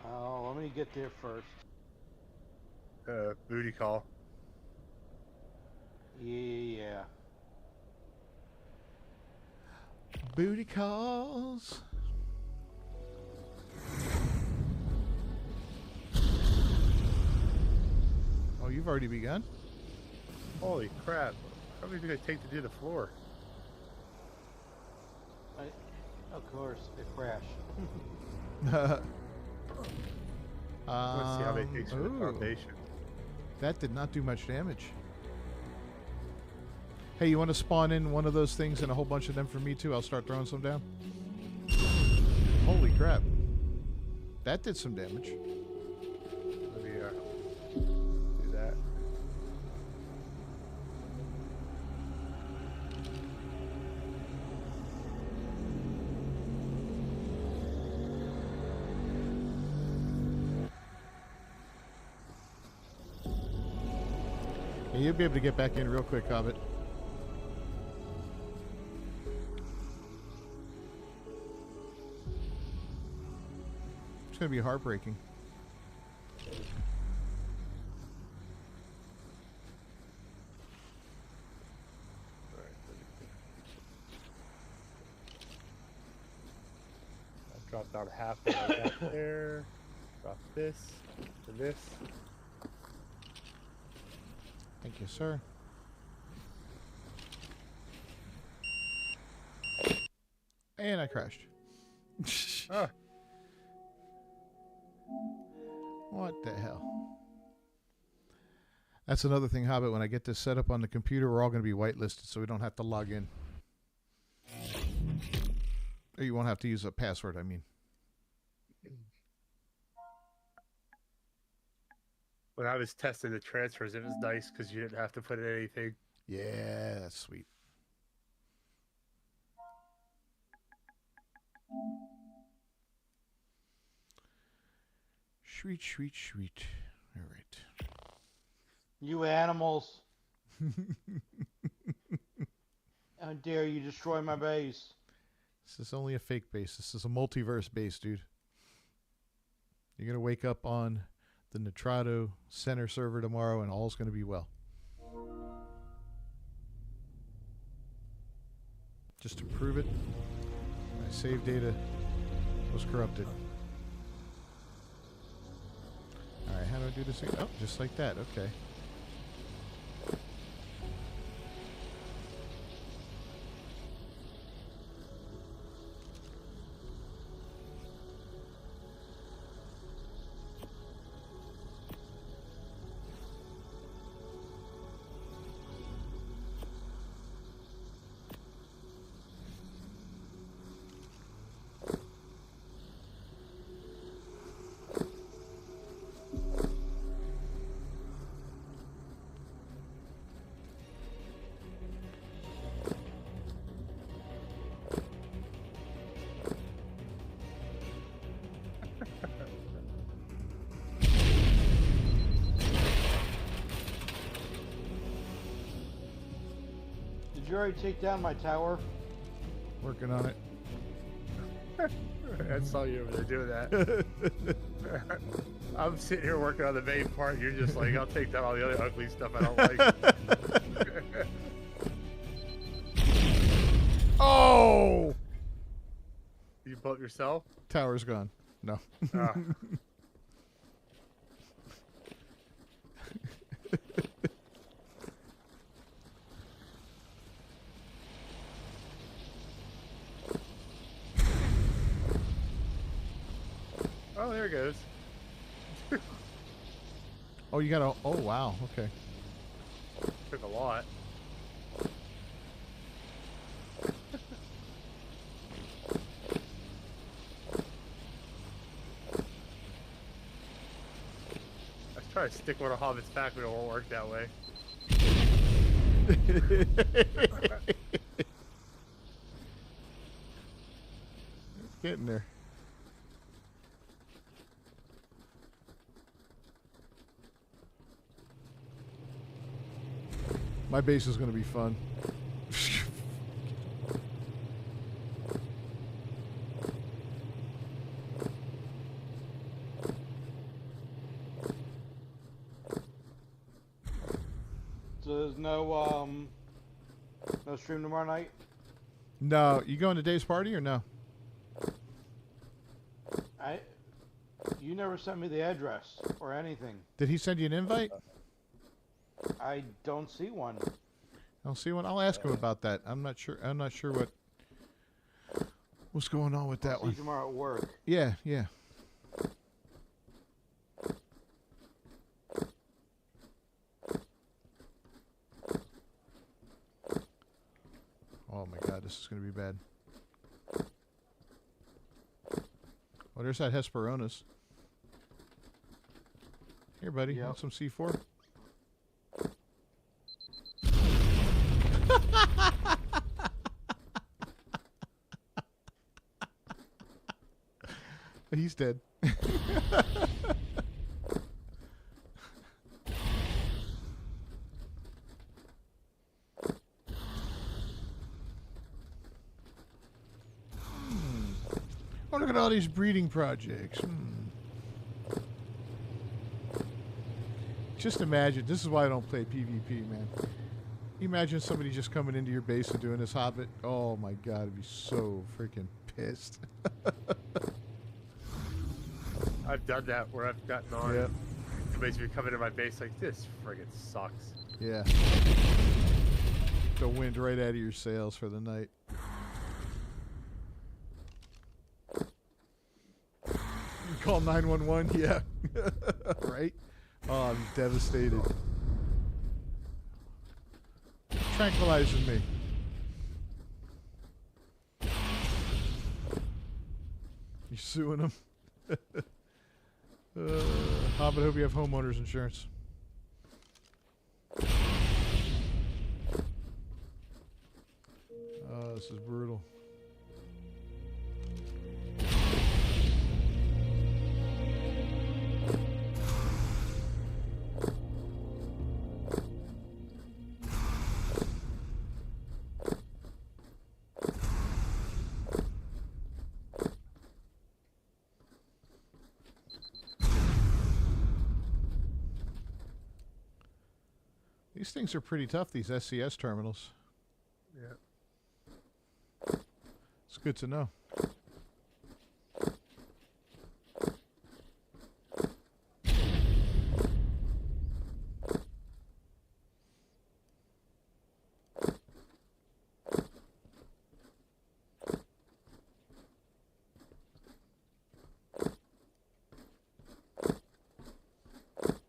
Oh, let me get there first. Booty call. Yeah. Booty calls. Oh, you've already begun? Holy crap! How many do they take to do the floor? Of course, it crashed. Let's see how many takes for the ooh, foundation. that did not do much damage. Hey, you want to spawn in one of those things and a whole bunch of them for me too? I'll start throwing some down. Holy crap. That did some damage. Let me do that. Yeah, you'll be able to get back in real quick, Hobbit. It's going to be heartbreaking. I dropped down half of what I got there. Drop this and this. Thank you, sir. And I crashed. Ah, What the hell? That's another thing, Hobbit. When I get this set up on the computer, we're all going to be whitelisted, so we don't have to log in. Or you won't have to use a password, I mean. when I was testing the transfers, it was nice because you didn't have to put in anything. Yeah, that's sweet. Sweet, sweet, sweet. All right. You animals. How dare you destroy my base? This is only a fake base. This is a multiverse base, dude. You're going to wake up on the Nitrado center server tomorrow and all's going to be well. Just to prove it, my save data was corrupted. Alright, how do I do this again? Oh, just like that. Okay. Did you already take down my tower? Working on it. I saw you over there doing that. I'm sitting here working on the main part. You're just like, I'll take down all the other ugly stuff I don't like. Oh! You built yourself? Tower's gone. No. Ah. Oh, there it goes. Oh, you got a... Oh, wow. Okay. Took a lot. Let's try to stick one of Hobbit's back, but it won't work that way. It's getting there. My base is going to be fun. So no stream tomorrow night? No, you going to Dave's party or no? You never sent me the address or anything. Did he send you an invite? I don't see one. I don't see one. I'll ask him about that. I'm not sure. I'm not sure what's going on with that I'll see one. you tomorrow at work. Yeah, yeah. Oh my God, this is going to be bad. Oh, there's that Hesperornis. Here, buddy. Yep. Want some C4? He's dead. Oh, look at all these breeding projects. Just imagine. This is why I don't play PvP, man. Imagine somebody just coming into your base and doing this Hobbit. Oh my God, I'd be so freaking pissed. I've done that where I've gotten on. Yep. Somebody's been coming to my base like, this friggin' sucks. Yeah. The wind right out of your sails for the night. You call 911? Yeah. Right? Oh, I'm devastated. Tranquilizing me. You suing him? Hobbit, hope you have homeowners insurance. Oh, this is brutal. These things are pretty tough, these SCS terminals. Yeah. It's good to know.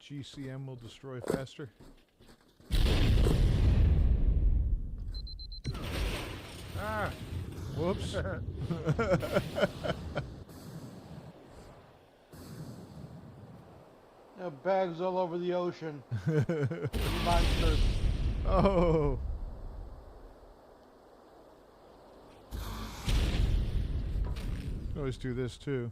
GCM will destroy faster. Ah! Whoops. Bags all over the ocean. Monsters. Oh. Always do this too.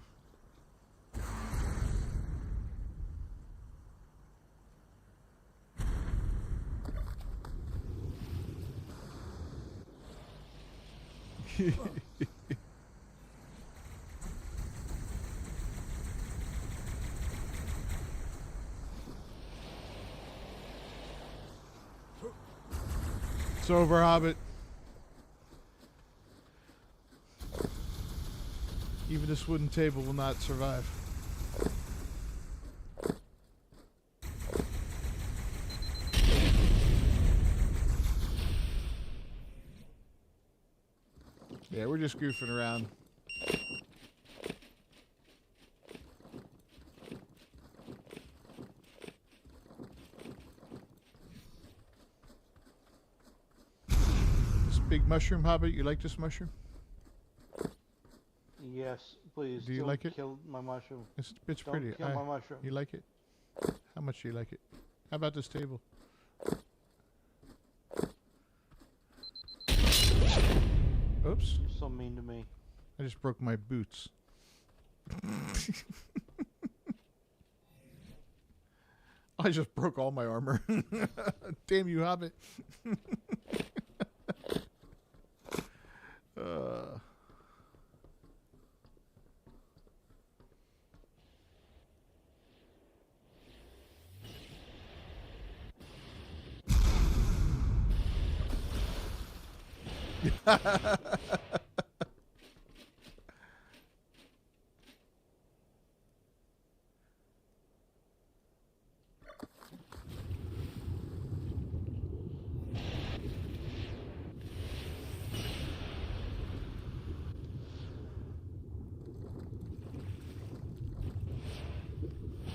It's over, Hobbit. Even this wooden table will not survive. Yeah, we're just goofing around. This big mushroom, Hobbit, you like this mushroom? Yes, please. Do you don't like it? Kill my mushroom. It's Don't pretty. kill my mushroom. You like it? How much do you like it? How about this table? Oops. You're so mean to me. I just broke my boots. I just broke all my armor. Damn you, Hobbit.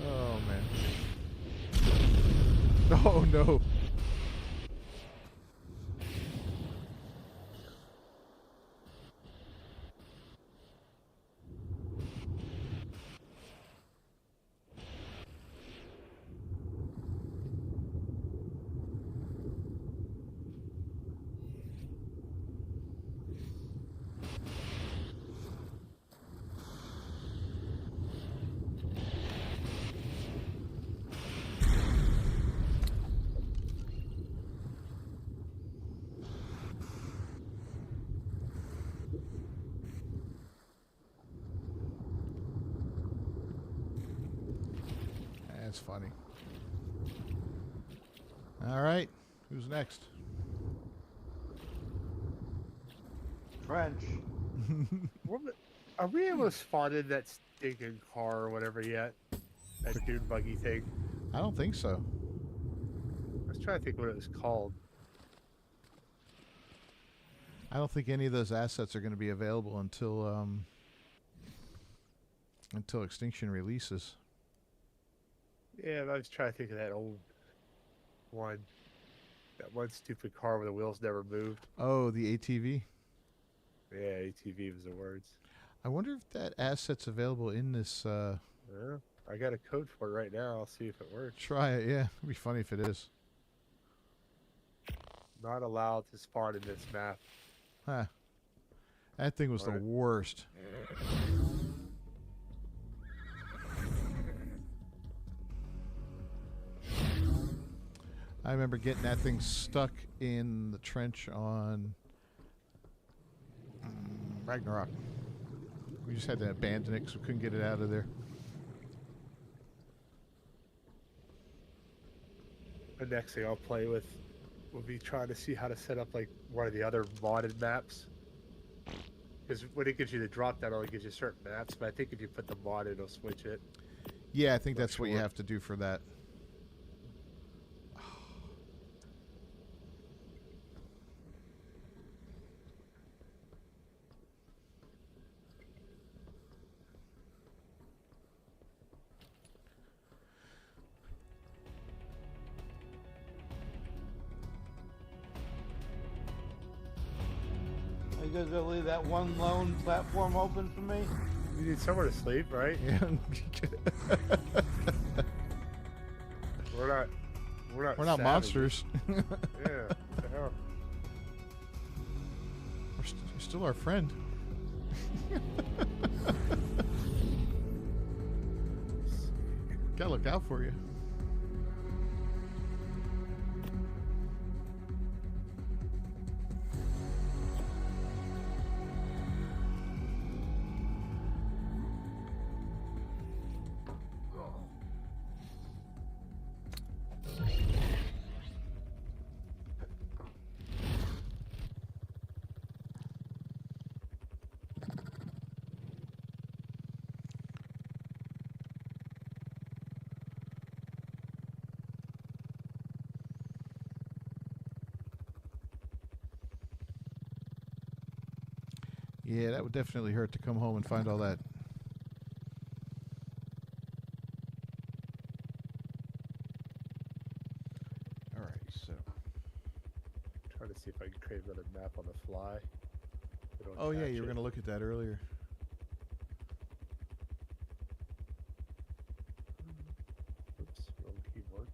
Oh man. Oh no. That's funny. All right. Who's next? Trench. Are we able to spot in that stinking car or whatever yet? That dune buggy thing. I don't think so. I was trying to think what it was called. I don't think any of those assets are going to be available until Extinction releases. Yeah, I was trying to think of that old one. That one stupid car where the wheels never moved. Oh, the ATV. Yeah, ATV was the words. I wonder if that asset's available in this. Yeah, I got a code for it right now. I'll see if it works. Try it. Yeah, it'd be funny if it is. Not allowed to spawn in this map. Huh. That thing was the Alright. worst. I remember getting that thing stuck in the trench on Ragnarok. We just had to abandon it because we couldn't get it out of there. The next thing I'll play with will be trying to see how to set up like one of the other modded maps. Because when it gives you the drop down, it only gives you certain maps. But I think if you put the mod, it'll switch it. Yeah, I think Not that's what you sure. have to do for that. Are you guys gonna leave that one lone platform open for me? You need somewhere to sleep, right? Yeah. We're not. We're not. We're not savages. monsters. Yeah. What the hell? You're still our friend. Gotta look out for you. Yeah, that would definitely hurt to come home and find all that. All right, so. Trying to see if I can create another map on the fly. It'll Oh yeah, attach you were it. going to look at that earlier. Oops, wrong keyboard.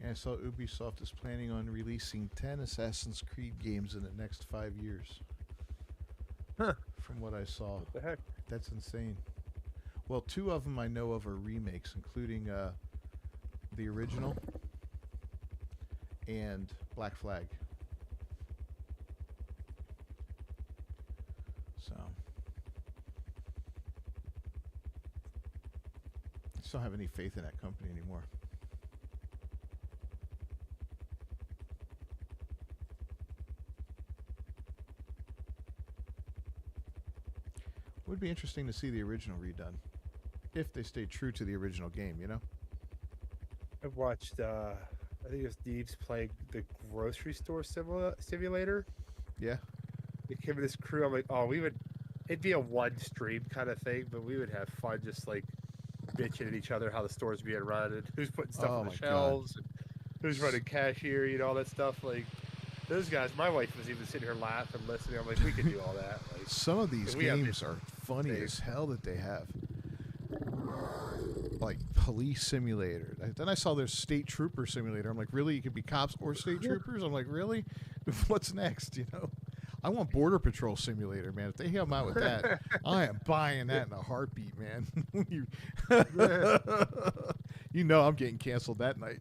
And I saw Ubisoft is planning on releasing 10 Assassin's Creed games in the next 5 years. Huh. From what I saw. What the heck? That's insane. Well, 2 of them I know of are remakes, including the original and Black Flag. So, I just don't have any faith in that company anymore. Would be interesting to see the original redone, if they stayed true to the original game, you know? I've watched, I think it was Deeves playing the grocery store simulator. Yeah. It came with this crew. I'm like, oh, it'd be a one stream kind of thing, but we would have fun just like bitching at each other how the store's being run and who's putting stuff on the shelves, and who's running cashier, all that stuff. Like, those guys, my wife was even sitting here laughing, listening. I'm like, we could do all that. Like, some of these games are funny as hell that they have. Like Police Simulator. Then I saw their State Trooper Simulator. I'm like, really? You could be cops or state troopers? I'm like, really? What's next, you know? I want Border Patrol Simulator, man. If they come out with that, I am buying that in a heartbeat, man. You know I'm getting canceled that night.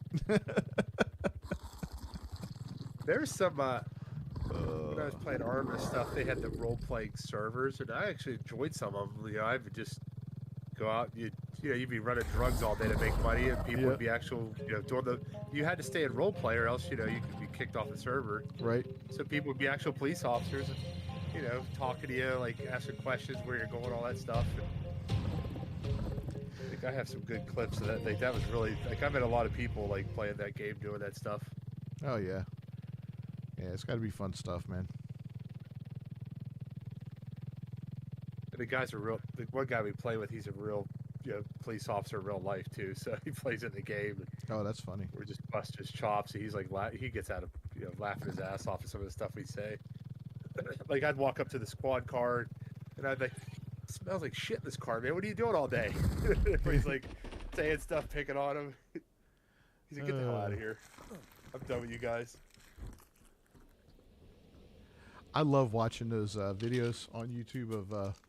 There's some, when I was playing Arm and stuff, they had the role-playing servers, and I actually enjoyed some of them. You know, I would just go out, you'd be running drugs all day to make money, and people would be you had to stay in role-play, or else, you could be kicked off the server. Right. So people would be actual police officers, and, talking to you, like, asking questions, where you're going, all that stuff. And I think I have some good clips of that. Like, that was really, like, I met a lot of people, like, playing that game, doing that stuff. Oh, yeah. Yeah, it's got to be fun stuff, man. And the guys are real. The one guy we play with, he's a real, police officer in real life too. So he plays in the game. Oh, that's funny. We're just bust his chops. And he's like, he gets out of, laughing his ass off at some of the stuff we say. Like, I'd walk up to the squad car, and I'd be like, it smells like shit in this car, man. What are you doing all day? He's like saying stuff, picking on him. He's like, get the hell out of here. I'm done with you guys. I love watching those videos on YouTube of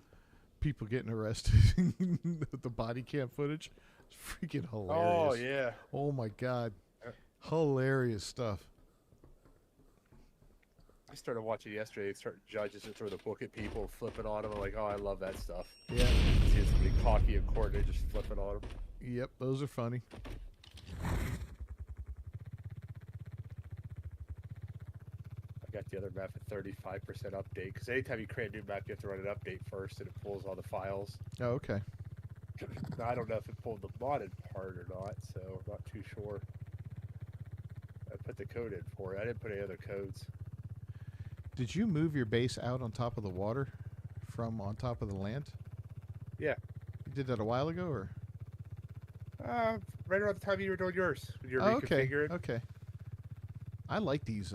people getting arrested. The body cam footage. It's freaking hilarious. Oh, yeah. Oh, my God. Hilarious stuff. I started watching yesterday. Certain judges that throw the book at people, flipping on them. I'm like, oh, I love that stuff. Yeah. See somebody cocky in court, they just flipping on them. Yep, those are funny. I got the other map at 35% update, because anytime you create a new map, you have to run an update first, and it pulls all the files. Oh, okay. Now, I don't know if it pulled the modded part or not, so I'm not too sure. I put the code in for it. I didn't put any other codes. Did you move your base out on top of the water from on top of the land? Yeah. You did that a while ago, or? Right around the time you were doing yours. When you were reconfiguring. Okay. I like these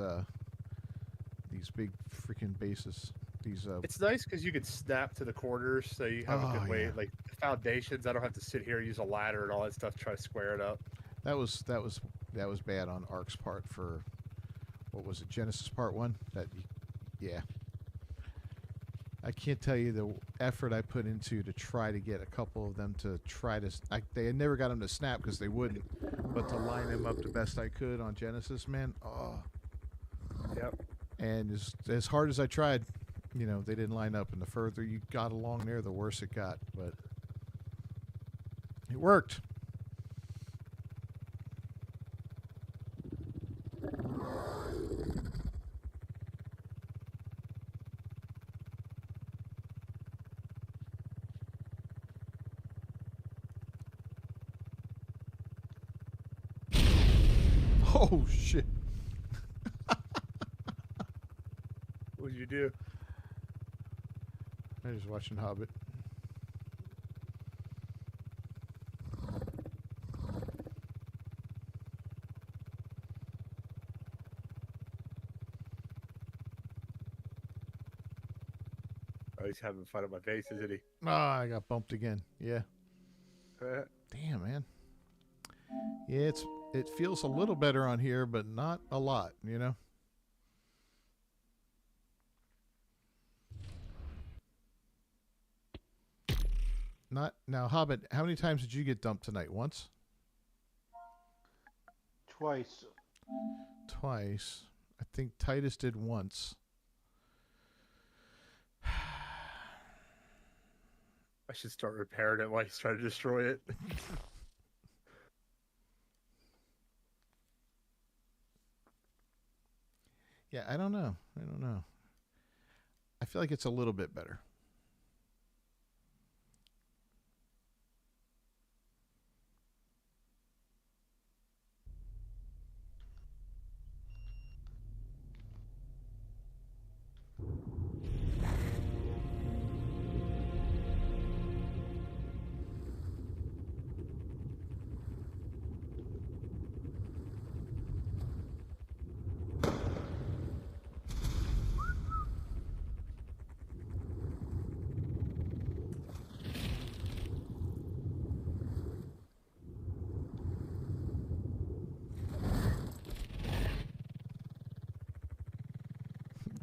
big freaking bases. These. It's nice because you can snap to the corners, so you have a good way. Like the foundations, I don't have to sit here and use a ladder and all that stuff to try to square it up. That was bad on Ark's part for, what was it, Genesis Part 1? Yeah. I can't tell you the effort I put into to try to get a couple of them to try to. They never got them to snap because they wouldn't, but to line them up the best I could on Genesis, man. Oh. Yep. And as hard as I tried, they didn't line up. And the further you got along there, the worse it got. But it worked. Oh, shit. What did you do? I was watching Hobbit. Oh, he's having fun at my face, isn't he? I got bumped again. Yeah. Damn, man. Yeah, it feels a little better on here, but not a lot, you know? Not now, Hobbit. How many times did you get dumped tonight? Once? Twice. Twice. I think Titus did once. I should start repairing it while he's trying to destroy it. Yeah, I don't know. I don't know. I feel like it's a little bit better.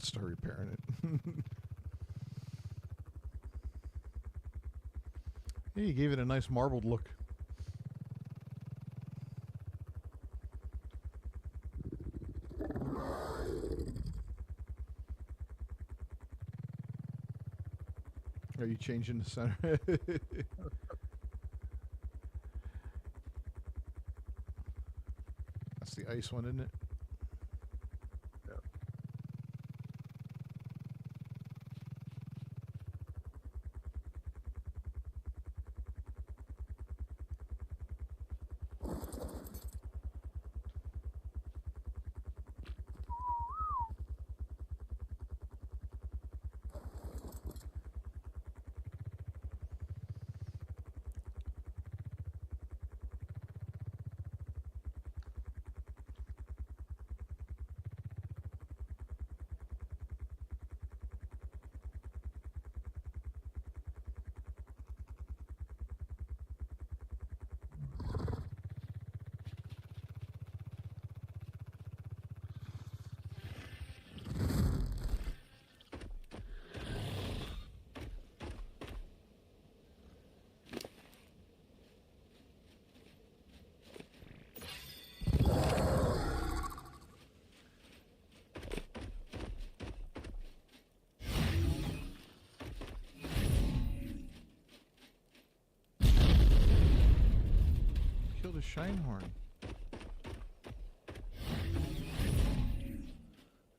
Start repairing it. Hey, you gave it a nice marbled look. Are you changing the center? That's the ice one, isn't it? Killed a Shinehorn.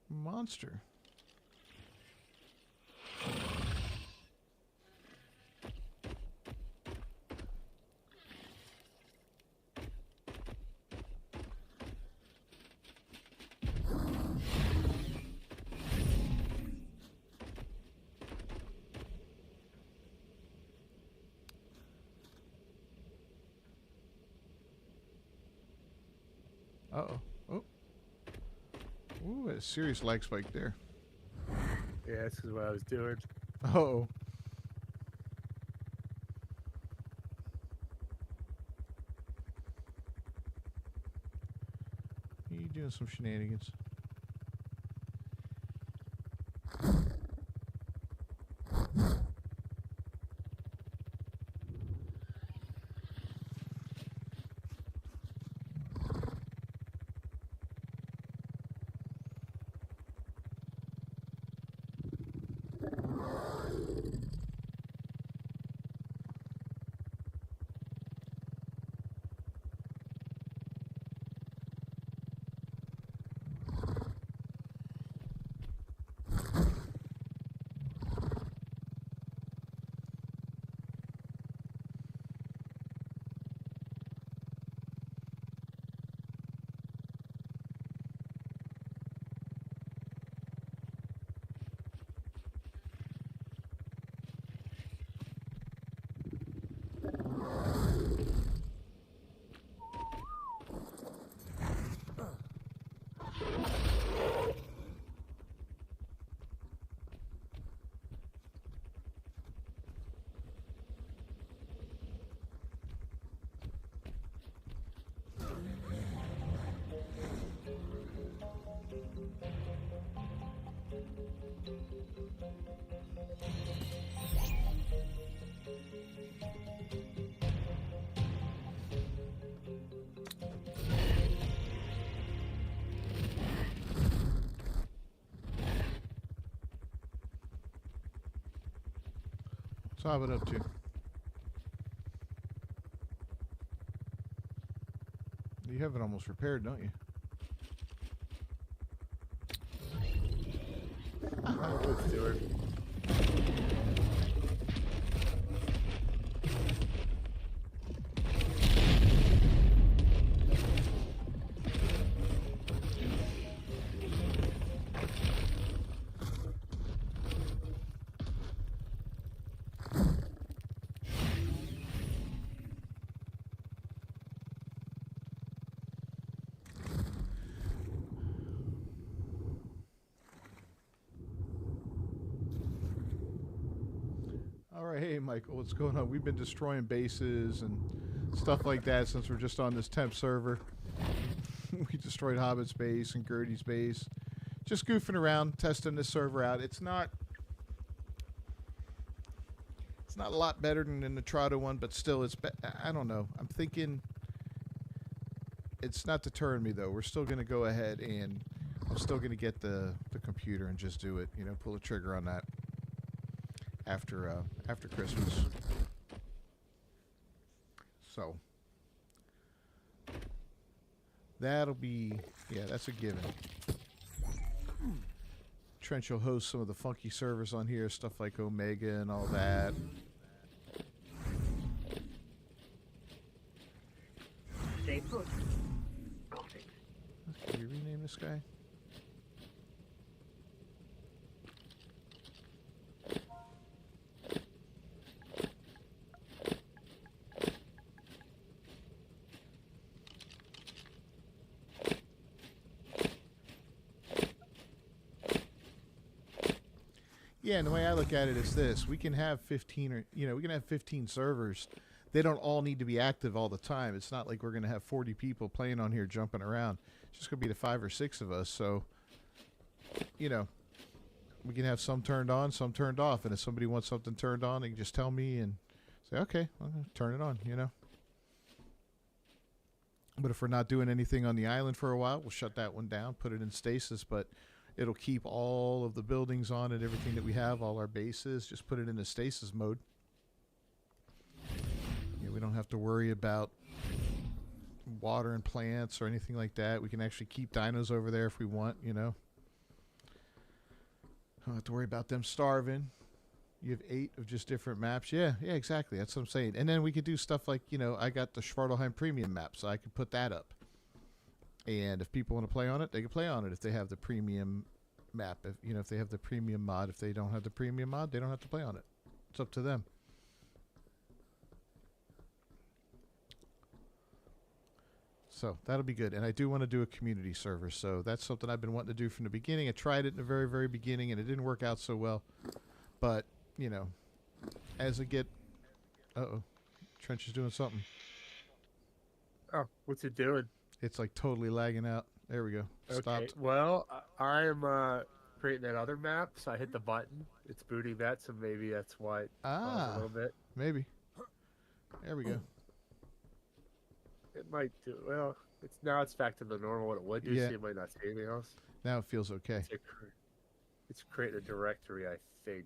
Monster. Uh-oh. Oh. Ooh, a serious lag spike there. Yeah, that's what I was doing. Uh-oh. You doing some shenanigans. What's Hobbit up to? You have it almost repaired, don't you? Let's do it. All right, hey Michael, what's going on? We've been destroying bases and stuff like that since we're just on this temp server. We destroyed Hobbit's base and Gertie's base. Just goofing around, testing this server out. It's not a lot better than the Nitrado one, but still, I don't know. I'm thinking it's not deterring me though. We're still going to go ahead and I'm still going to get the computer and just do it. You know, pull the trigger on that after Christmas. So that'll be, yeah, that's a given. Trench will host some of the funky servers on here, stuff like Omega and all that. Stay put. Got it. Can we rename this guy? Yeah, and the way I look at it is this. We can have 15 or, you know, we can have 15 servers. They don't all need to be active all the time. It's not like we're going to have 40 people playing on here jumping around. It's just going to be the 5 or 6 of us. So, you know, we can have some turned on, some turned off. And if somebody wants something turned on, they can just tell me and say, okay, I'm going to turn it on, you know. But if we're not doing anything on the island for a while, we'll shut that one down, put it in stasis. But it'll keep all of the buildings on and everything that we have, all our bases, just put it into stasis mode. Yeah, we don't have to worry about water and plants or anything like that. We can actually keep dinos over there if we want, you know. Don't have to worry about them starving. You have 8 of just different maps. Yeah, exactly. That's what I'm saying. And then we could do stuff like, you know, I got the Schwartelheim premium map, so I could put that up. And if people want to play on it, they can play on it if they have the premium map. If, you know, if they have the premium mod. If they don't have the premium mod, they don't have to play on it. It's up to them. So that'll be good. And I do want to do a community server. So that's something I've been wanting to do from the beginning. I tried it in the very, very beginning, and it didn't work out so well. But, you know, as I get... Uh-oh. Trench is doing something. Oh, what's it doing? It's like totally lagging out. There we go. Okay. Stopped. Well, I am creating that other map, so I hit the button. It's booting that, so maybe that's why it paused a little bit. Maybe. There we go. It might do well. It's back to the normal what it would do. Yeah. So you might not see anything else. Now it feels okay. It's creating a directory, I think.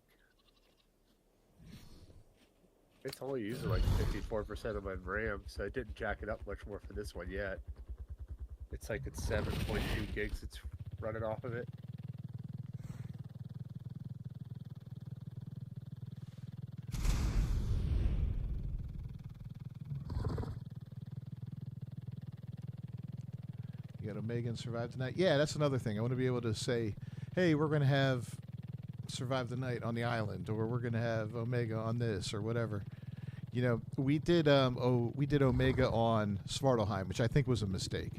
It's only using like 54% of my RAM, so I didn't jack it up much more for this one yet. It's like it's 7.2 gigs it's running off of it. You got Omega and Survive the Night. Yeah, that's another thing. I want to be able to say, hey, we're going to have Survive the Night on the island, or we're going to have Omega on this, or whatever. You know, we did Omega on Svartalheim, which I think was a mistake.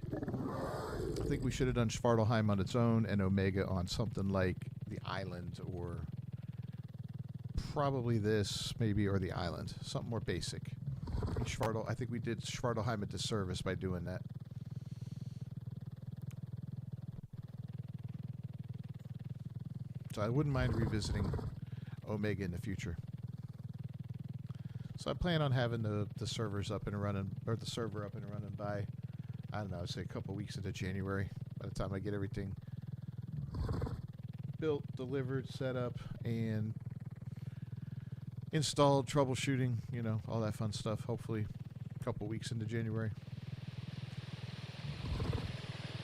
I think we should have done Svartalheim on its own and Omega on something like the island, or probably this, maybe, or the island. Something more basic. I think we did Svartalheim a disservice by doing that. So I wouldn't mind revisiting Omega in the future. So I plan on having the servers up and running, or the server up and running by, I don't know, I'd say a couple weeks into January. By the time I get everything built, delivered, set up, and installed, troubleshooting, you know, all that fun stuff. Hopefully a couple weeks into January.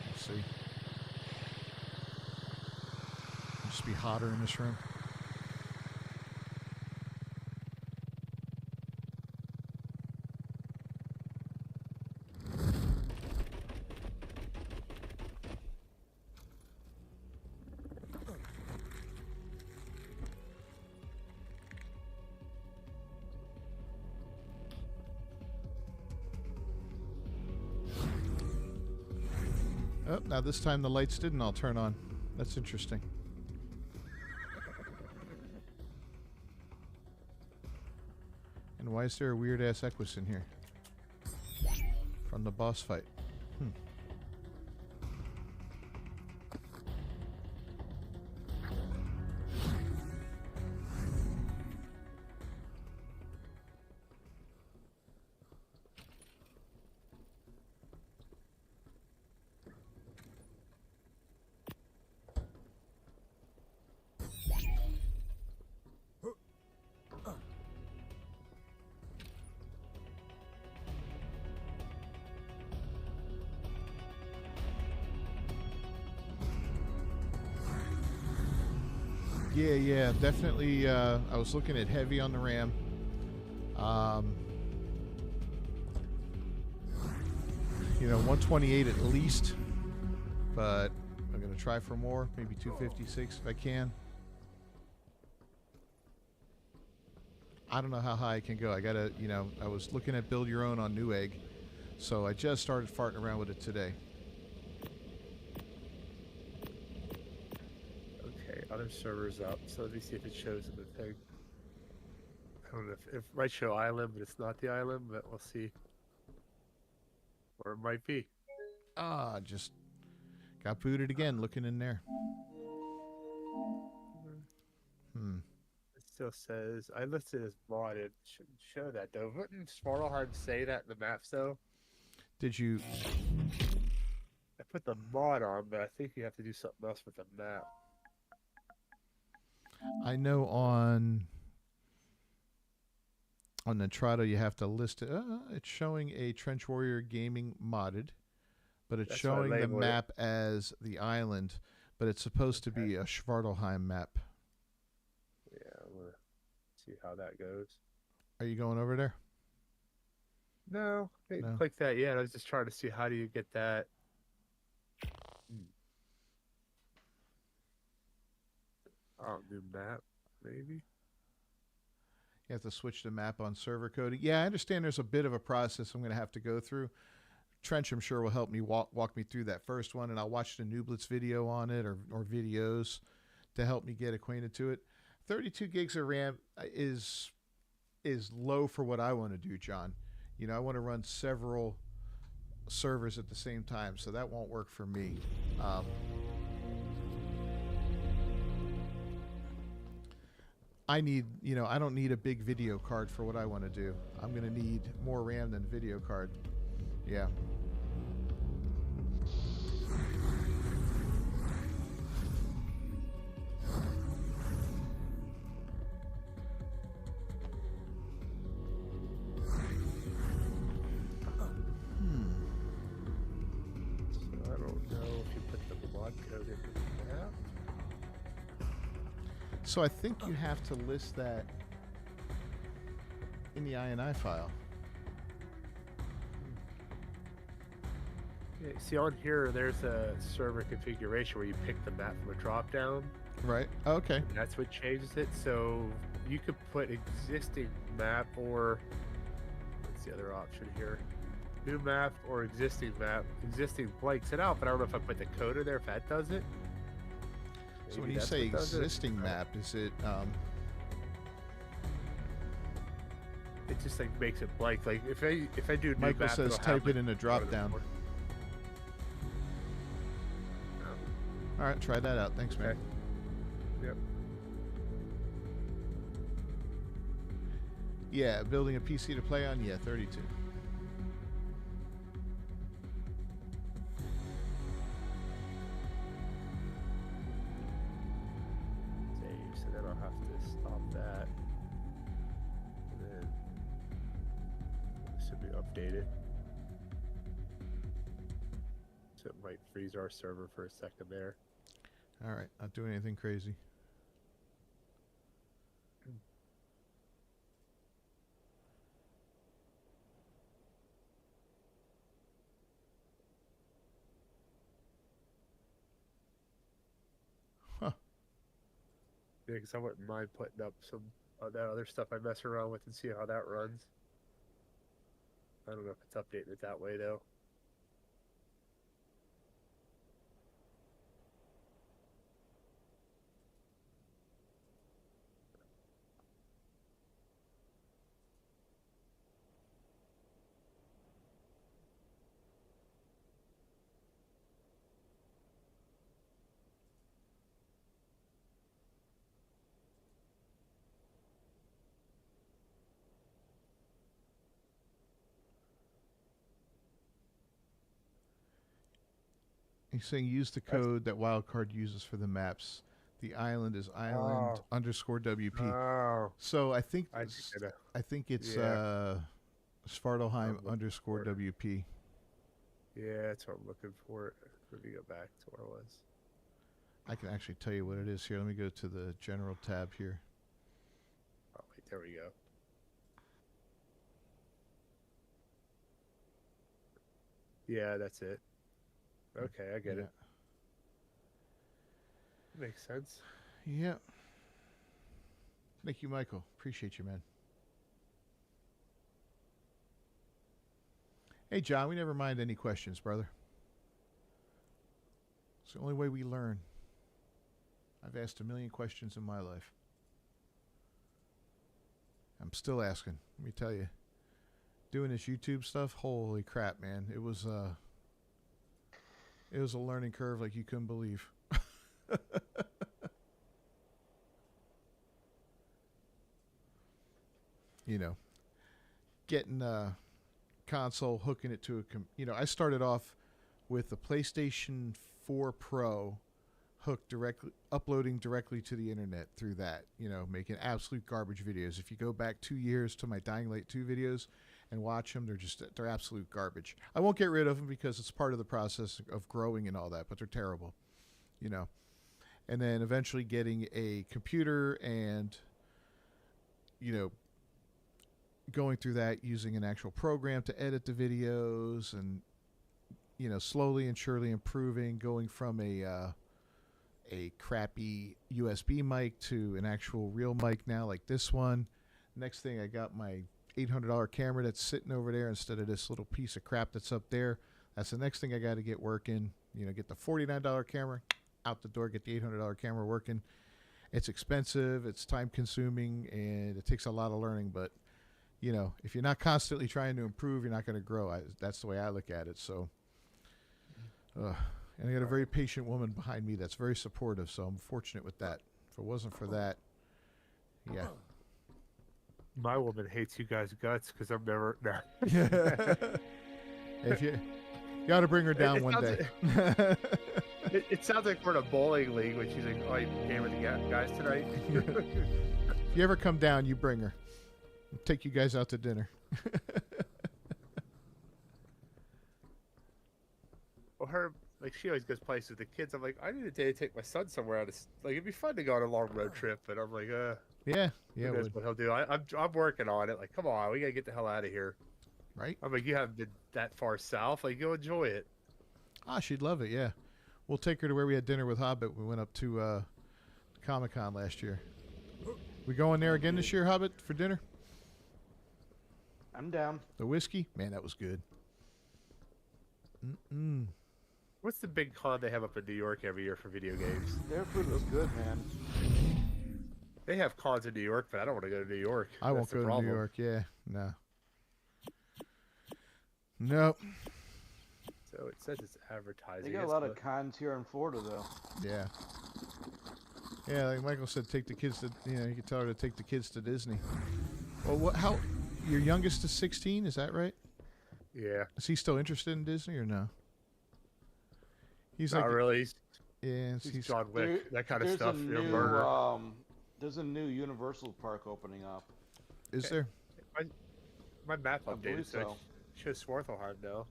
Let's see. It'll just be hotter in this room. Oh, now this time the lights didn't all turn on. That's interesting. And why is there a weird ass Equus in here? From the boss fight. Yeah, definitely. I was looking at heavy on the RAM. You know, 128 at least, but I'm gonna try for more, maybe 256 if I can. I don't know how high I can go. I gotta, you know, I was looking at build your own on Newegg, so I just started farting around with it today. Other servers up, so let me see if it shows in the thing. I don't know if it might show island, but it's not the island, but we'll see. Or it might be. Just got booted again looking in there. It still says, I listed as modded. Shouldn't show that though. Wouldn't Smartlehard say that in the maps though? Did you? I put the mod on, but I think you have to do something else with the map. I know on Nitrado you have to list it. It's showing a Trench Warrior Gaming modded, but it's That's why I showing the labeled map as the island, but it's supposed to be a Schvartalheim map. Yeah, I'm gonna see how that goes. Are you going over there? No, I didn't No. click that yet. I was just trying to see how do you get that. Oh, new map, maybe. You have to switch the map on server coding. Yeah, I understand there's a bit of a process I'm going to have to go through. Trench, I'm sure, will help me walk me through that first one, and I'll watch the Nublitz video on it or videos to help me get acquainted to it. 32 gigs of RAM is low for what I want to do, John. You know, I want to run several servers at the same time, so that won't work for me. I need, you know, I don't need a big video card for what I want to do. I'm going to need more RAM than video card. Yeah. So I don't know if you put the mod code into the map. So I think you have to list that in the INI file. Yeah, see on here, there's a server configuration where you pick the map from a drop down. Right. Okay. And that's what changes it. So you could put existing map or what's the other option here? New map or existing map. Existing blanks it out, but I don't know if I put the coder there if that does it. So Maybe when you that's say what does it. existing map, is it It just like makes it blank. Like if I do new Michael map, says it'll type have, it in a drop down. All right, try that out. Thanks, man. Okay. Yep. Yeah, building a PC to play on. Yeah, 32. Save, so then I'll have to stop that. should be updated. So it might freeze our server for a second there. All right, not doing anything crazy. Huh. Yeah, because I wouldn't mind putting up some of that other stuff I mess around with and see how that runs. I don't know if it's updating it that way though. He's saying use the code that Wildcard uses for the maps. The island is island underscore WP. Oh, So I think I it's get it. Svartalheim I'm looking underscore for it. WP. Yeah, that's what I'm looking for. Let me go back to where I was. I can actually tell you what it is here. Let me go to the general tab here. Oh wait, there we go. Yeah, that's it. Okay, I get it. Makes sense. Yeah. Thank you, Michael. Appreciate you, man. Hey, John, we never mind any questions, brother. It's the only way we learn. I've asked a million questions in my life. I'm still asking. Let me tell you. Doing this YouTube stuff, holy crap, man. It was a learning curve like you couldn't believe. You know, getting a console, hooking it to a I started off with the PlayStation 4 Pro hooked directly, uploading directly to the internet through that, making absolute garbage videos. If you go back 2 years to my Dying Light 2 videos and watch them, they're absolute garbage. I won't get rid of them because it's part of the process of growing and all that, but they're terrible, And then eventually getting a computer and, going through that using an actual program to edit the videos and, slowly and surely improving, going from a crappy USB mic to an actual real mic now like this one. Next thing, I got my $800 camera that's sitting over there instead of this little piece of crap that's up there. That's the next thing I got to get working. Get the $49 camera out the door, get the $800 camera working. It's expensive, it's time consuming, and it takes a lot of learning. But, if you're not constantly trying to improve, you're not going to grow. That's the way I look at it. So, and I got a very patient woman behind me that's very supportive. So I'm fortunate with that. If it wasn't for that, yeah. My woman hates you guys guts because I'm never. Nah. If you got to bring her down one day. It sounds like we're in a bowling league when she's like, "Oh, you came with the guys tonight." If you ever come down, you bring her. I'll take you guys out to dinner. Well, her she always goes places with the kids. I'm like, I need a day to take my son somewhere out. It'd be fun to go on a long road trip. But I'm like, yeah, who knows what he'll do. I'm working on it. Like, come on, we gotta get the hell out of here. Right? I'm like, you haven't been that far south. Like, go enjoy it. She'd love it. Yeah, we'll take her to where we had dinner with Hobbit. We went up to Comic-Con last year. We going there again this year, Hobbit, for dinner? I'm down. The whiskey, man, that was good. What's the big con they have up in New York every year for video games? Their food was good, man. They have cons in New York, but I don't want to go to New York. I won't go to New York. Yeah, no. Nope. So it says it's advertising. They got a lot of cons here in Florida, though. Yeah. Yeah, like Michael said, take the kids to, you can tell her to take the kids to Disney. Well, your youngest is 16, is that right? Yeah. Is he still interested in Disney or no? He's Not really. He's John Wick, that kind of stuff. There's a new Universal park opening up. Is there? my map I updated, believe so it so. shows Swarthelheim now.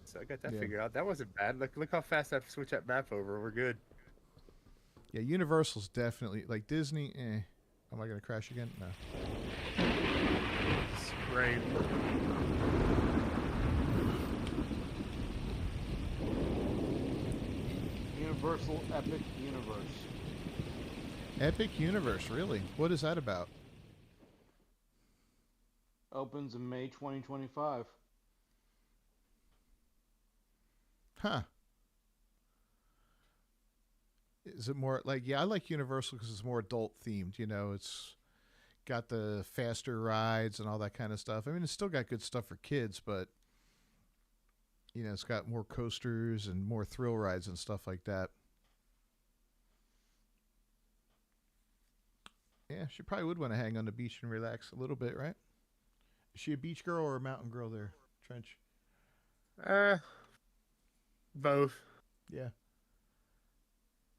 So I got that Yeah. figured out. That wasn't bad. Look how fast I switched that map over. We're good. Yeah, Universal's definitely like Disney. Am I gonna crash again? No. Great. Universal Epic Universe. Epic Universe, really? What is that about? Opens in May 2025. Huh? Is it more like? Yeah, I like Universal because it's more adult themed. You know, it's got the faster rides and all that kind of stuff. I mean, it's still got good stuff for kids, but you know, it's got more coasters and more thrill rides and stuff like that. Yeah, she probably would want to hang on the beach and relax a little bit, right? Is she a beach girl or a mountain girl there, Trench? Both. Yeah.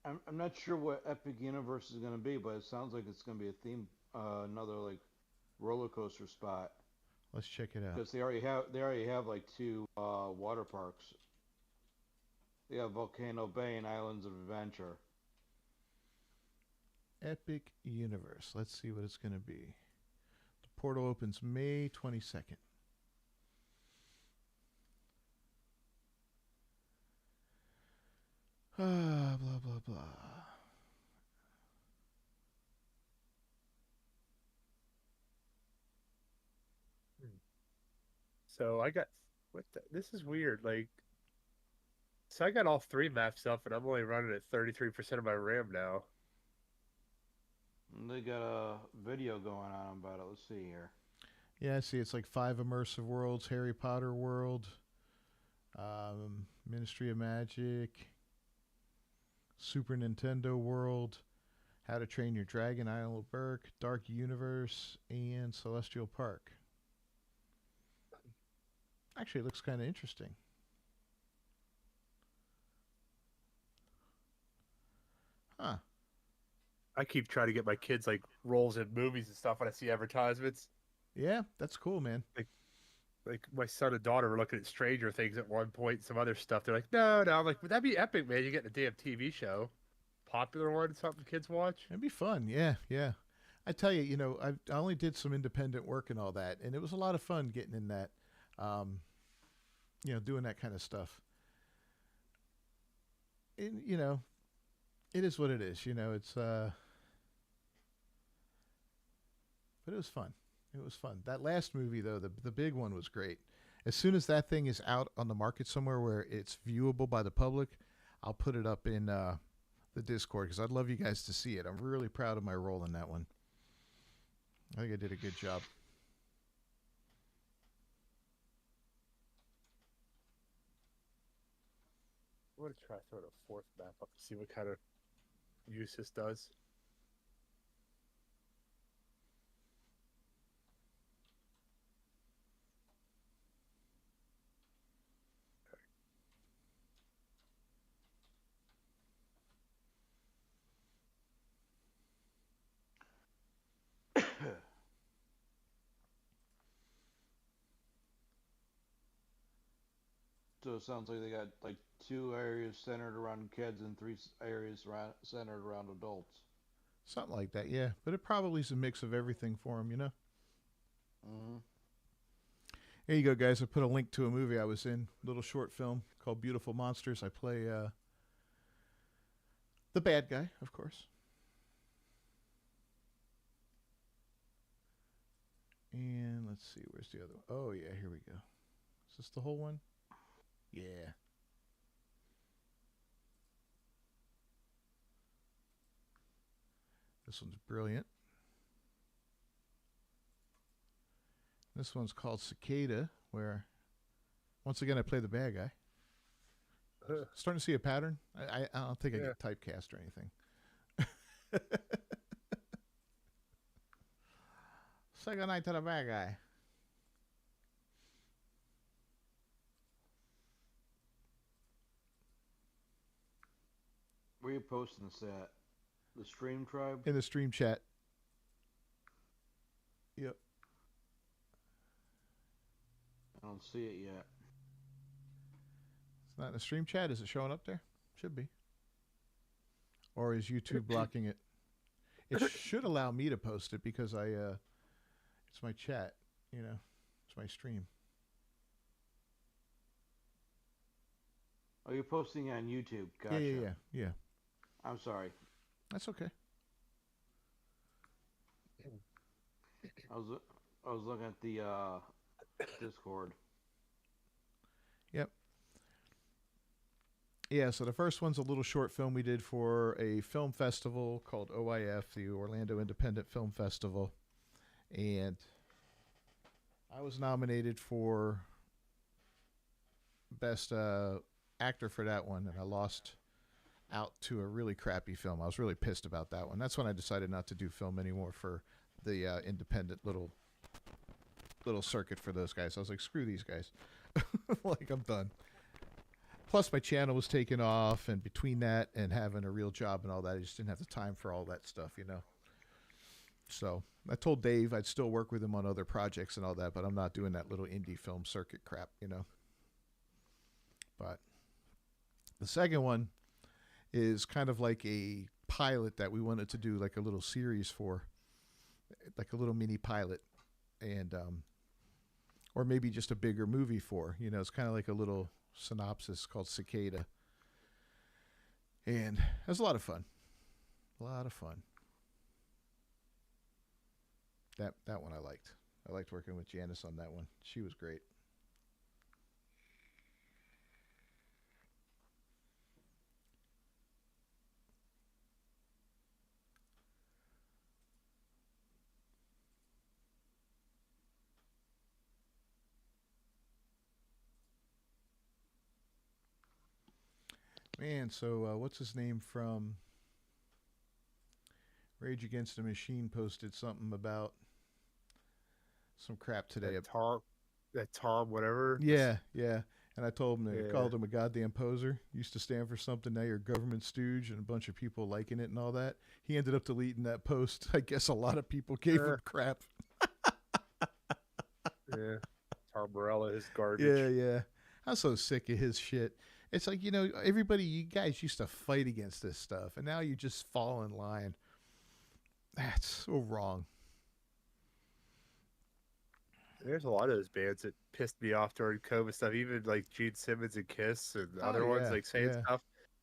I'm not sure what Epic Universe is going to be, but it sounds like it's going to be a theme, another like roller coaster spot. Let's check it out. Because they already have like two water parks. They have Volcano Bay and Islands of Adventure. Epic Universe. Let's see what it's going to be. The portal opens May 22nd. Blah, blah, blah. So I got this is weird. Like, so I got all three maps up, and I'm only running at 33% of my RAM now. And they got a video going on about it. Let's see here. Yeah, I see. It's like 5 immersive worlds: Harry Potter world, Ministry of Magic, Super Nintendo world, How to Train Your Dragon, Isle of Berk, Dark Universe, and Celestial Park. Actually, it looks kind of interesting. Huh. I keep trying to get my kids like roles in movies and stuff when I see advertisements. Yeah, that's cool, man. Like my son and daughter were looking at Stranger Things at one point, some other stuff. They're like, no. I'm like, would that be epic, man? You get a damn TV show, popular one, something kids watch. It'd be fun. Yeah, yeah. I tell you, you know, I only did some independent work and all that, and it was a lot of fun getting in that, you know, doing that kind of stuff. And, you know, it is what it is. You know, it's, but it was fun. It was fun. That last movie, though, the big one was great. As soon as that thing is out on the market somewhere where it's viewable by the public, I'll put it up in the Discord because I'd love you guys to see it. I'm really proud of my role in that one. I think I did a good job. I'm gonna try throwing a fourth map up to see what kind of use this does. So it sounds like they got like 2 areas centered around kids and 3 areas centered around adults. Something like that, yeah. But it probably is a mix of everything for them, you know? Mm-hmm. Here you go, guys. I put a link to a movie I was in, a little short film called Beautiful Monsters. I play the bad guy, of course. And let's see, where's the other one? Oh, yeah, here we go. Is this the whole one? Yeah. This one's brilliant. This one's called Cicada, where, once again, I play the bad guy. Starting to see a pattern. I don't think I get typecast or anything. Say goodnight to the bad guy. Where are you posting this at? The Stream Tribe? In the stream chat. Yep. I don't see it yet. It's not in the stream chat. Is it showing up there? Should be. Or is YouTube blocking it? It should allow me to post it because it's my chat, you know. It's my stream. Oh, you're posting it on YouTube. Gotcha. Yeah. I'm sorry. That's okay. I was looking at the Discord. Yep. Yeah, so the first one's a little short film we did for a film festival called OIF, the Orlando Independent Film Festival. And I was nominated for Best Actor for that one, and I lost out to a really crappy film. I was really pissed about that one. That's when I decided not to do film anymore for the independent little circuit for those guys. I was like, screw these guys. Like, I'm done. Plus, my channel was taken off, and between that and having a real job and all that, I just didn't have the time for all that stuff, you know. So I told Dave I'd still work with him on other projects and all that, but I'm not doing that little indie film circuit crap, you know. But the second one is kind of like a pilot that we wanted to do, like a little series for, like a little mini pilot, and or maybe just a bigger movie for, you know. It's kind of like a little synopsis called Cicada, and it was a lot of fun. That one I liked working with Janice on that one. She was great. Man, so what's his name from Rage Against the Machine posted something about some crap today. That Tom, whatever. Yeah. And I told him they Yeah. called him a goddamn poser. Used to stand for something. Now you're a government stooge, and a bunch of people liking it and all that. He ended up deleting that post. I guess a lot of people gave him crap. Yeah. Tom Morello, his garbage. Yeah. I'm so sick of his shit. It's like, you know, everybody, you guys used to fight against this stuff, and now you just fall in line. That's so wrong. There's a lot of those bands that pissed me off during COVID stuff. Even like Gene Simmons and Kiss and other ones like saying stuff.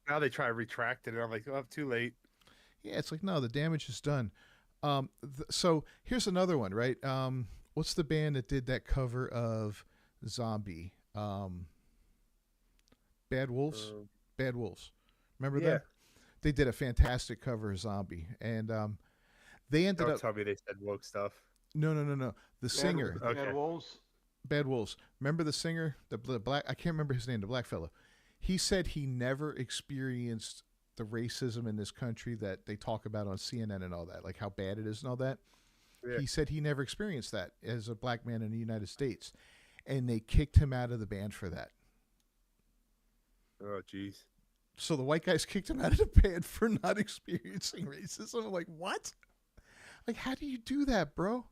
Now they try to retract it, and I'm like, oh, too late. Yeah, it's like, no, the damage is done. So here's another one, right? What's the band that did that cover of Zombie? Bad Wolves. Bad Wolves. Remember that? They did a fantastic cover of Zombie, and they ended up. Don't tell me they said woke stuff. No. The singer. Okay. Bad Wolves. Remember the singer, the black? I can't remember his name. The black fellow. He said he never experienced the racism in this country that they talk about on CNN and all that, like how bad it is and all that. Yeah. He said he never experienced that as a black man in the United States, and they kicked him out of the band for that. Oh, jeez. So the white guys kicked him out of the band for not experiencing racism. I'm like, what? Like, how do you do that, bro?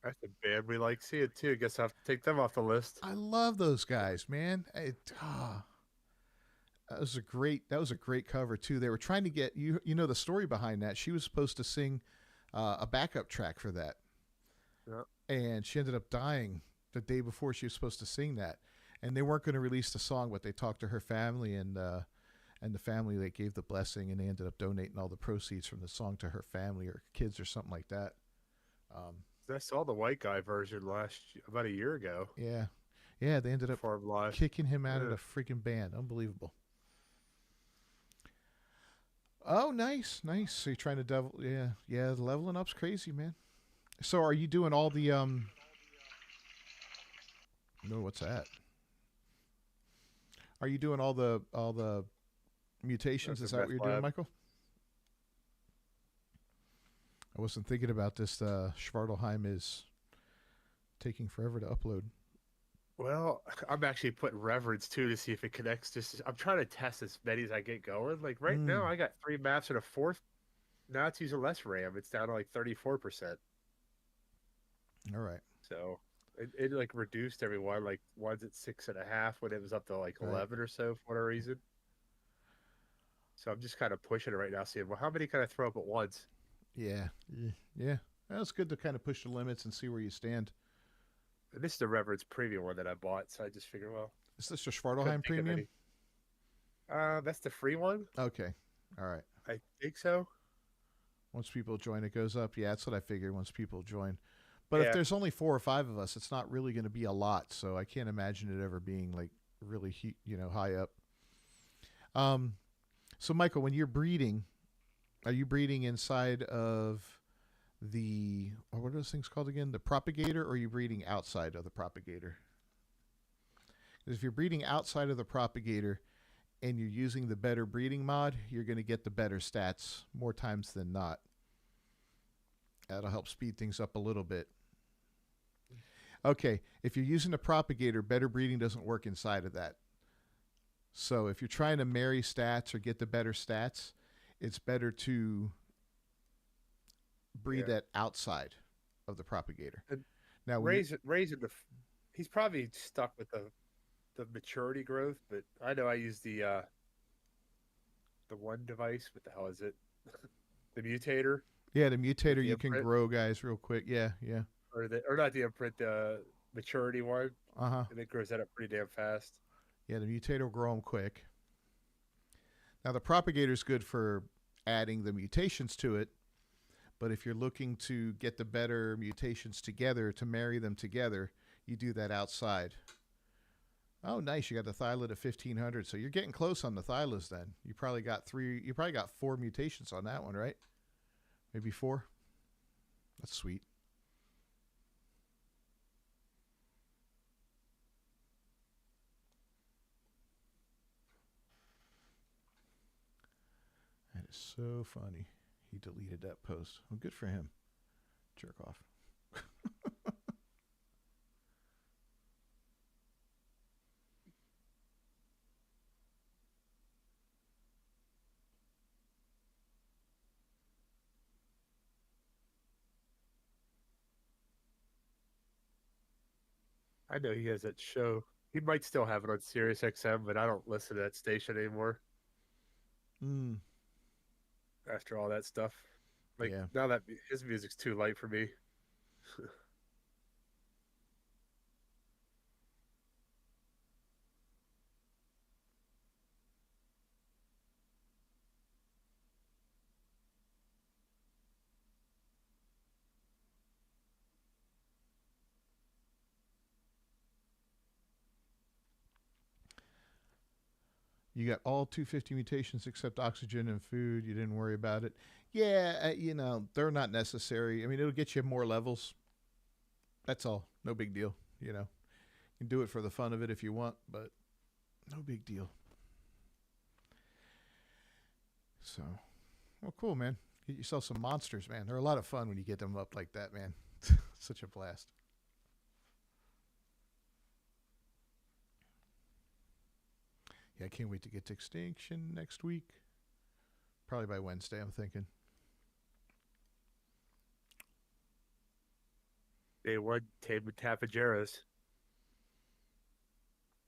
That's a band we like seeing too. Guess I have to take them off the list. I love those guys, man. That was a great cover too. They were trying to get you know the story behind that. She was supposed to sing a backup track for that, and she ended up dying the day before she was supposed to sing that. And they weren't going to release the song, but they talked to her family, and the family, they gave the blessing, and they ended up donating all the proceeds from the song to her family or kids or something like that. I saw the white guy version about a year ago. Yeah, they ended up kicking him out of the freaking band. Unbelievable. Oh, nice. So you're trying to devil? Yeah. The leveling up's crazy, man. So are you doing all the No, what's that? Are you doing all the mutations? Is that what you're doing, Michael? I wasn't thinking about this. Schvardelheim is taking forever to upload. Well, I'm actually putting reverence too to see if it connects. I'm trying to test as many as I get going. Like right now, I got 3 maps and a fourth. Now it's using less RAM. It's down to like 34%. All right. So it like reduced everyone. Like one's at 6.5 when it was up to like Right. 11 or so for whatever reason. So I'm just kind of pushing it right now, seeing well how many can I throw up at once. Yeah. Yeah. Well, it's good to kind of push the limits and see where you stand. And this is the Reverend's premium one that I bought, so I just figured, well, Is this your couldn't Schwartelheim think of premium? any. That's the free one. Okay. All right. I think so. Once people join, it goes up. Yeah, that's what I figured. Once people join, but if Yeah. there's only 4 or 5 of us, it's not really going to be a lot. So I can't imagine it ever being like really, high up. Um. So Michael, when you're breeding, are you breeding inside of what are those things called again? The propagator, or are you breeding outside of the propagator? Because if you're breeding outside of the propagator and you're using the better breeding mod, you're going to get the better stats more times than not. That'll help speed things up a little bit. Okay, if you're using the propagator, better breeding doesn't work inside of that. So if you're trying to marry stats or get the better stats, it's better to breed Yeah. that outside of the propagator. And Now, raising he's probably stuck with the maturity growth, but I know I use the one device. What the hell is it? The mutator the with mutator, the you can imprint, grow guys real quick. Yeah, yeah. or not the imprint, the maturity one, Uh-huh. and it grows that up pretty damn fast. Yeah, the mutator will grow them quick. Now, the propagator is good for adding the mutations to it, but if you're looking to get the better mutations together, to marry them together, you do that outside. Oh, nice. You got the Thyla at 1500. So you're getting close on the Thylas then. You probably got 4 mutations on that one, right? Maybe 4. That's sweet. That is so funny. He deleted that post. Well, good for him. Jerk off. I know he has that show. He might still have it on Sirius XM, but I don't listen to that station anymore Mm, after all that stuff. Like yeah. now that his music's too light for me. You got all 250 mutations except oxygen and food. You didn't worry about it. Yeah, they're not necessary. I mean, it'll get you more levels. That's all. No big deal. You can do it for the fun of it if you want, but no big deal. So, well, cool, man. Get yourself some monsters, man. They're a lot of fun when you get them up like that, man. Such a blast. Yeah, I can't wait to get to Extinction next week. Probably by Wednesday, I'm thinking. Day one, Tapageras.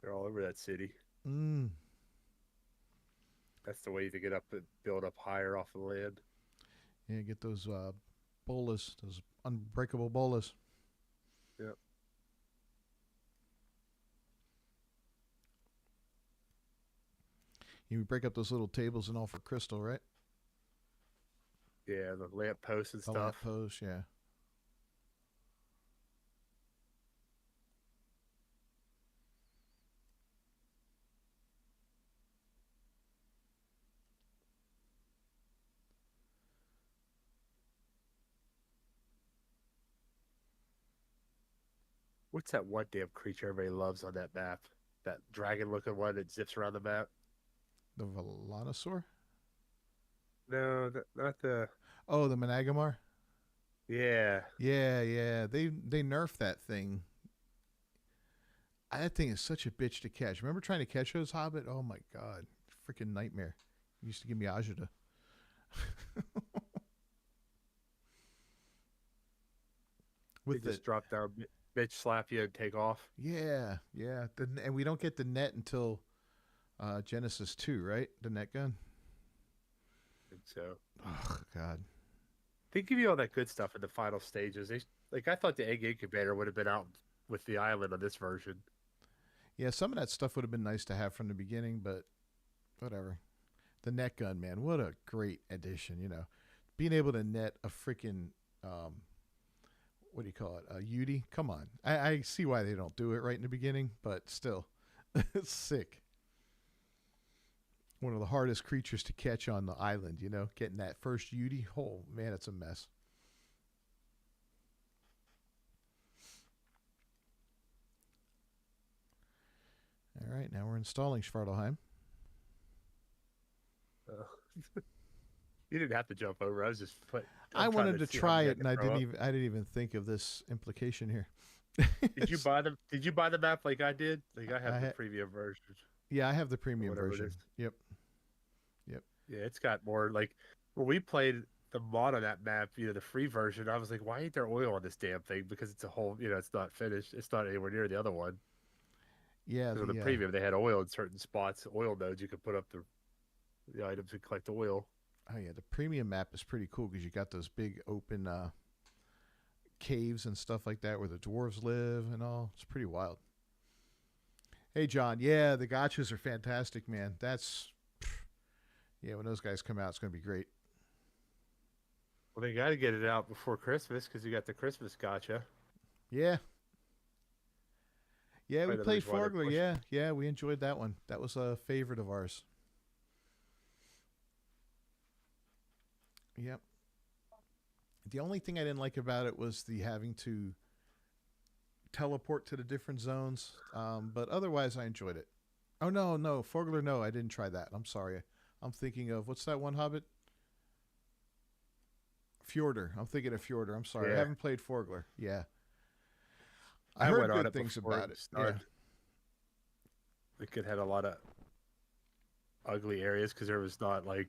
They're all over that city. Mm. That's the way to get up and build up higher off the land. Yeah, get those bolas, those unbreakable bolas. Yep. You break up those little tables and all for crystal, right? Yeah, the lamp posts and The lamp stuff. post, yeah. What's that one damn creature everybody loves on that map? That dragon-looking one that zips around the map? The Volanosaur? No, not the. Oh, the Managamar? Yeah, Yeah. They nerfed that thing. That thing is such a bitch to catch. Remember trying to catch those Hobbit? Oh my god. Freaking nightmare. It used to give me agita. They with the just drop down, bitch slap you and take off. yeah, yeah. And we don't get the net until Genesis 2, right? The net gun. And so Oh God. they give you all that good stuff in the final stages. Like I thought the egg incubator would have been out with the island on this version. Yeah, some of that stuff would have been nice to have from the beginning, but whatever. The net gun, man, what a great addition, you know. Being able to net a freaking what do you call it? A Yudi? Come on. I see why they don't do it right in the beginning, but still. It's sick. One of the hardest creatures to catch on the island, you know, getting that first Yudi. Oh, man, it's a mess. All right, now we're installing Schvartalheim. You didn't have to jump over. I was just I wanted to see how try many it, I and could throw up. I didn't even think of this implication here. Did you buy the Did you buy the map like I did? Like I have the ha- premium version. Yeah, I have the premium whatever it version. is. Yep. Yep. Yeah, it's got more like when we played the mod on that map, you know, the free version. I was like, why ain't there oil on this damn thing? Because it's a whole, you know, it's not finished. It's not anywhere near the other one. Yeah, So the premium, they had oil in certain spots, oil nodes. You could put up the items and collect oil. oh yeah, the premium map is pretty cool because you got those big open caves and stuff like that where the dwarves live and all. It's pretty wild. Hey John, yeah, the gotchas are fantastic, man. Yeah, when those guys come out, it's going to be great. Well, they got to get it out before Christmas because you got the Christmas gotcha. Yeah. Yeah, we Probably the played reason why they're Forgler. pushing. Yeah, yeah, we enjoyed that one. That was a favorite of ours. Yep. The only thing I didn't like about it was the having to teleport to the different zones. But otherwise, I enjoyed it. Oh no, no, Forgler, no, I didn't try that. I'm sorry. I'm thinking of what's that one Hobbit? Fjorder. I'm thinking of Fjorder. I'm sorry. I Yeah. haven't played Forgler. Yeah. I I heard went on good it things before about it. Yeah. started. Like it had a lot of ugly areas because there was not like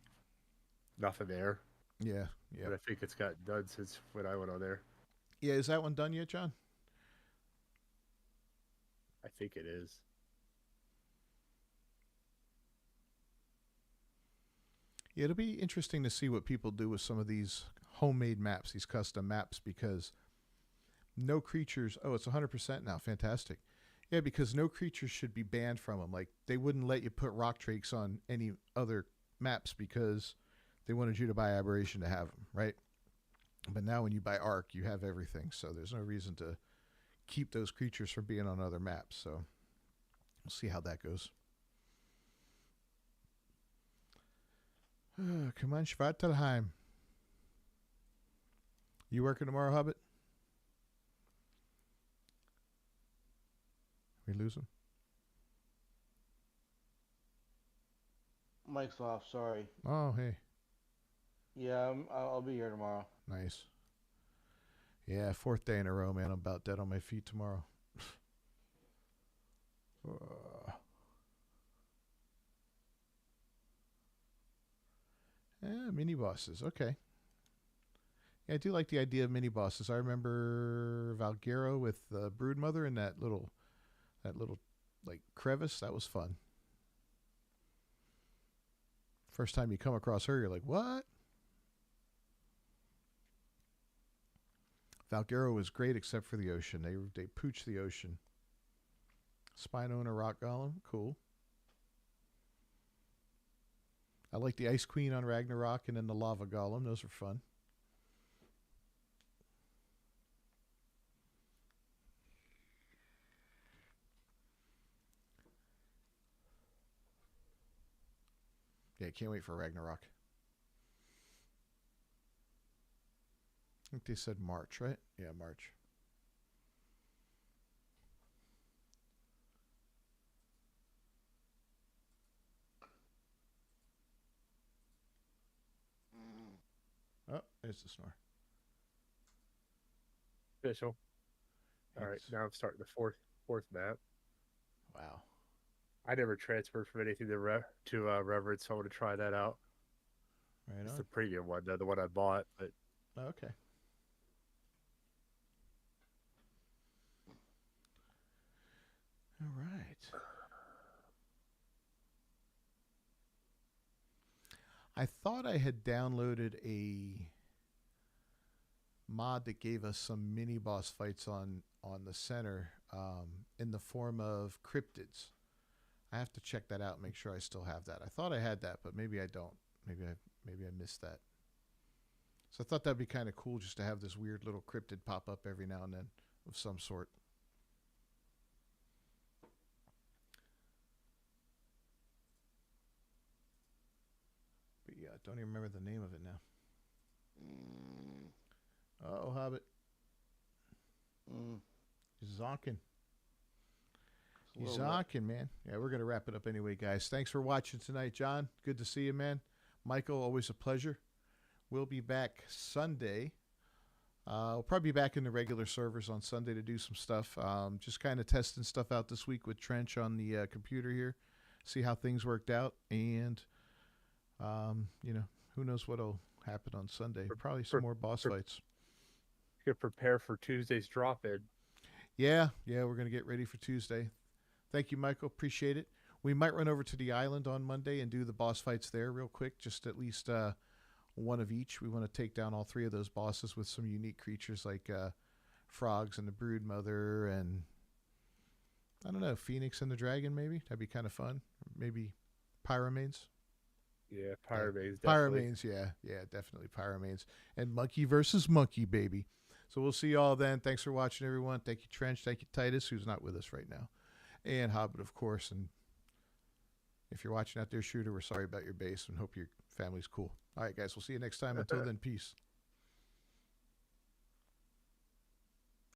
nothing there. Yeah. Yeah. But I think it's gotten done since when I went on there. Yeah. Is that one done yet, John? I think it is. Yeah, it'll be interesting to see what people do with some of these homemade maps, these custom maps, because no creatures. Oh, it's 100% now. Fantastic. Yeah, because no creatures should be banned from them. Like, they wouldn't let you put rock drakes on any other maps because they wanted you to buy Aberration to have them, right? But now when you buy Ark, you have everything. So there's no reason to keep those creatures from being on other maps. So we'll see how that goes. Come on, Schvartalheim. You working tomorrow, Hobbit? We lose him? Mike's off. Sorry. Oh, hey. Yeah, I'll be here tomorrow. Nice. Yeah, 4th day in a row, man. I'm about dead on my feet tomorrow. Yeah, mini bosses. Okay. Yeah, I do like the idea of mini bosses. I remember Valguero with Broodmother and that little like crevice. That was fun. First time you come across her, you're like, what? Valguero was great except for the ocean. They pooched the ocean. Spino and a rock golem. Cool. I like the Ice Queen on Ragnarok and then the Lava Golem. Those are fun. Yeah, can't wait for Ragnarok. I think they said March, right? Yeah, March. Oh, there's the snore. Official. All right, It's- now I'm starting the fourth map. Wow. I never transferred from anything to Reverence, so I want to try that out. Right It's on. the premium one, though, the one I bought. But Oh, okay. I thought I had downloaded a mod that gave us some mini boss fights on the center in the form of cryptids. I have to check that out and make sure I still have that. I thought I had that, but maybe I don't. Maybe I missed that. So I thought that'd be kind of cool just to have this weird little cryptid pop up every now and then of some sort. But yeah, I don't even remember the name of it now. Oh, Hobbit. He's zonking. He's zonking, man. Yeah, we're going to wrap it up anyway, guys. Thanks for watching tonight, John. Good to see you, man. Michael, always a pleasure. We'll be back Sunday. We'll probably be back in the regular servers on Sunday to do some stuff. Just kind of testing stuff out this week with Trench on the computer here. See how things worked out. And, you know, who knows what'll happen on Sunday. Probably some more boss fights. You could prepare for Tuesday's drop-in. Yeah, we're going to get ready for Tuesday. Thank you, Michael. Appreciate it. We might run over to the island on Monday and do the boss fights there real quick, just at least one of each. We want to take down all 3 of those bosses with some unique creatures like frogs and the brood mother and, I don't know, Phoenix and the dragon maybe. That'd be kind of fun. Maybe Pyromanes. Yeah, Pyramanes. Definitely. Pyramanes, yeah, definitely Pyramanes. And monkey versus monkey, baby. So we'll see you all then. Thanks for watching, everyone. Thank you, Trench. Thank you, Titus, who's not with us right now. And Hobbit, of course. And if you're watching out there, Shooter, we're sorry about your base and hope your family's cool. All right, guys, we'll see you next time. Until then, peace.